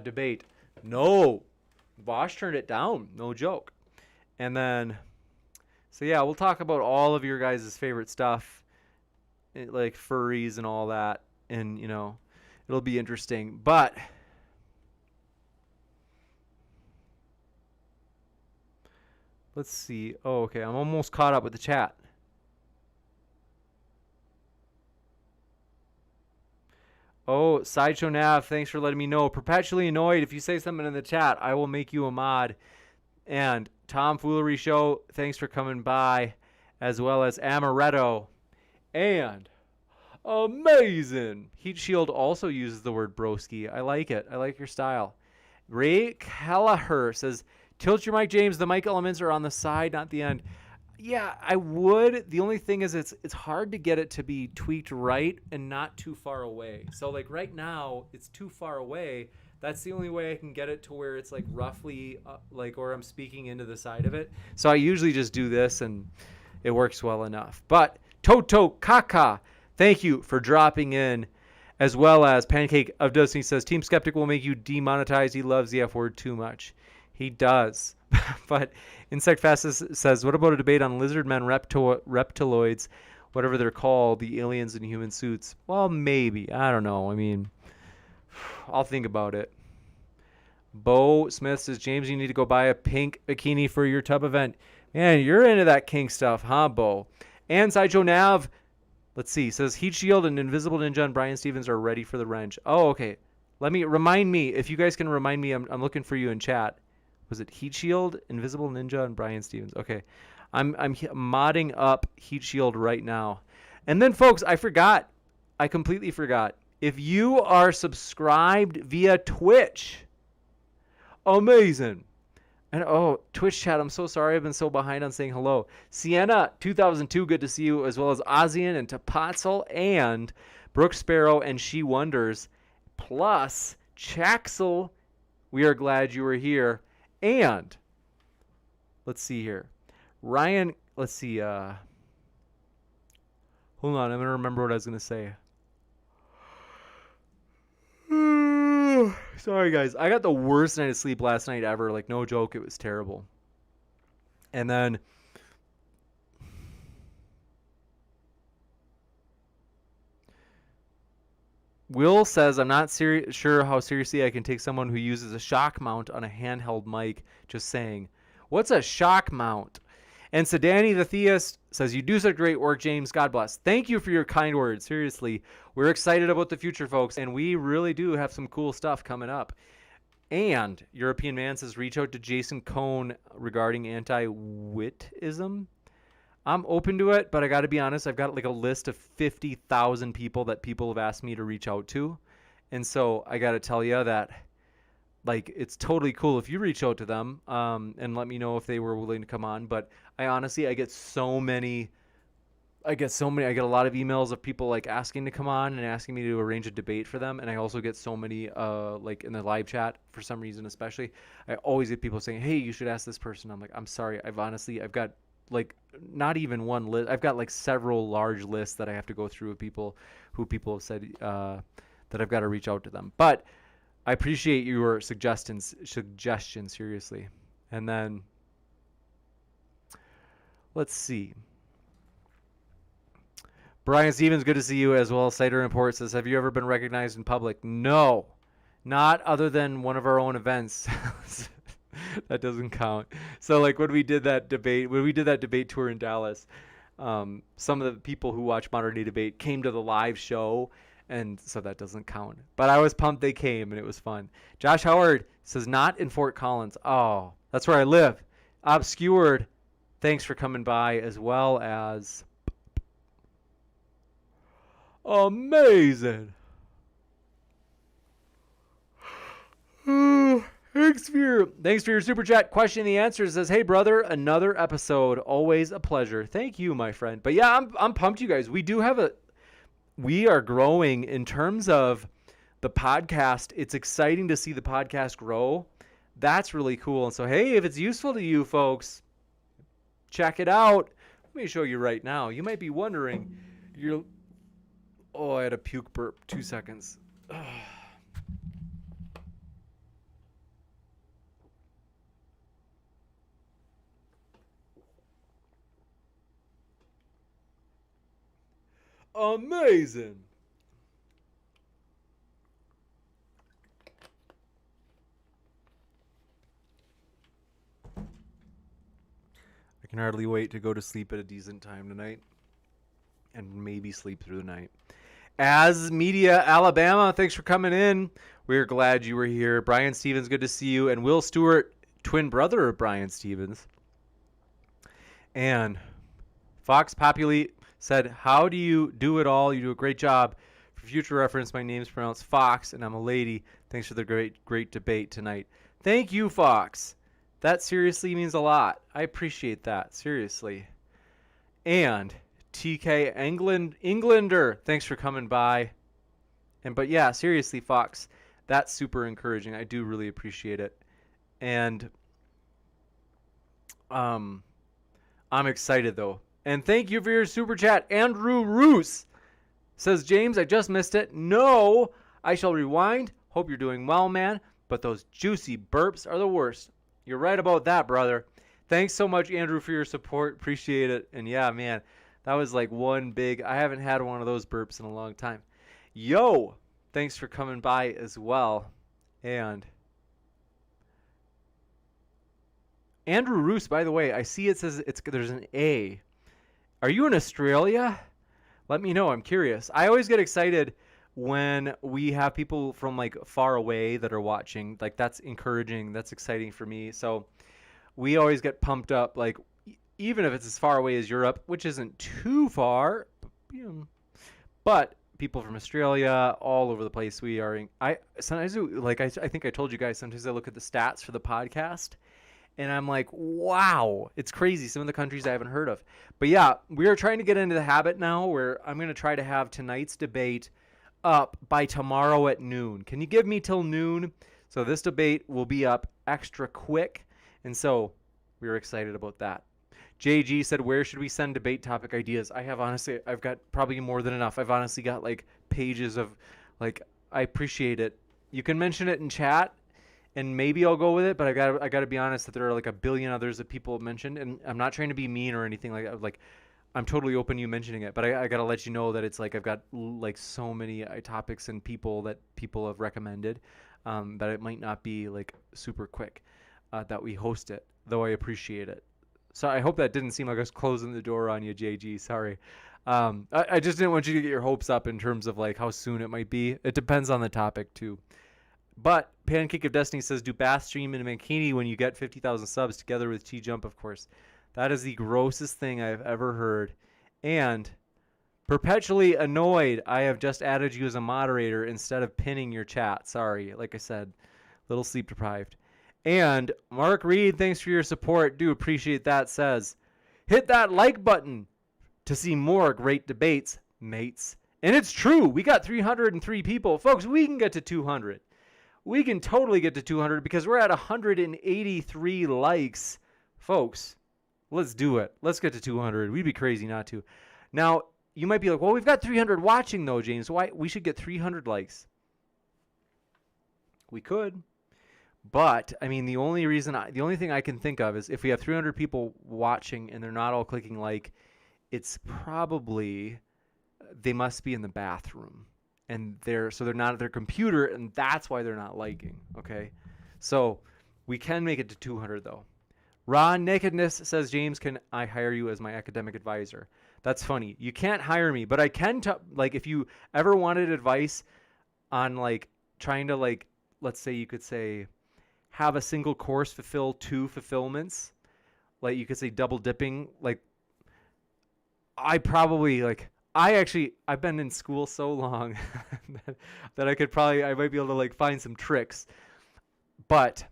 debate? No. Vosh turned it down. No joke. And then, so yeah, we'll talk about all of your guys' favorite stuff, like furries and all that. And, it'll be interesting. But let's see. Oh, okay. I'm almost caught up with the chat. Oh, Sideshow Nav, thanks for letting me know. Perpetually Annoyed, if you say something in the chat, I will make you a mod. And Tom Foolery Show, thanks for coming by, as well as Amaretto. And amazing. Heat Shield also uses the word broski. I like it. I like your style. Ray Callagher says, tilt your mic, James. The mic elements are on the side, not the end. Yeah, I would. The only thing is it's hard to get it to be tweaked right and not too far away. So like right now, it's too far away That's the only way I can get it to where it's like roughly like, or I'm speaking into the side of it. So I usually just do this and it works well enough. But Toto Kaka, thank you for dropping in, as well as Pancake of Destiny says, Team Skeptic will make you demonetized. He loves the F word too much. He does. But Insect Fastest says, what about a debate on lizard men, reptiloids, whatever they're called, the aliens in human suits? Well, maybe. I don't know. I mean, I'll think about it. Bo Smith says, James, you need to go buy a pink bikini for your tub event. Man, you're into that kink stuff, huh, Bo? And Sideshow Nav, let's see, says Heat Shield and Invisible Ninja and Brian Stevens are ready for the wrench. Oh, okay. Remind me, if you guys can remind me, I'm looking for you in chat. Was it Heat Shield, Invisible Ninja, and Brian Stevens? Okay. I'm modding up Heat Shield right now. And then, folks, I completely forgot. If you are subscribed via Twitch, amazing. And Twitch chat, I'm so sorry. I've been so behind on saying hello. Sienna 2002, good to see you, as well as Ozian and Tapatzel and Brooke Sparrow and She Wonders, plus Chaxel. We are glad you were here. And let's see here. Ryan, let's see. Hold on, I'm going to remember what I was going to say. Sorry, guys. I got the worst night of sleep last night ever. Like, no joke. It was terrible. And then Will says, I'm not sure how seriously I can take someone who uses a shock mount on a handheld mic. Just saying. What's a shock mount? And Sedani the Theist says, you do such great work, James. God bless. Thank you for your kind words. Seriously, we're excited about the future, folks, and we really do have some cool stuff coming up. And European Man says, reach out to Jason Cohn regarding anti-wittism. I'm open to it, but I got to be honest, I've got like a list of 50,000 people that people have asked me to reach out to. And so I got to tell you that, like, it's totally cool if you reach out to them and let me know if they were willing to come on. But I honestly, I get a lot of emails of people like asking to come on and asking me to arrange a debate for them. And I also get so many, like in the live chat for some reason, especially, I always get people saying, hey, you should ask this person. I'm like, I'm sorry. I've got like not even one list. I've got like several large lists that I have to go through of people who people have said that I've got to reach out to them. But I appreciate your suggestions, seriously. And then, let's see. Brian Stevens, good to see you, as well. Cider Report says, have you ever been recognized in public? No, not other than one of our own events. That doesn't count. So, like, when we did that debate tour in Dallas, some of the people who watch Modern Day Debate came to the live show, and so that doesn't count. But I was pumped they came, and it was fun. Josh Howard says, not in Fort Collins. Oh, that's where I live. Obscured, thanks for coming by, as well as amazing. Thanks for your super chat. Question the answer says, hey brother, another episode. Always a pleasure. Thank you, my friend. But yeah, I'm pumped, you guys. We are growing in terms of the podcast. It's exciting to see the podcast grow. That's really cool. And so, hey, if it's useful to you folks, check it out. Let me show you right now. You might be wondering, I had a puke burp. 2 seconds. Amazing. I can hardly wait to go to sleep at a decent time tonight and maybe sleep through the night. As Media Alabama, thanks for coming in. We're glad you were here. Brian Stevens, good to see you. And Will Stewart, twin brother of Brian Stevens. And Fox Populi said, how do you do it all? You do a great job. For future reference, my name's pronounced Fox, and I'm a lady. Thanks for the great debate tonight. Thank you, Fox. That seriously means a lot. I appreciate that, seriously. And TK Englander, thanks for coming by. But yeah, seriously, Fox, that's super encouraging. I do really appreciate it. And I'm excited though. And thank you for your super chat. Andrew Roos says, James, I just missed it. No, I shall rewind. Hope you're doing well, man. But those juicy burps are the worst. You're right about that, brother. Thanks so much, Andrew, for your support. Appreciate it. And yeah, man, that was like one big, I haven't had one of those burps in a long time. Yo, thanks for coming by as well. And Andrew Roos, by the way, I see it says there's an A. Are you in Australia? Let me know. I'm curious. I always get excited when we have people from like far away that are watching. Like that's encouraging. That's exciting for me. So we always get pumped up. Like even if it's as far away as Europe, which isn't too far, but people from Australia, all over the place. We are. I sometimes like I think I told you guys. Sometimes I look at the stats for the podcast. And I'm like, wow, it's crazy. Some of the countries I haven't heard of. But yeah, we are trying to get into the habit now where I'm going to try to have tonight's debate up by tomorrow at noon. Can you give me till noon? So this debate will be up extra quick. And so we're excited about that. JG said, where should we send debate topic ideas? I've got probably more than enough. I've honestly got like pages of like, I appreciate it. You can mention it in chat. And maybe I'll go with it, but I got to be honest that there are like a billion others that people have mentioned, and I'm not trying to be mean or anything like that. Like, I'm totally open to you mentioning it, but I got to let you know that it's like I've got like so many topics and people that people have recommended that it might not be like super quick that we host it, though I appreciate it. So I hope that didn't seem like I was closing the door on you, JG. Sorry. I just didn't want you to get your hopes up in terms of like how soon it might be. It depends on the topic too. But Pancake of Destiny says, do Bath stream in Mankini when you get 50,000 subs together with T-Jump, of course. That is the grossest thing I've ever heard. And perpetually annoyed, I have just added you as a moderator instead of pinning your chat. Sorry, like I said, little sleep deprived. And Mark Reed, thanks for your support. Do appreciate that. Says, hit that like button to see more great debates, mates. And it's true. We got 303 people. Folks, we can get to 200. We can totally get to 200 because we're at 183 likes. Folks, let's do it. Let's get to 200. We'd be crazy not to. Now, you might be like, well, we've got 300 watching though, James. Why? We should get 300 likes. We could. But, I mean, the only thing I can think of is if we have 300 people watching and they're not all clicking like, it's probably they must be in the bathroom. And they're not at their computer, and that's why they're not liking. Okay, so we can make it to 200 though. Ron Nakedness says, James, can I hire you as my academic advisor? That's funny. You can't hire me, but I can. Like, if you ever wanted advice on like trying to like, let's say you could say, have a single course fulfill 2 fulfillments, like you could say double dipping. Like, I've been in school so long that I might be able to like find some tricks. But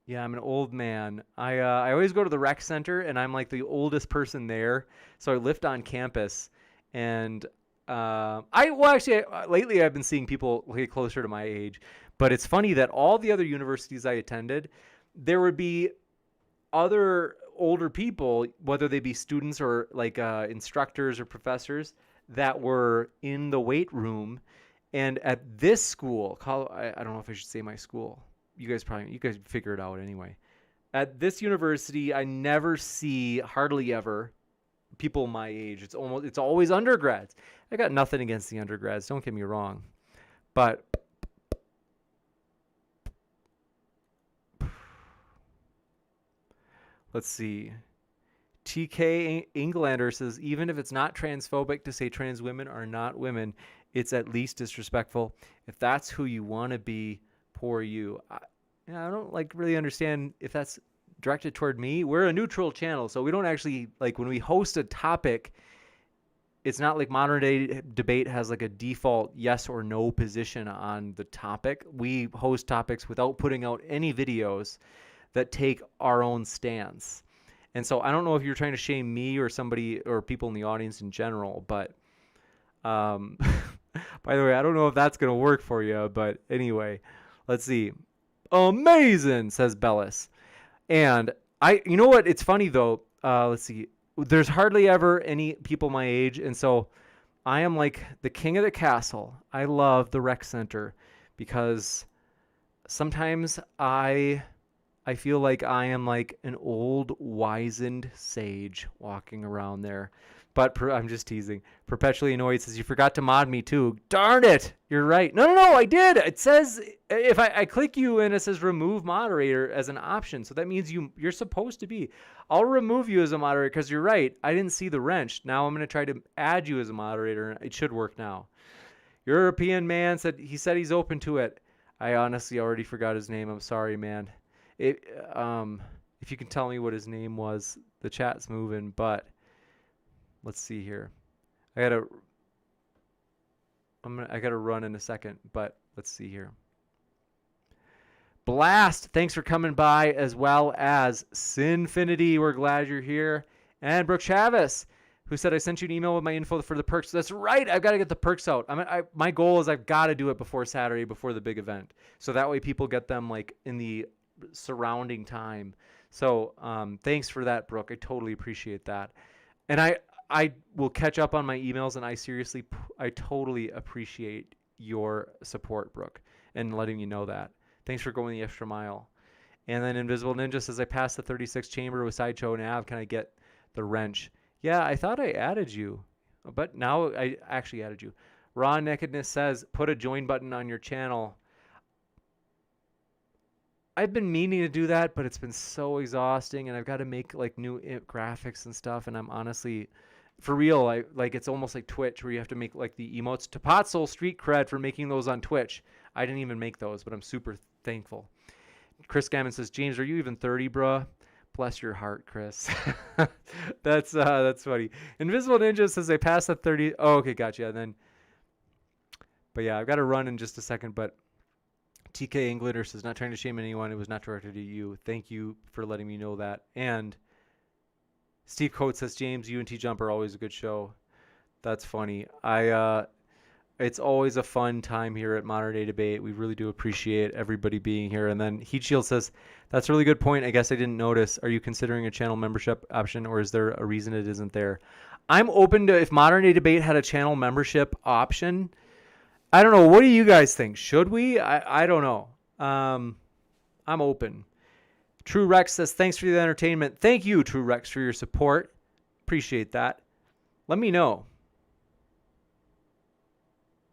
yeah, I'm an old man. I always go to the rec center and I'm like the oldest person there. So I live on campus and lately I've been seeing people way closer to my age, but it's funny that all the other universities I attended, there would be other older people, whether they be students or like instructors or professors, that were in the weight room. And at this school, I don't know if I should say my school. You guys figure it out anyway. At this university, I never see hardly ever people my age. It's always undergrads. I got nothing against the undergrads. Don't get me wrong, but let's see. TK Englander says, even if it's not transphobic to say trans women are not women, it's at least disrespectful. If that's who you want to be, poor you. I don't like really understand if that's directed toward me. We're a neutral channel, so we don't actually like when we host a topic. It's not like Modern Day Debate has like a default yes or no position on the topic. We host topics without putting out any videos that take our own stance. And so I don't know if you're trying to shame me or somebody or people in the audience in general, but By the way, I don't know if that's going to work for you, but anyway, let's see. Amazing, says Bellis. And you know what? It's funny though. Let's see. There's hardly ever any people my age. And so I am like the king of the castle. I love the rec center because sometimes I feel like I am like an old wizened sage walking around there. But I'm just teasing. Perpetually Annoyed says, you forgot to mod me too. Darn it. You're right. No, I did. It says, if I click you and it says remove moderator as an option. So that means you're supposed to be. I'll remove you as a moderator because you're right. I didn't see the wrench. Now I'm going to try to add you as a moderator. It should work now. European man said he's open to it. I honestly already forgot his name. I'm sorry, man. If you can tell me what his name was, the chat's moving, but let's see here. I gotta run in a second, but let's see here. Blast, thanks for coming by, as well as Sinfinity. We're glad you're here. And Brooke Chavez, who said I sent you an email with my info for the perks. That's right. I've got to get the perks out. My goal is I've got to do it before Saturday, before the big event, so that way people get them like in the surrounding time. So thanks for that, Brooke. I totally appreciate that. And I will catch up on my emails, and I totally appreciate your support, Brooke, and letting me know that. Thanks for going the extra mile. And then Invisible Ninja says, I passed the 36 chamber with Sideshow Nav. Can I get the wrench? Yeah, I thought I added you, but now I actually added you. Raw Nakedness says, put a join button on your channel. I've been meaning to do that, but it's been so exhausting, and I've got to make like new graphics and stuff, and I'm honestly... For real, it's almost like Twitch where you have to make like the emotes. Tapatzel street cred for making those on Twitch. I didn't even make those, but I'm super thankful. Chris Gammon says, James, are you even 30, bruh? Bless your heart, Chris. That's funny. Invisible Ninja says they passed the 30. Oh, okay, gotcha. But yeah, I've got to run in just a second. But TK Englander says, not trying to shame anyone. It was not directed at you. Thank you for letting me know that. And Steve Coates says, James, you and T-Jump are always a good show. That's funny. It's always a fun time here at Modern Day Debate. We really do appreciate everybody being here. And then Heat Shield says, that's a really good point. I guess I didn't notice. Are you considering a channel membership option, or is there a reason it isn't there? I'm open to, if Modern Day Debate had a channel membership option. I don't know. What do you guys think? Should we? I don't know. I'm open. True Rex says, thanks for the entertainment. Thank you, True Rex, for your support. Appreciate that. Let me know.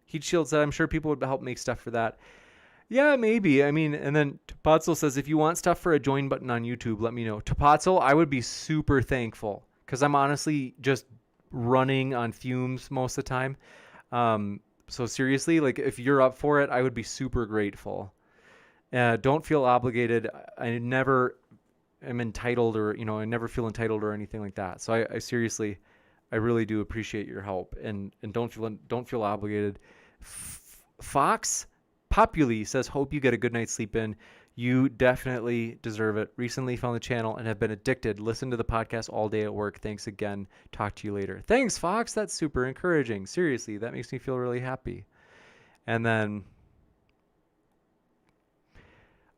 Heat Shield said, I'm sure people would help make stuff for that. Yeah, maybe. I mean, and then Tapatzel says, if you want stuff for a join button on YouTube, let me know. Tapatzel, I would be super thankful because I'm honestly just running on fumes most of the time. So seriously, like if you're up for it, I would be super grateful. Don't feel obligated. I never am entitled, or I never feel entitled or anything like that. So I seriously, I really do appreciate your help, and don't feel obligated. Fox Populi says, hope you get a good night's sleep in. You definitely deserve it. Recently found the channel and have been addicted. Listen to the podcast all day at work. Thanks again. Talk to you later. Thanks, Fox. That's super encouraging. Seriously, that makes me feel really happy. And then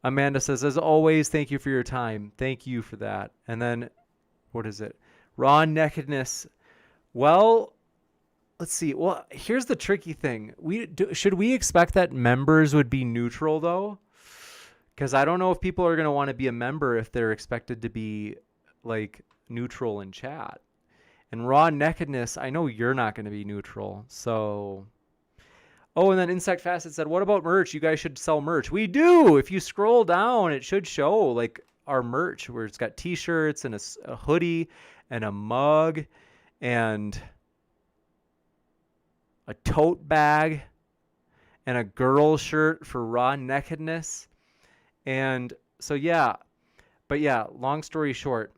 Amanda says, as always, thank you for your time. Thank you for that. And then, what is it? Raw Nakedness. Well, let's see. Well, here's the tricky thing. Should we expect that members would be neutral, though? Because I don't know if people are going to want to be a member if they're expected to be, like, neutral in chat. And Raw Nakedness, I know you're not going to be neutral, so... Oh, and then Insect Facet said, what about merch? You guys should sell merch. We do! If you scroll down, it should show, like, our merch, where it's got t-shirts and a hoodie and a mug and a tote bag and a girl shirt for Raw Nakedness. And so, yeah. But, yeah, long story short,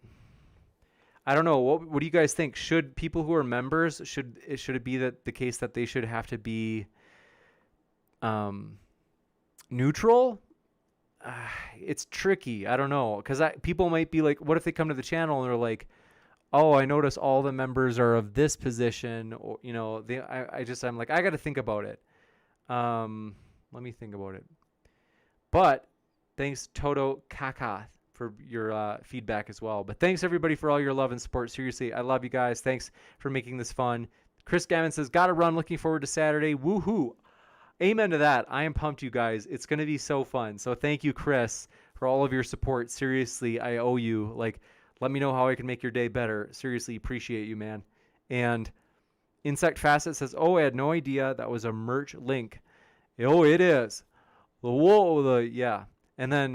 I don't know. What do you guys think? Should people who are members, should it be that the case that they should have to be neutral? It's tricky. I don't know, because people might be like, what if they come to the channel and they're like, oh, I notice all the members are of this position, or I'm like, I got to think about it. Let me think about it. But thanks Toto Kaka for your feedback as well. But thanks everybody for all your love and support. Seriously, I love you guys. Thanks for making this fun. Chris Gavin says, gotta run. Looking forward to Saturday. Woohoo. Amen to that. I am pumped, you guys. It's going to be so fun. So thank you, Chris, for all of your support. Seriously, I owe you. Like, let me know how I can make your day better. Seriously, appreciate you, man. And Insect Facet says, oh, I had no idea that was a merch link. Oh, it is. Whoa, yeah. And then,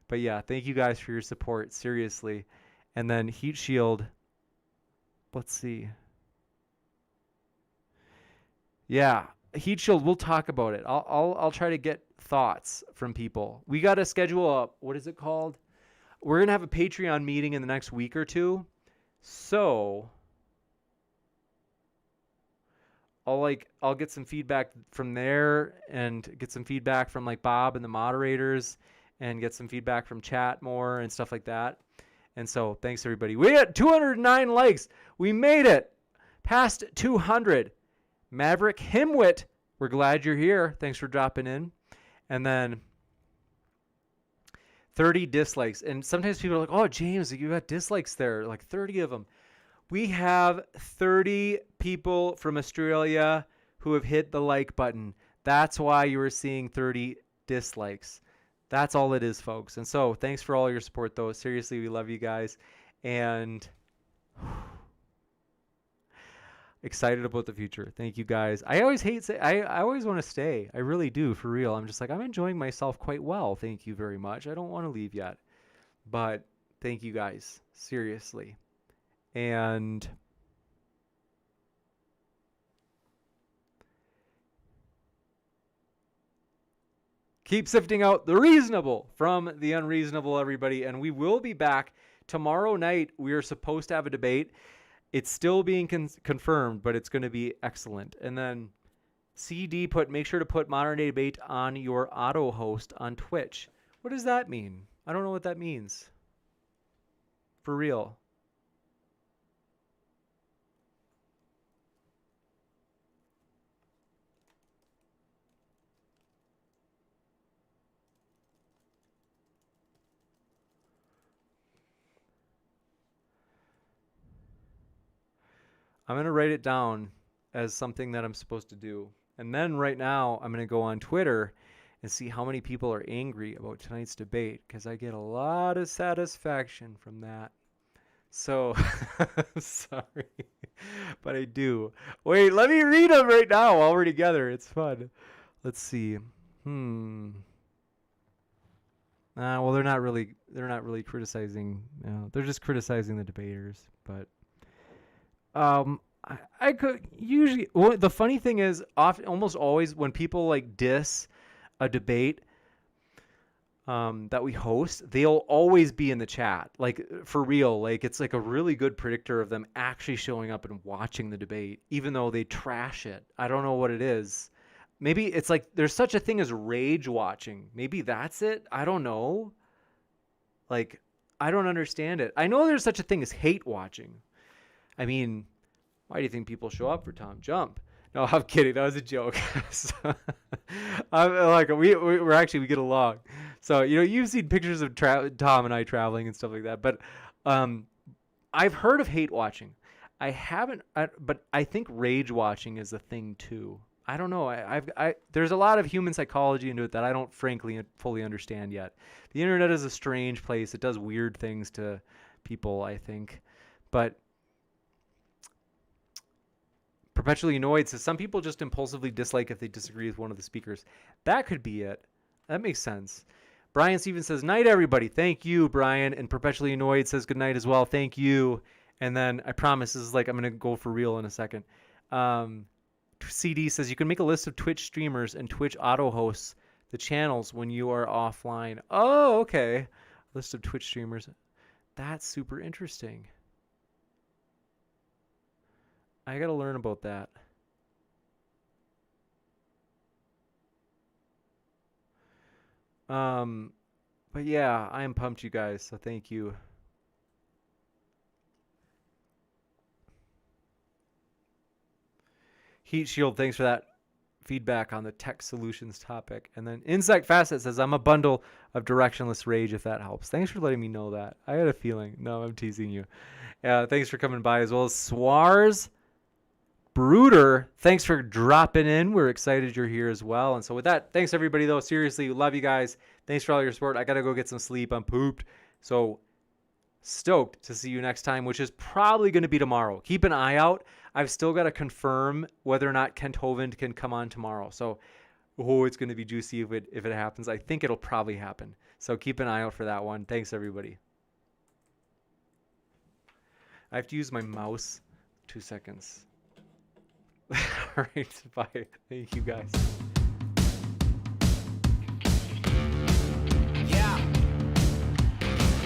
but yeah, thank you guys for your support. Seriously. And then Heat Shield. Let's see. Yeah. Heat Shield, we'll talk about it. I'll try to get thoughts from people. We got to schedule a, what is it called? We're going to have a Patreon meeting in the next week or two. So I'll get some feedback from there and get some feedback from like Bob and the moderators and get some feedback from chat more and stuff like that. And so thanks everybody. We had 209 likes. We made it past 200. Maverick Himwit, we're glad you're here. Thanks for dropping in. And then 30 dislikes. And sometimes people are like, oh, James, you got dislikes there, like 30 of them. We have 30 people from Australia who have hit the like button. That's why you were seeing 30 dislikes. That's all it is, folks. And so thanks for all your support, though. Seriously, we love you guys. And excited about the future. Thank you guys. I always I always want to stay. I really do, for real. I'm just like, I'm enjoying myself quite well. Thank you very much. I don't want to leave yet. But thank you guys. Seriously. And keep sifting out the reasonable from the unreasonable, everybody. And we will be back tomorrow night. We are supposed to have a debate. It's still being confirmed, but it's going to be excellent. And then CD make sure to put Modern Day Debate on your auto host on Twitch. What does that mean? I don't know what that means. For real. I'm going to write it down as something that I'm supposed to do. And then right now, I'm going to go on Twitter and see how many people are angry about tonight's debate, because I get a lot of satisfaction from that. So, sorry, but I do. Wait, let me read them right now while we're together. It's fun. Let's see. Well, they're not really criticizing. They're just criticizing the debaters, but. I could usually. Well, the funny thing is, almost always when people like diss a debate that we host, they'll always be in the chat, like for real. Like it's like a really good predictor of them actually showing up and watching the debate, even though they trash it. I don't know what it is. Maybe it's like there's such a thing as rage watching. Maybe that's it. I don't know. Like I don't understand it. I know there's such a thing as hate watching. I mean, why do you think people show up for Tom Jump? No, I'm kidding. That was a joke. I'm like we get along. So you've seen pictures of Tom and I traveling and stuff like that. But I've heard of hate watching. I haven't, but I think rage watching is a thing too. I don't know. There's a lot of human psychology into it that I don't frankly fully understand yet. The internet is a strange place. It does weird things to people, I think, but. Perpetually Annoyed says some people just impulsively dislike if they disagree with one of the speakers. That could be it. That makes sense. Brian Stevens says, night, everybody. Thank you, Brian. And Perpetually Annoyed says good night as well. Thank you. And then I promise this is like I'm going to go for real in a second. CD says you can make a list of Twitch streamers and Twitch auto hosts the channels when you are offline. Oh, okay. List of Twitch streamers. That's super interesting. I got to learn about that. But yeah, I am pumped, you guys. So thank you. Heat Shield, thanks for that feedback on the tech solutions topic. And then Insect Facet says, I'm a bundle of directionless rage, if that helps. Thanks for letting me know that. I had a feeling. No, I'm teasing you. Thanks for coming by, as well as Swars Brooder. Thanks for dropping in. We're excited you're here as well. And so with that, thanks everybody, though. Seriously, love you guys. Thanks for all your support. I got to go get some sleep. I'm pooped. So stoked to see you next time, which is probably going to be tomorrow. Keep an eye out. I've still got to confirm whether or not Kent Hovind can come on tomorrow. So, it's going to be juicy if it happens. I think it'll probably happen. So keep an eye out for that one. Thanks, everybody. I have to use my mouse. 2 seconds. All right, bye. Thank you, guys.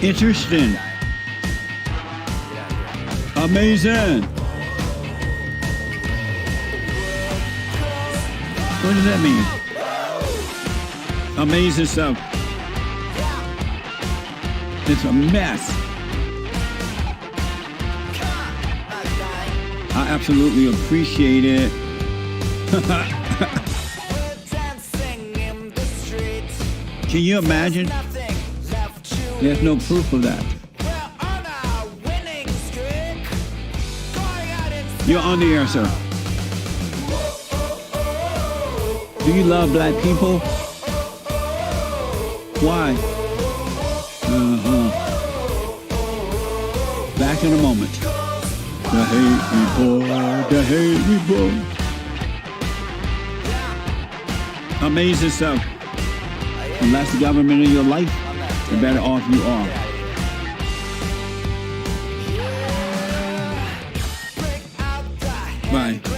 Interesting. Amazing. What does that mean? Amazing stuff. It's a mess. I absolutely appreciate it. Can you imagine? There's no proof of that. You're on the air, sir. Do you love black people? Why? Back in a moment. The hate report, the hate report. Amazing stuff. The less the government in your life, the better off you are. Bye.